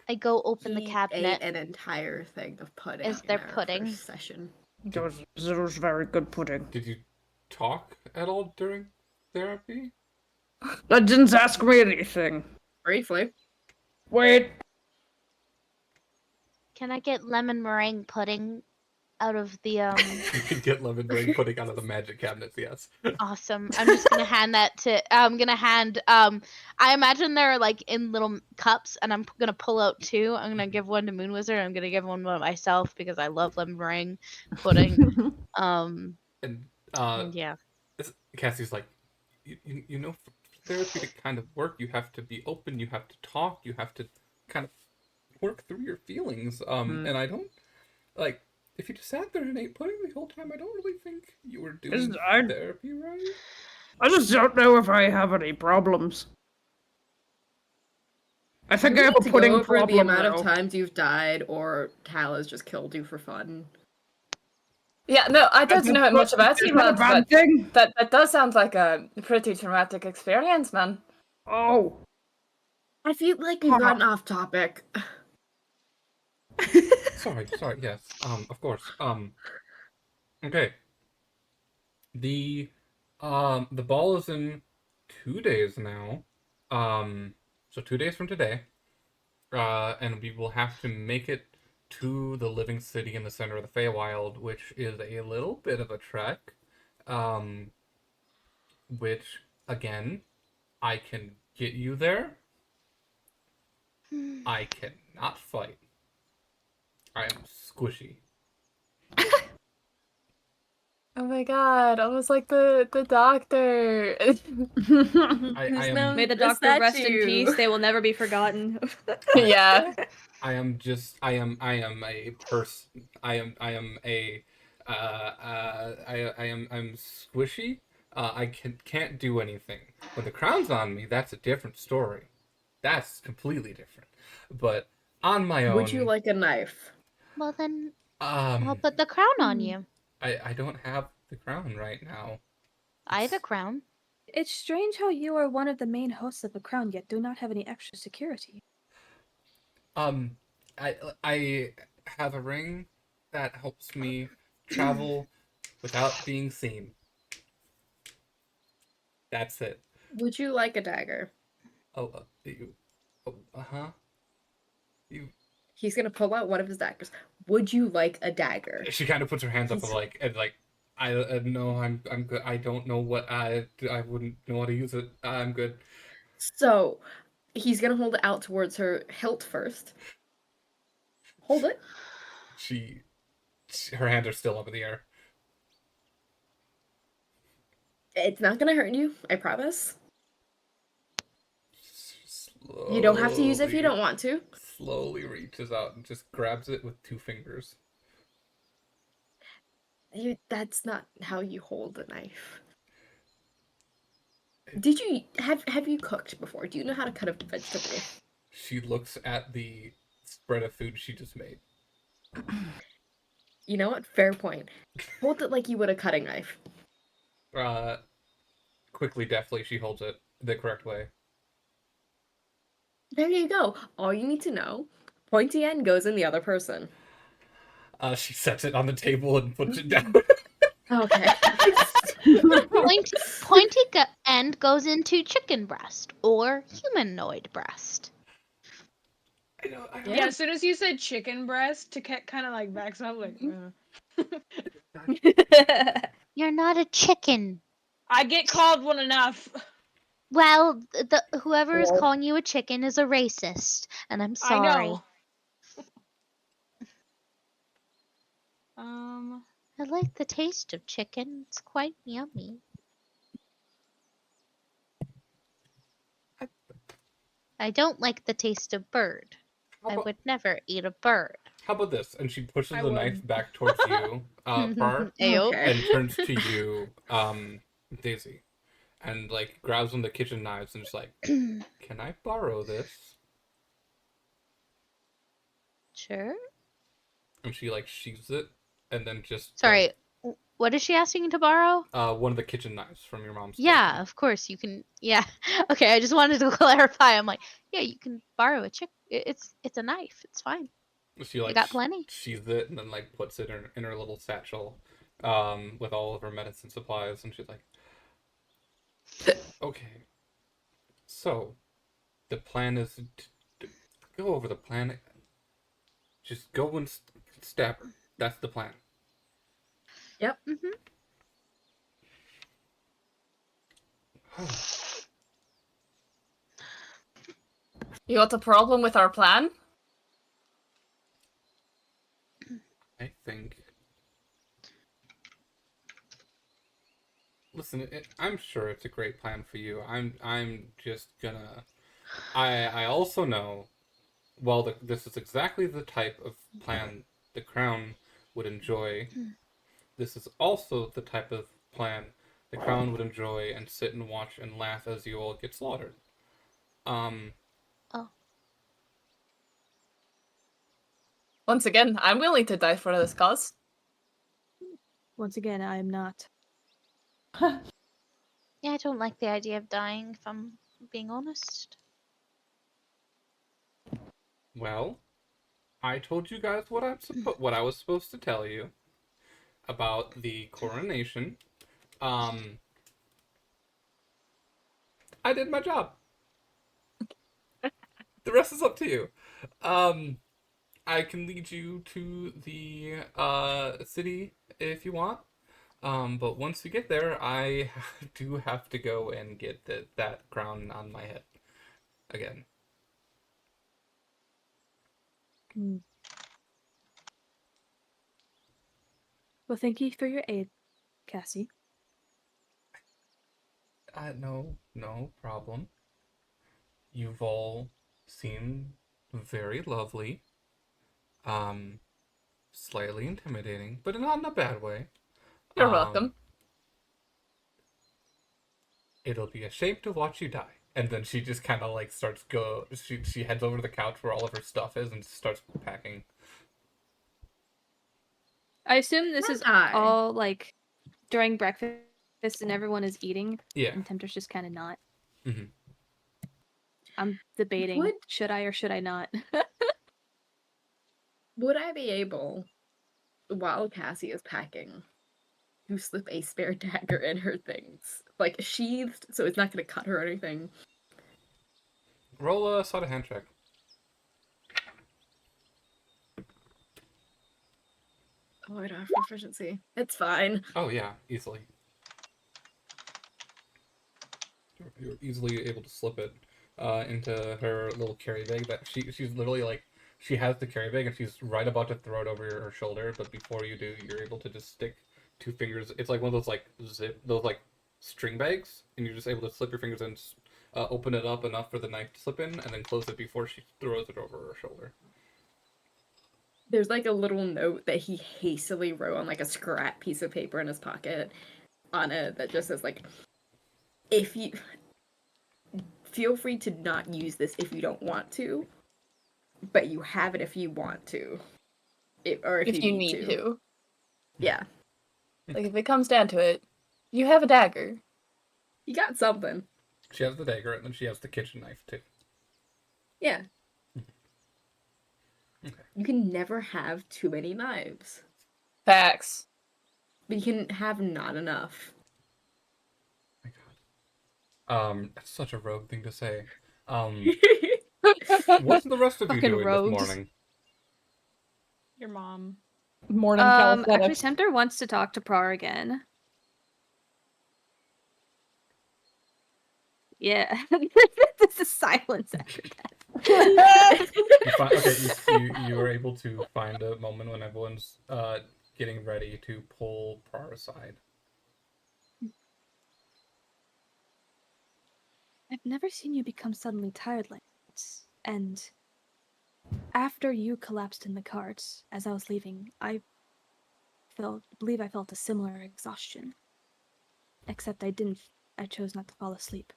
I go open the He cabinet. ate an entire thing of pudding. Is there in our pudding? first session. There was very good pudding. Did you talk at all during therapy? Legends ask me anything. Briefly. Wait, Can I get lemon meringue pudding out of the You could get lemon meringue pudding out of the magic cabinets, yes. Awesome. I'm just gonna hand that to. I'm gonna hand. I imagine they're like in little cups, and I'm gonna pull out two. I'm gonna give one to Moon Wizard. I'm gonna give one to myself because I love lemon meringue pudding. And And yeah. Cassie's like, you know, for therapy to kind of work, you have to be open, you have to talk, you have to kind of work through your feelings. And I don't like if you just sat there and ate pudding the whole time. I don't really think you were doing therapy right. I just don't know if I have any problems. I think I have a To pudding go over problem the amount now. of times you've died or Tal has just killed you for fun. Yeah, no, I don't Is know much about you, that a but bad thing? that does sound like a pretty traumatic experience, man. Oh. I feel like we've gotten off topic. Sorry, yes. Of course. Okay. The ball is in 2 days now. So 2 days from today. And we will have to make it to the living city in the center of the Feywild, which is a little bit of a trek. Which, again, I can get you there. I cannot fight. I am squishy. Oh my god, I was like the doctor. I am May the The doctor rest in statue. peace. They will never be forgotten. Yeah. I am a person. I'm squishy. I can't do anything. When the crown's on me, that's a different story. That's completely different. But on my own, Would you like a knife? Well then, I'll put um, the crown on you. I don't have the crown right now. I have a crown. It's strange how you are one of the main hosts of the crown, yet do not have any extra security. I have a ring that helps me travel without being seen. That's it. Would you like a dagger? Oh, you. He's gonna pull out one of his daggers. Would you like a dagger? She kind of puts her hands up and I no, I'm good. I don't know what I wouldn't know how to use it. I'm good. So, he's gonna hold it out towards her hilt first. Hold it. Her hands are still up in the air. It's not gonna hurt you, I promise. Slowly, You don't have to use it if you don't want to. Slowly reaches out and just grabs it with 2 fingers. That's not how you hold a knife. Did you have you cooked before? Do you know how to cut a vegetable? She looks at the spread of food she just made. You know what? Fair point. Hold it like you would a cutting knife. Quickly, deftly, she holds it the correct way. There you go. All you need to know. Pointy end goes in the other person. She sets it on the table and puts it down. Okay. Pointy end goes into chicken breast or humanoid breast. I know. Yeah, as soon as you said chicken breast, Taket kind of like backs up, like. You're not a chicken. I get called one enough. Well, whoever is Well- calling you a chicken is a racist, and I'm I sorry. know. I like the taste of chicken. It's quite yummy. I don't like the taste of bird. I would never eat a bird. How about this? And she pushes I the would. knife back towards you, Par, Ayo. Okay. and turns to you, Daisy, and like grabs one of the kitchen knives and just like, "Can I borrow this?" Sure. And she like sheaths it, and then just Sorry. What is she asking to borrow? one of the kitchen knives from your mom's. Yeah, collection. of course you can. Yeah. Okay, I just wanted to clarify. I'm like, yeah, you can borrow a chick. It's a knife. It's fine. She like got plenty. sheathes it and then like puts it in her little satchel, with all of her medicine supplies, and she's like, "Okay, so the plan is to go over the plan. Just go and stab her. That's the plan." Mm-hmm. You got a problem with our plan? I think. Listen, I'm sure it's a great plan for you. I'm just gonna. I also know. Well, this is exactly the type of plan the crown would enjoy. This is also the type of plan the crown would enjoy and sit and watch and laugh as you all get slaughtered. Oh. Once again, I'm willing to die for this cause. Once again, I am not. Yeah, I don't like the idea of dying, if I'm being honest. Well, I told you guys what what I was supposed to tell you about the coronation. I did my job. The rest is up to you. I can lead you to the city if you want. But once we get there, I do have to go and get that crown on my head again. Well, thank you for your aid, Cassie. No problem. You've all seemed very lovely. Slightly intimidating, but not in a bad way. You're welcome. It'll be a shame to watch you die. And then she just kind of like she heads over to the couch where all of her stuff is and starts packing. I assume this Don't is die. all like during breakfast and everyone is eating. Yeah. And Tempter's just kind of not. Mhm. I'm debating, Would- should I or should I not? Would I be able, while Cassie is packing, to slip a spare dagger in her things? Like, sheathed, so it's not going to cut her or anything. Roll a sleight of hand check. Oh, I don't have proficiency. It's fine. Oh yeah, easily. You're easily able to slip it into her little carry bag. That she's literally like, she has the carry bag and she's right about to throw it over her shoulder, but before you do, you're able to just stick 2 fingers. It's like one of those like those like string bags, and you're just able to slip your fingers in, open it up enough for the knife to slip in, and then close it before she throws it over her shoulder. There's like a little note that he hastily wrote on like a scrap piece of paper in his pocket on it that just says like, if you feel free to not use this if you don't want to, but you have it if you want to. Or if you need to. Yeah. Like, if it comes down to it, you have a dagger. You got something. She has the dagger, and then she has the kitchen knife too. Yeah. Okay. You can never have too many knives. Facts. But you can have not enough. My God. That's such a rogue thing to say. What's the rest of you Fucking doing rogues. this morning? Your mom. Morning Actually, calisthenics. Tempter wants to talk to Prar again. Yeah. This is silence after that. You were able to find a moment when everyone's getting ready to pull Prar aside. I've never seen you become suddenly tired like this. And after you collapsed in the cart, as I was leaving, I believe I felt a similar exhaustion. Except I chose not to fall asleep.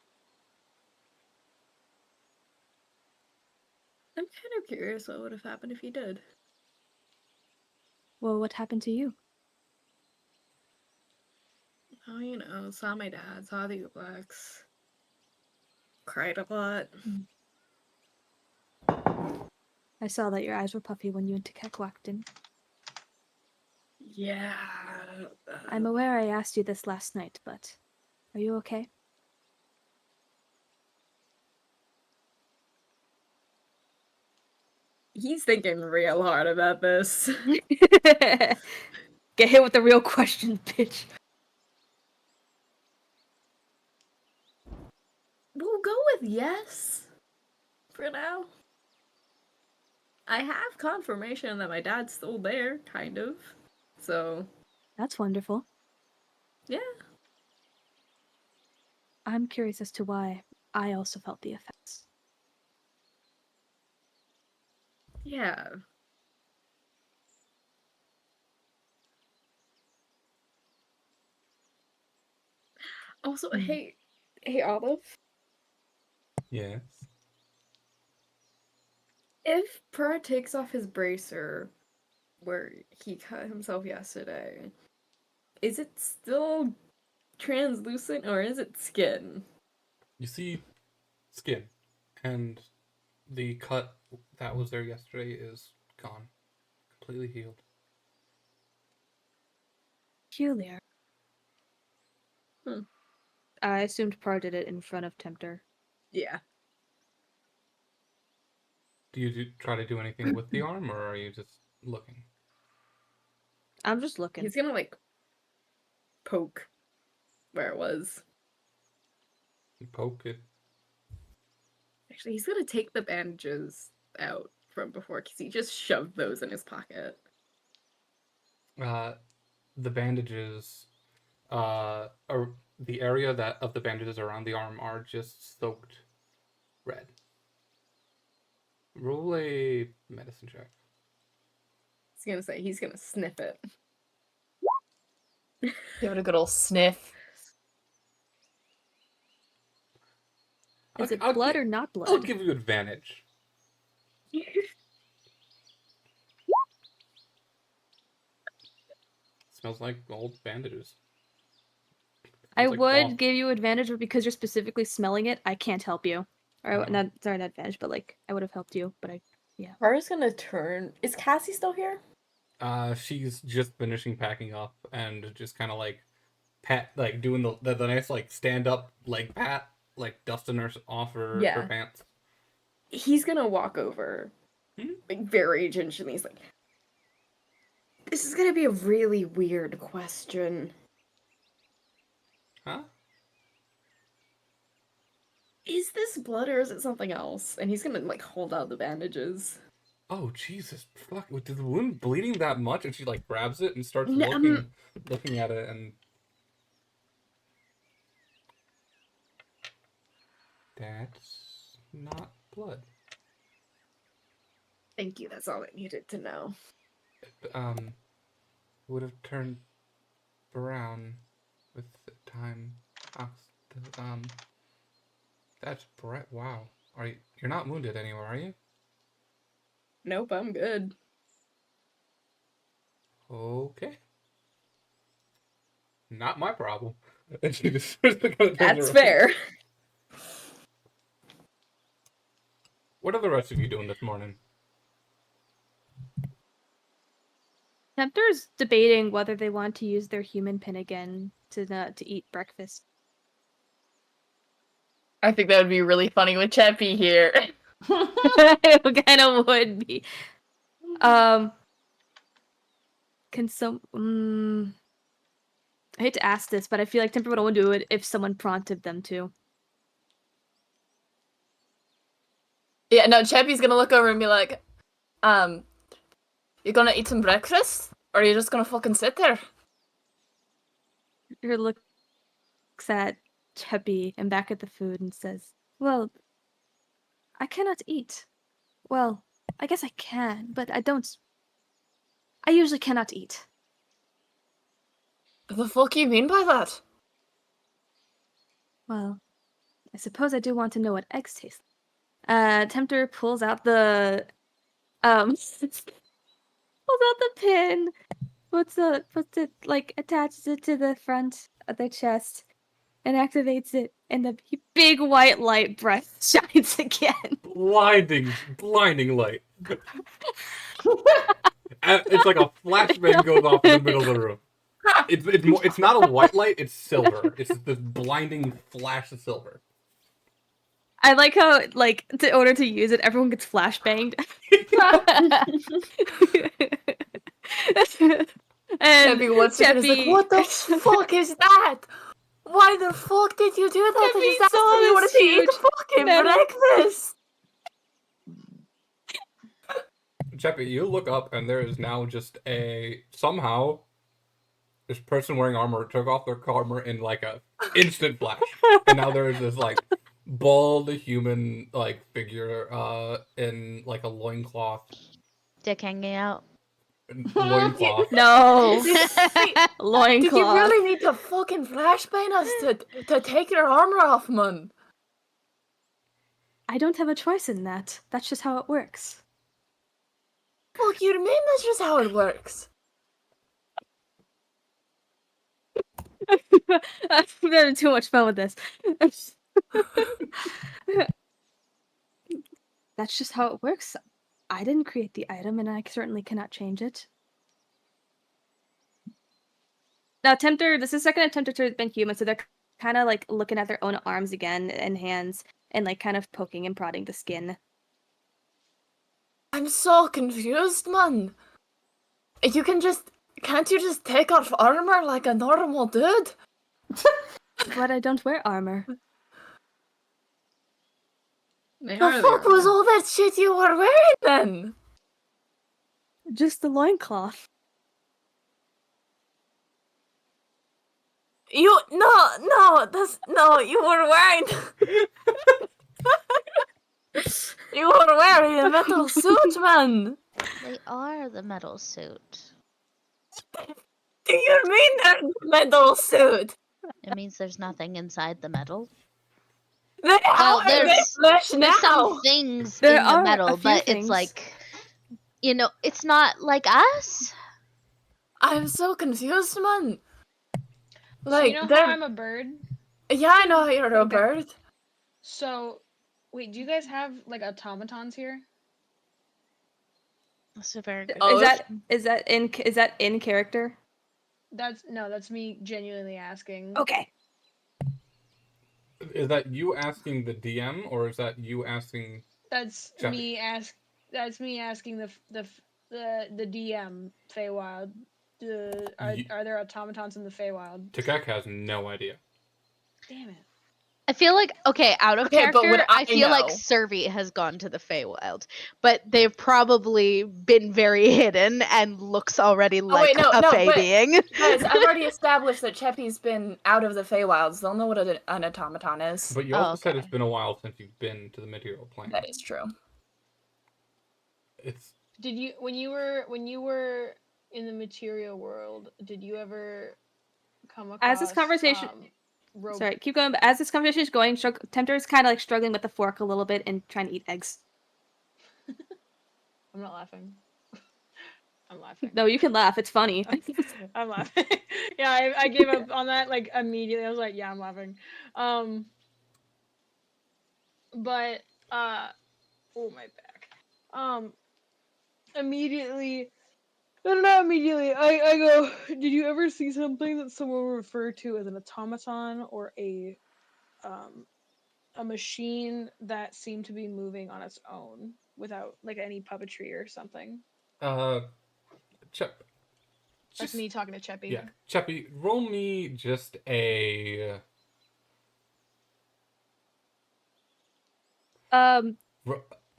I'm kind of curious what would have happened if you did. Well, what happened to you? Oh, you know, saw my dad, saw the Blacks. Cried a lot. I saw that your eyes were puffy when you and Takek walked in. Yeah. I'm aware I asked you this last night, but are you okay? He's thinking real hard about this. Get hit with the real question, bitch. We'll go with yes for now. I have confirmation that my dad's still there, kind of. So, That's wonderful. yeah. I'm curious as to why I also felt the effects. Yeah. Also, hey, Olive. Yes. If Purr takes off his bracer where he cut himself yesterday, is it still translucent or is it skin? You see skin, and the cut that was there yesterday is gone. Completely healed. Peculiar. Hmm. I assumed Par did it in front of Tempter. Yeah. Do you try to do anything with the arm, or are you just looking? I'm just looking. He's gonna, like, poke where it was. You poke it. Actually, he's gonna take the bandages out from before because he just shoved those in his pocket. The bandages, or the area that of the bandages around the arm are just soaked red. Roll a medicine check. He's gonna sniff it. Give it a good old sniff. Is it I'll blood or not blood? I'll give you advantage. Smells like old bandages. I Smells like would cloth. give you advantage, but because you're specifically smelling it, I can't help you. Or Oh. not advantage, but like I would have helped you, but Purr's gonna turn. Is Cassie still here? She's just finishing packing up and just kind of like doing the nice like stand up leg pat, like dusting her off her pants. He's gonna walk over, like, very gingerly. He's like, this is gonna be a really weird question. Huh? Is this blood or is it something else? And he's gonna, like, hold out the bandages. Oh Jesus! Fuck! Did the wound bleeding that much? And she like grabs it and starts No, looking at it, and that's not blood. Thank you, that's all I needed to know. Would have turned brown with time. That's bright. Wow. You're not wounded anywhere, are you? Nope, I'm good. Okay. Not my problem. And she just starts to go down That's the road. fair. What are the rest of you doing this morning? Tempter's debating whether they want to use their human pin again to eat breakfast. I think that would be really funny with Cheppy here. It kind of would be. Can some? I hate to ask this, but I feel like Temper would only do it if someone prompted them to. Yeah, no, Cheppy's gonna look over and be like, "You gonna eat some breakfast? Or are you just gonna fucking sit there? Tempter looks at Cheppy and back at the food and says, "Well, I cannot eat. Well, I guess I can, but I don't. I usually cannot eat." The fuck you mean by that? Well, I suppose I do want to know what eggs taste like. Tempter pulls out the pulls out the pin, puts it like attaches it to the front of their chest, and activates it, and the big white light breath shines again. Blinding light. It's like a flashbang goes off in the middle of the room. It's not a white light, it's silver. It's this blinding flash of silver. I like how, like, in order to use it, everyone gets flashbanged. And Cheppy once again is like, Cheppy- what the fuck is that? Why the fuck did you do that? I just asked if you wanted to eat fucking breakfast. Cheppy, you look up and there is now just somehow this person wearing armor took off their armor in like a instant flash. And now there is this like bald human like figure in like a loincloth. Dick hanging out. Loincloth. No. Did Loincloth. you really need to fucking flashbang us to take your armor off, man? I don't have a choice in that. That's just how it works. Fuck you mean that's just how it works? I'm having too much fun with this. That's just how it works. I didn't create the item, and I certainly cannot change it. Now, Tempter, this is the second time Tempter has been human, so they're kind of like looking at their own arms again and hands, and like kind of poking and prodding the skin. I'm so confused, man. Can't you just take off armor like a normal dude? But I don't wear armor. They The are fuck there. was all that shit you were wearing then? Just the loincloth. You you were wearing you were wearing a metal suit, man. They are the metal suit. Do you mean they're metal suit? It means there's nothing inside the metal. They Well, are made flesh There's now. some things There in the are a metal, few but things. it's like, it's not like us. I'm so confused, man. So Like, you know they're- how I'm a bird? Yeah, I know you're a Okay. bird. So, wait, do you guys have like automatons here? That's a very good. Oh, Is that in character? That's me genuinely asking. Okay. Is that you asking the DM or is that you asking? That's Cheppy. That's me asking the DM Feywild. Are there automatons in the Feywild? Takek has no idea. Damn it. I feel like, out of Okay, but would character, I I feel like know? Servi has gone to the Feywild, but they've probably been very hidden and looks already like no, a no, Fey but- being. Guys, I've already established that Cheppy's been out of the Feywilds. They'll know what an automaton is. But you also said okay. it's been a while since you've been to the material plane. That is true. It's Did you when you were in the material world, did you ever come across As this conversation- ro- Sorry, keep going. But as this conversation is going, Tempter is kind of like struggling with the fork a little bit and trying to eat eggs. I'm not laughing. I'm laughing. No, you can laugh. It's funny. I'm laughing. Yeah, I gave up on that like immediately. I was like, yeah, I'm laughing. But oh my back. Immediately, no, not immediately. I go. Did you ever see something that someone would refer to as an automaton or a machine that seemed to be moving on its own without like any puppetry or something? Chep. That's me talking to Cheppy. Yeah, Cheppy, roll me just a.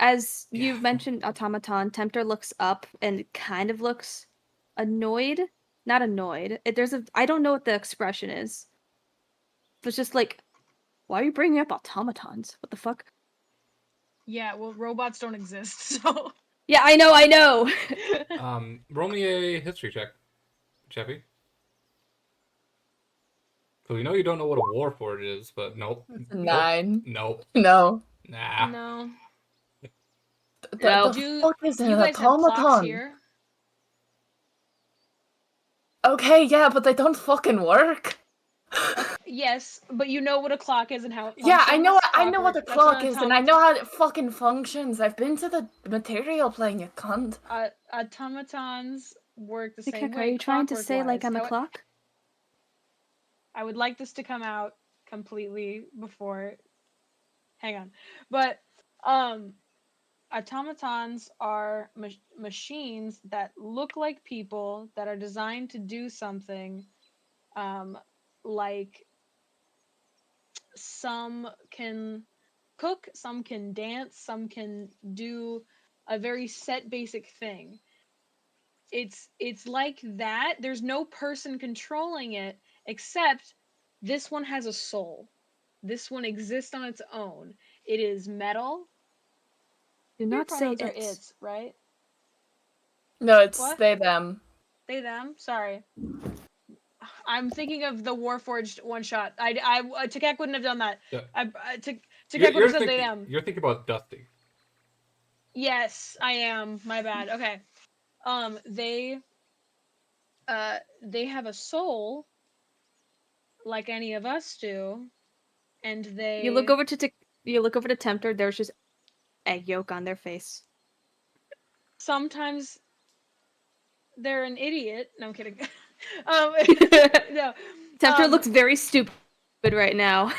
As Yeah. you've mentioned automaton, Tempter looks up and kind of looks annoyed. Not annoyed. I don't know what the expression is. It's just like, why are you bringing up automatons? What the fuck? Yeah, well, robots don't exist, so. Yeah, I know. Roll me a history check, Chappie. So we know you don't know what a warforged is, but nope. That's a 9. Nope. No. Nah. No. No. The fuck is Do an you guys have clocks automaton? here? Okay, yeah, but they don't fucking work. Yes, but you know what a clock is and how it functions. Yeah, I know what a That's clock an is, and I know how it fucking functions. I've been to the material plane, you cunt. Automatons work the same Tikek, way. are you trying to say like clockwork-wise. I'm a clock? I would like this to come out completely before. Hang on, but automatons are machines that look like people that are designed to do something. Like some can cook, some can dance, some can do a very set basic thing. It's like that. There's no person controlling it except this one has a soul. This one exists on its own. It is metal. Do Your not say pronouns are it. its, right? No, it's What? they them. They them. Sorry. I'm thinking of the Warforged one shot. Tikek wouldn't have done that. Yeah. Tikek would have said they them. You're thinking about Dusty. Yes, I am. My bad. Okay. They have a soul like any of us do, and they You look over to Tempter. There's just egg yolk on their face. sometimes they're an idiot. No, I'm kidding. No. Tempter looks very stupid right now.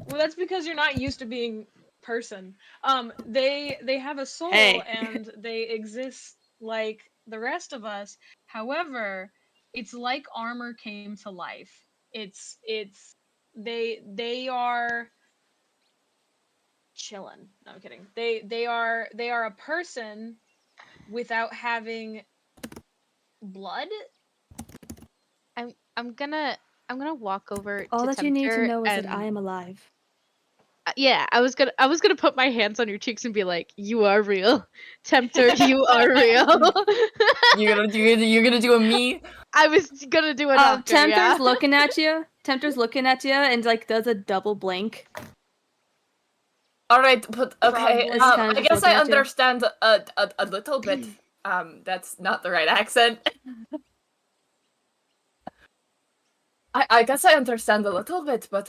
Well, that's because you're not used to being person. They have a soul Hey. and they exist like the rest of us. However, it's like armor came to life. They are chilling. No, I'm kidding. They are a person without having blood. I'm gonna walk over All to that you need to Tempter know is and that I am alive. yeah, I was gonna put my hands on your cheeks and be like, "You are real, Tempter. You are real." You're gonna do a me? I was gonna do an Oscar, Tempter's yeah. looking at you. Tempter's looking at you and like does a double blink. All right, but okay. Probably. It's kinda I just guess I looking at you. understand a little bit. That's not the right accent. I guess I understand a little bit, but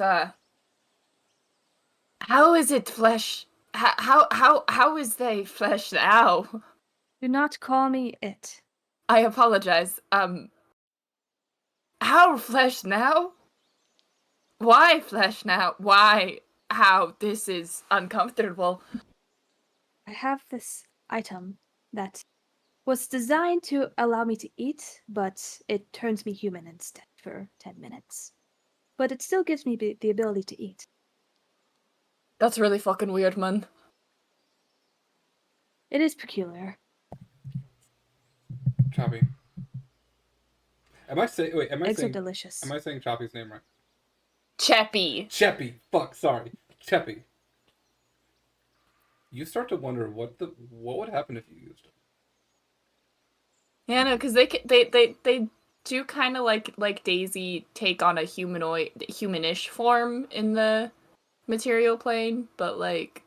how is it flesh? How is they flesh now? Do not call me it. I apologize. How flesh now? Why flesh now? Why? How? This is uncomfortable. I have this item that was designed to allow me to eat, but it turns me human instead for 10 minutes. But it still gives me the ability to eat. That's really fucking weird, man. It is peculiar. Choppy. Am I saying? Wait, Eggs are delicious. Am I saying Choppy's name right? Cheppy. Cheppy. Fuck. Sorry. Cheppy. You start to wonder what would happen if you used it. Yeah, no, because they do kind of like Daisy take on a humanish form in the material plane, but like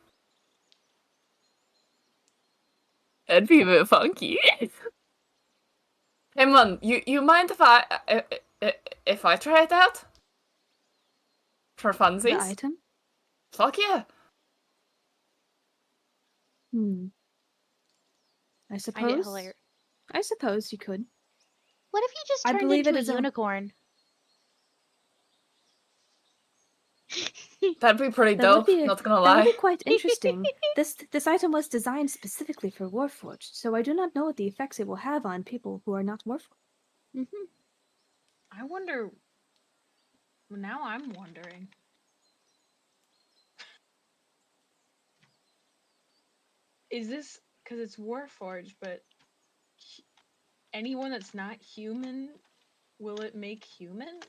it'd be a bit funky. Hey man, you mind if I try it out for The funsies? item? Fuck yeah! I I suppose. get hilarious. I suppose you could. What if you just I turned believe into it a is a- unicorn? That'd be pretty That would dope. be Not gonna that would lie. be quite interesting. This item was designed specifically for Warforged, so I do not know what the effects it will have on people who are not Warforged. I wonder. Now I'm wondering. Is this because it's Warforged, but anyone that's not human, will it make human?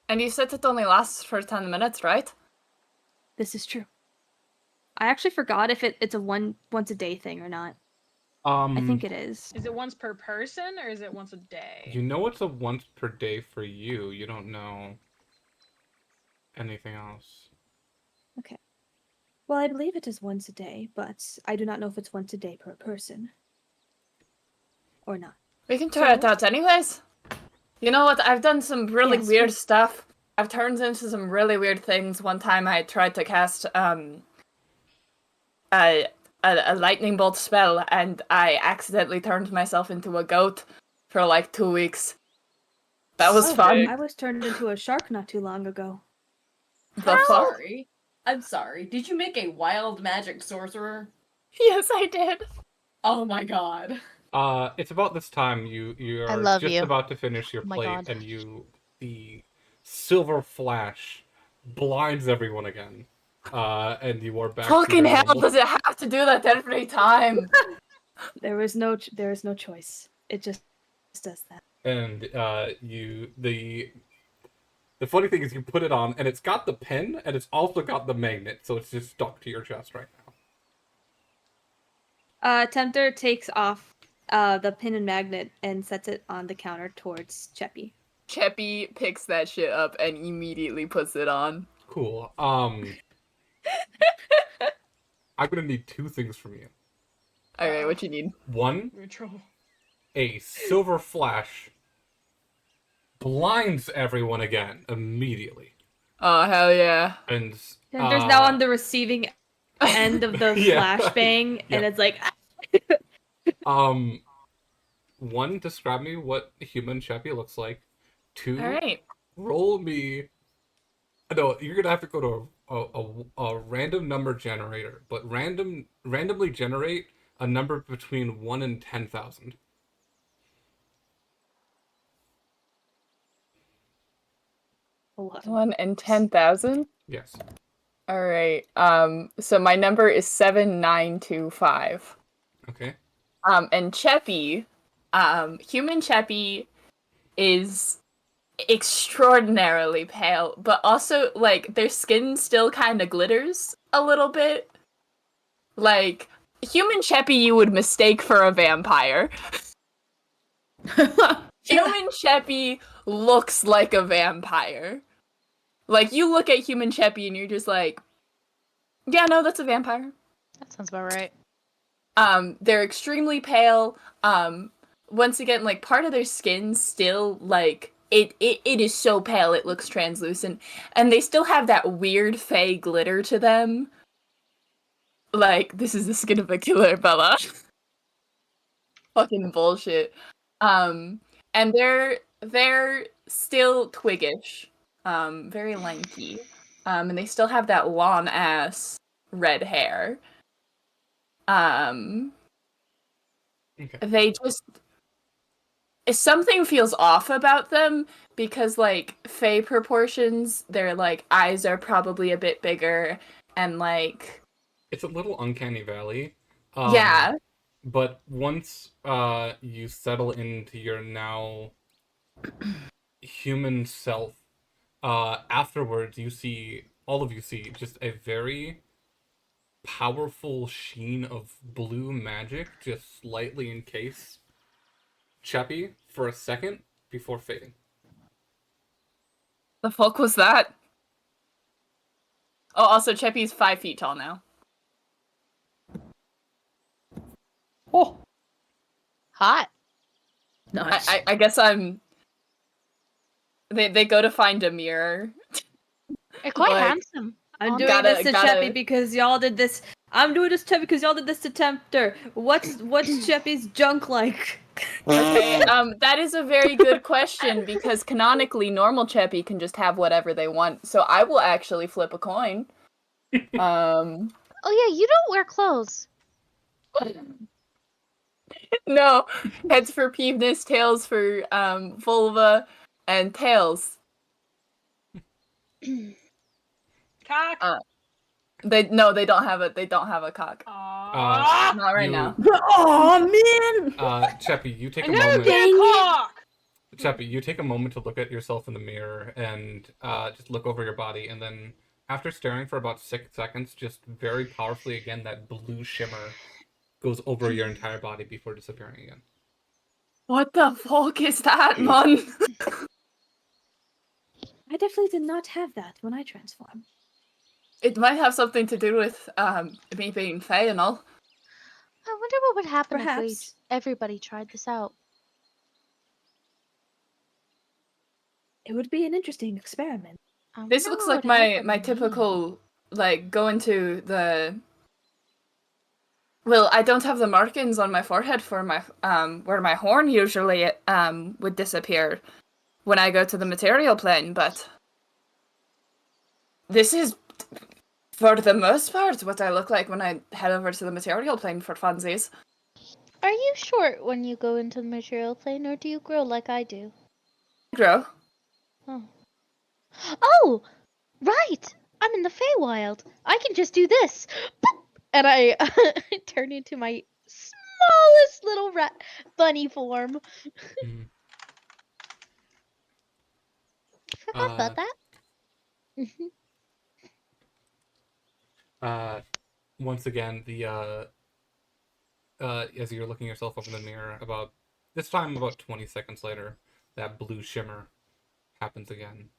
And you said it only lasts for 10 minutes, right? This is true. I actually forgot if it's a once a day thing or not. I think it is. Is it once per person or is it once a day? You know it's a once per day for you. You don't know anything else. Okay. Well, I believe it is once a day, but I do not know if it's once a day per person. Or not. We can try it out anyways. You know what? I've done some really Yes, weird we- stuff. I've turned into some really weird things. One time I tried to cast a lightning bolt spell, and I accidentally turned myself into a goat for like 2 weeks. That was fun. I was turned into a shark not too long ago. The I'm fuck? sorry. I'm sorry. Did you make a wild magic sorcerer? Yes, I did. Oh my god. It's about this time you I are love just you. about to finish your Oh my plate, God. and the silver flash blinds everyone again. And you are back. to Fucking your hell, normal- does it have to do that every time? There is no choice. It just does that. And the funny thing is you put it on, and it's got the pin, and it's also got the magnet, so it's just stuck to your chest right now. Tempter takes off the pin and magnet and sets it on the counter towards Cheppy. Cheppy picks that shit up and immediately puts it on. Cool. I'm gonna need 2 things from you. Okay, what you need? 1, Neutral. a silver flash blinds everyone again immediately. Oh, hell yeah. And Tempter's now on the receiving end of the Yeah. flashbang, and Yeah. it's like, 1, describe me what human Cheppy looks like. 2, Alright. roll me. No, you're gonna have to go to a random number generator, but randomly generate a number between 1 and 10,000. "11." 1 in 10,000? Yes. Alright, so my number is 7925. Okay. And Cheppy, human Cheppy is extraordinarily pale, but also, like, their skin still kind of glitters a little bit. Like, human Cheppy you would mistake for a vampire. Human Cheppy looks like a vampire. Like, you look at human Cheppy and you're just like, yeah, no, that's a vampire. That sounds about right. They're extremely pale. Once again, like, part of their skin still, like, it is so pale it looks translucent. And they still have that weird fey glitter to them. Like, this is the skin of a killer, Bella. Fucking bullshit. And they're still twiggish. Very lanky. And they still have that long ass red hair. Okay. They just, something feels off about them because, like, fey proportions, their, like, eyes are probably a bit bigger, and, like, It's a little uncanny valley. yeah. But once you settle into your now human self, afterwards all of you see just a very powerful sheen of blue magic just slightly encase Cheppy for a second before fading. The fuck was that? Oh, also, Cheppy's 5 feet tall now. Oh, Hot. Nice. I guess I'm... They go to find a mirror. You're quite Like, handsome. I'm Oh, doing gotta- this to gotta- Cheppy because y'all did this. I'm doing this to Cheppy because y'all did this to Tempter. What's Cheppy's junk like? Okay, that is a very good question, because canonically, normal Cheppy can just have whatever they want, so I will actually flip a coin. Oh yeah, you don't wear clothes. No, heads for peeveness, tails for, vulva, and tails. Cock. They don't have a cock. Not right you- now. Oh man! Cheppy, you take I a never moment. get a cock. Cheppy, you take a moment to look at yourself in the mirror and just look over your body, and then after staring for about 6 seconds, just very powerfully again, that blue shimmer goes over your entire body before disappearing again. What the fuck is that, man? I definitely did not have that when I transformed. It might have something to do with me being Fae and all. I wonder what would happen if Perhaps. everybody tried this out. It would be an interesting experiment. I This wonder looks what like would my happen to me. typical, like, going to the... Well, I don't have the markings on my forehead for my where my horn usually would disappear when I go to the material plane, but this is, for the most part, what I look like when I head over to the material plane for funsies. Are you short when you go into the material plane, or do you grow like I do? Grow. Oh, right! I'm in the Feywild. I can just do this. Boop! And I turn into my smallest little bunny form. Mhm. Forgot about that. Once again, the as you're looking yourself up in the mirror, about 20 seconds later, that blue shimmer happens again.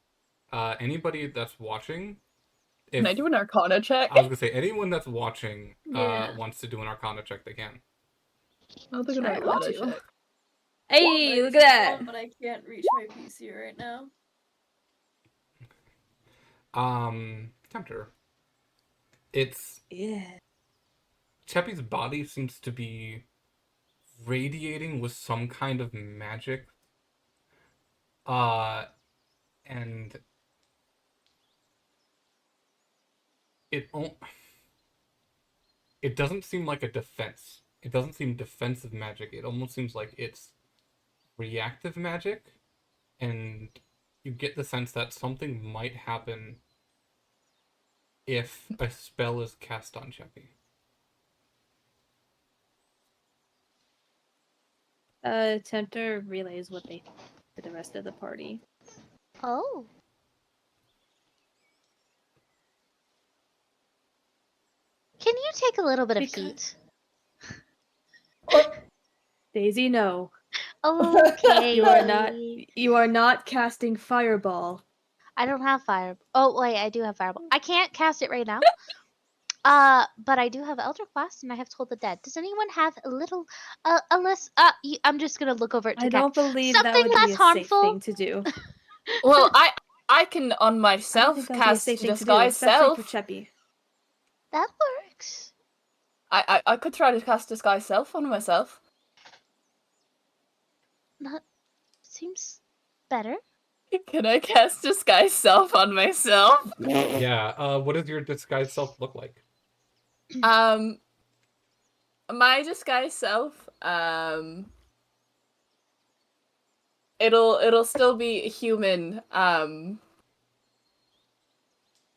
Anybody that's watching, Can I do an Arcana check? I was gonna say, anyone that's watching Yeah. wants to do an Arcana check, they can. I'll do an I want Arcana to. check. Hey, I look at that! But I can't reach my PC right now. Tempter. It's Yeah. Cheppy's body seems to be radiating with some kind of magic. And it doesn't seem like a defense. It doesn't seem defensive magic. It almost seems like it's reactive magic, and you get the sense that something might happen if a spell is cast on Cheppy. Tempter relays what they to the rest of the party. Oh. Can you take a little bit of Because- heat? Daisy, no. Okay. You are not casting fireball. I don't have fire. Oh wait, I do have fireball. I can't cast it right now. But I do have Elder Class, and I have Toll the Dead. Does anyone have a little, less? I'm just gonna look over it. I don't believe that Something would less be a harmful? safe thing to do. Well, I can on I don't myself think that would be a cast safe thing to do, disguise especially self. for Cheppy. That works. I could try to cast disguise self on myself. That seems better. Can I cast disguise self on myself? Yeah, what does your disguised self look like? My disguise self, it'll still be human,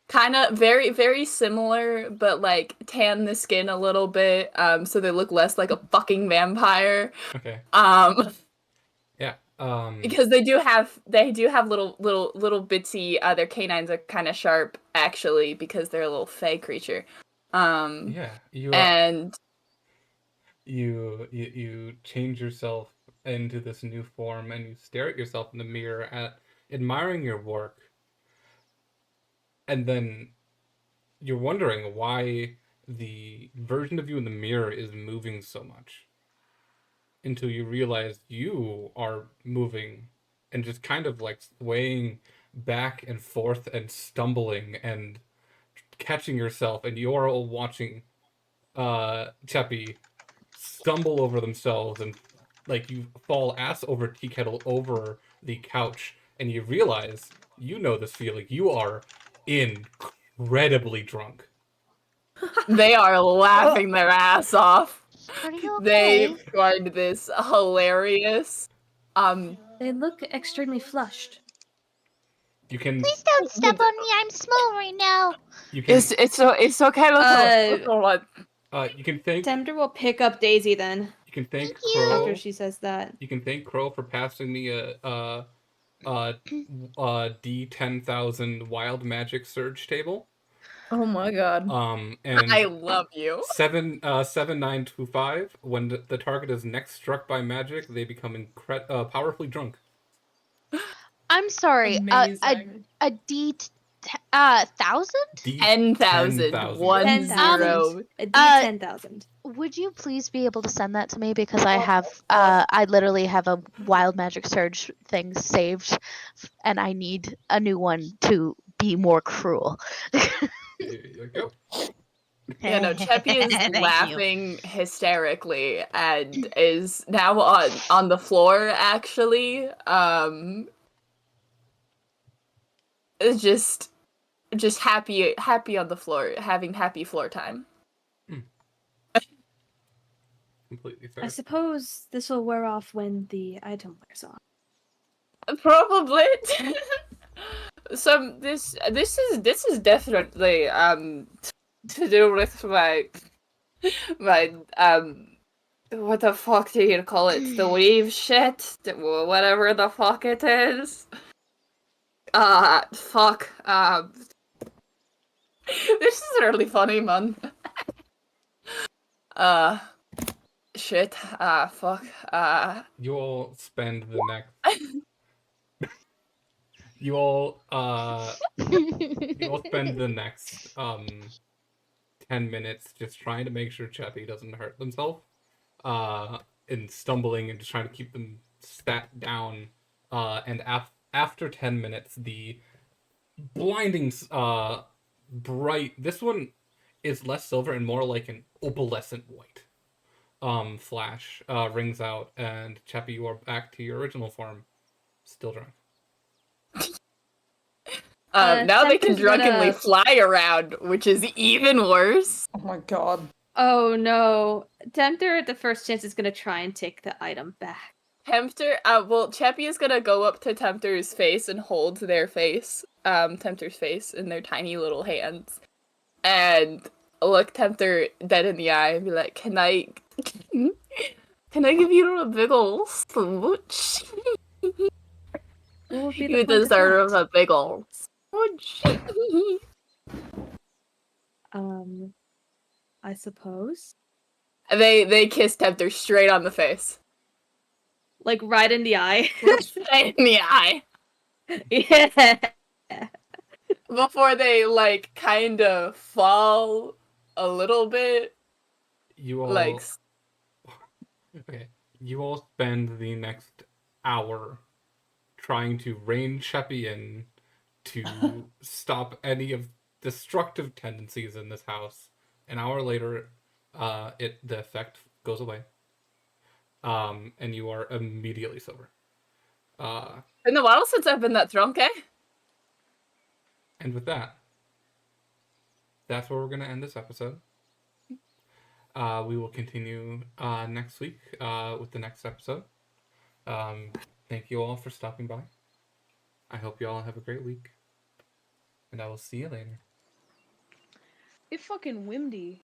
kind of very, very similar, but like tan the skin a little bit, so they look less like a fucking vampire. Okay. Yeah. Yeah. Because they do have little bitsy, their canines are kind of sharp actually because they're a little fey creature. Yeah. And you change yourself into this new form, and you stare at yourself in the mirror, admiring your work, and then you're wondering why the version of you in the mirror is moving so much, until you realize you are moving and just kind of like swaying back and forth and stumbling and catching yourself, and you're all watching Cheppy stumble over themselves, and like you fall ass over tea kettle over the couch, and you realize you know this feeling. You are incredibly drunk. they are laughing their ass off. Are you They okay? find this hilarious. They look extremely flushed. You can Please don't step on me. I'm small right now. you can It's okay, little one. you can thank Tempter will pick up Daisy then you can thank Thank you. Crow. after she says that. You can thank Crow for passing me a D10,000 wild magic surge table. Oh my god. And I love you. 7925. When the target is next struck by magic, they become powerfully drunk. I'm sorry. Amazing. A D1000? $10,000. 10,000. A D10,000. Would you please be able to send that to me because I literally have a wild magic surge thing saved, and I need a new one to be more cruel. There you go. Yeah, no, Cheppy is Thank you. laughing hysterically and is now on the floor actually. Is just happy on the floor, having happy floor time. Completely I fair. suppose this will wear off when the item wears off. Probably. This is definitely to do with my what the fuck do you call it? The weave shit? Whatever the fuck it is. Fuck. This is really funny, man. Shit. Fuck. You all spend the next. You all spend the next 10 minutes just trying to make sure Cheppy doesn't hurt themselves. And stumbling and just trying to keep them sat down. And after 10 minutes, the blinding bright. This one is less silver and more like an opalescent white. Flash rings out, and Cheppy, you are back to your original form, still drunk. Now they can Tempter's drunkenly gonna- fly around, which is even worse. Oh my god. Oh no. Tempter at the first chance is gonna try and take the item back. Tempter, Cheppy is gonna go up to Tempter's face and hold their face, Tempter's face in their tiny little hands, and look Tempter dead in the eye and be like, can I give you a big ol' smooch? What would be the You point of deserve that? a big ol' smooch. I suppose. They kiss Tempter straight on the face. Like right in the eye. Straight in the eye. Yeah. Before they, like, kind of fall a little bit. You all Like, okay. You all spend the next hour trying to rein Cheppy in to stop any of destructive tendencies in this house. An hour later, the effect goes away. And you are immediately sober. been a while since I've been that drunk, eh? And with that, that's where we're going to end this episode. We will continue next week with the next episode. Thank you all for stopping by. I hope you all have a great week. And I will see you later. It's fucking windy.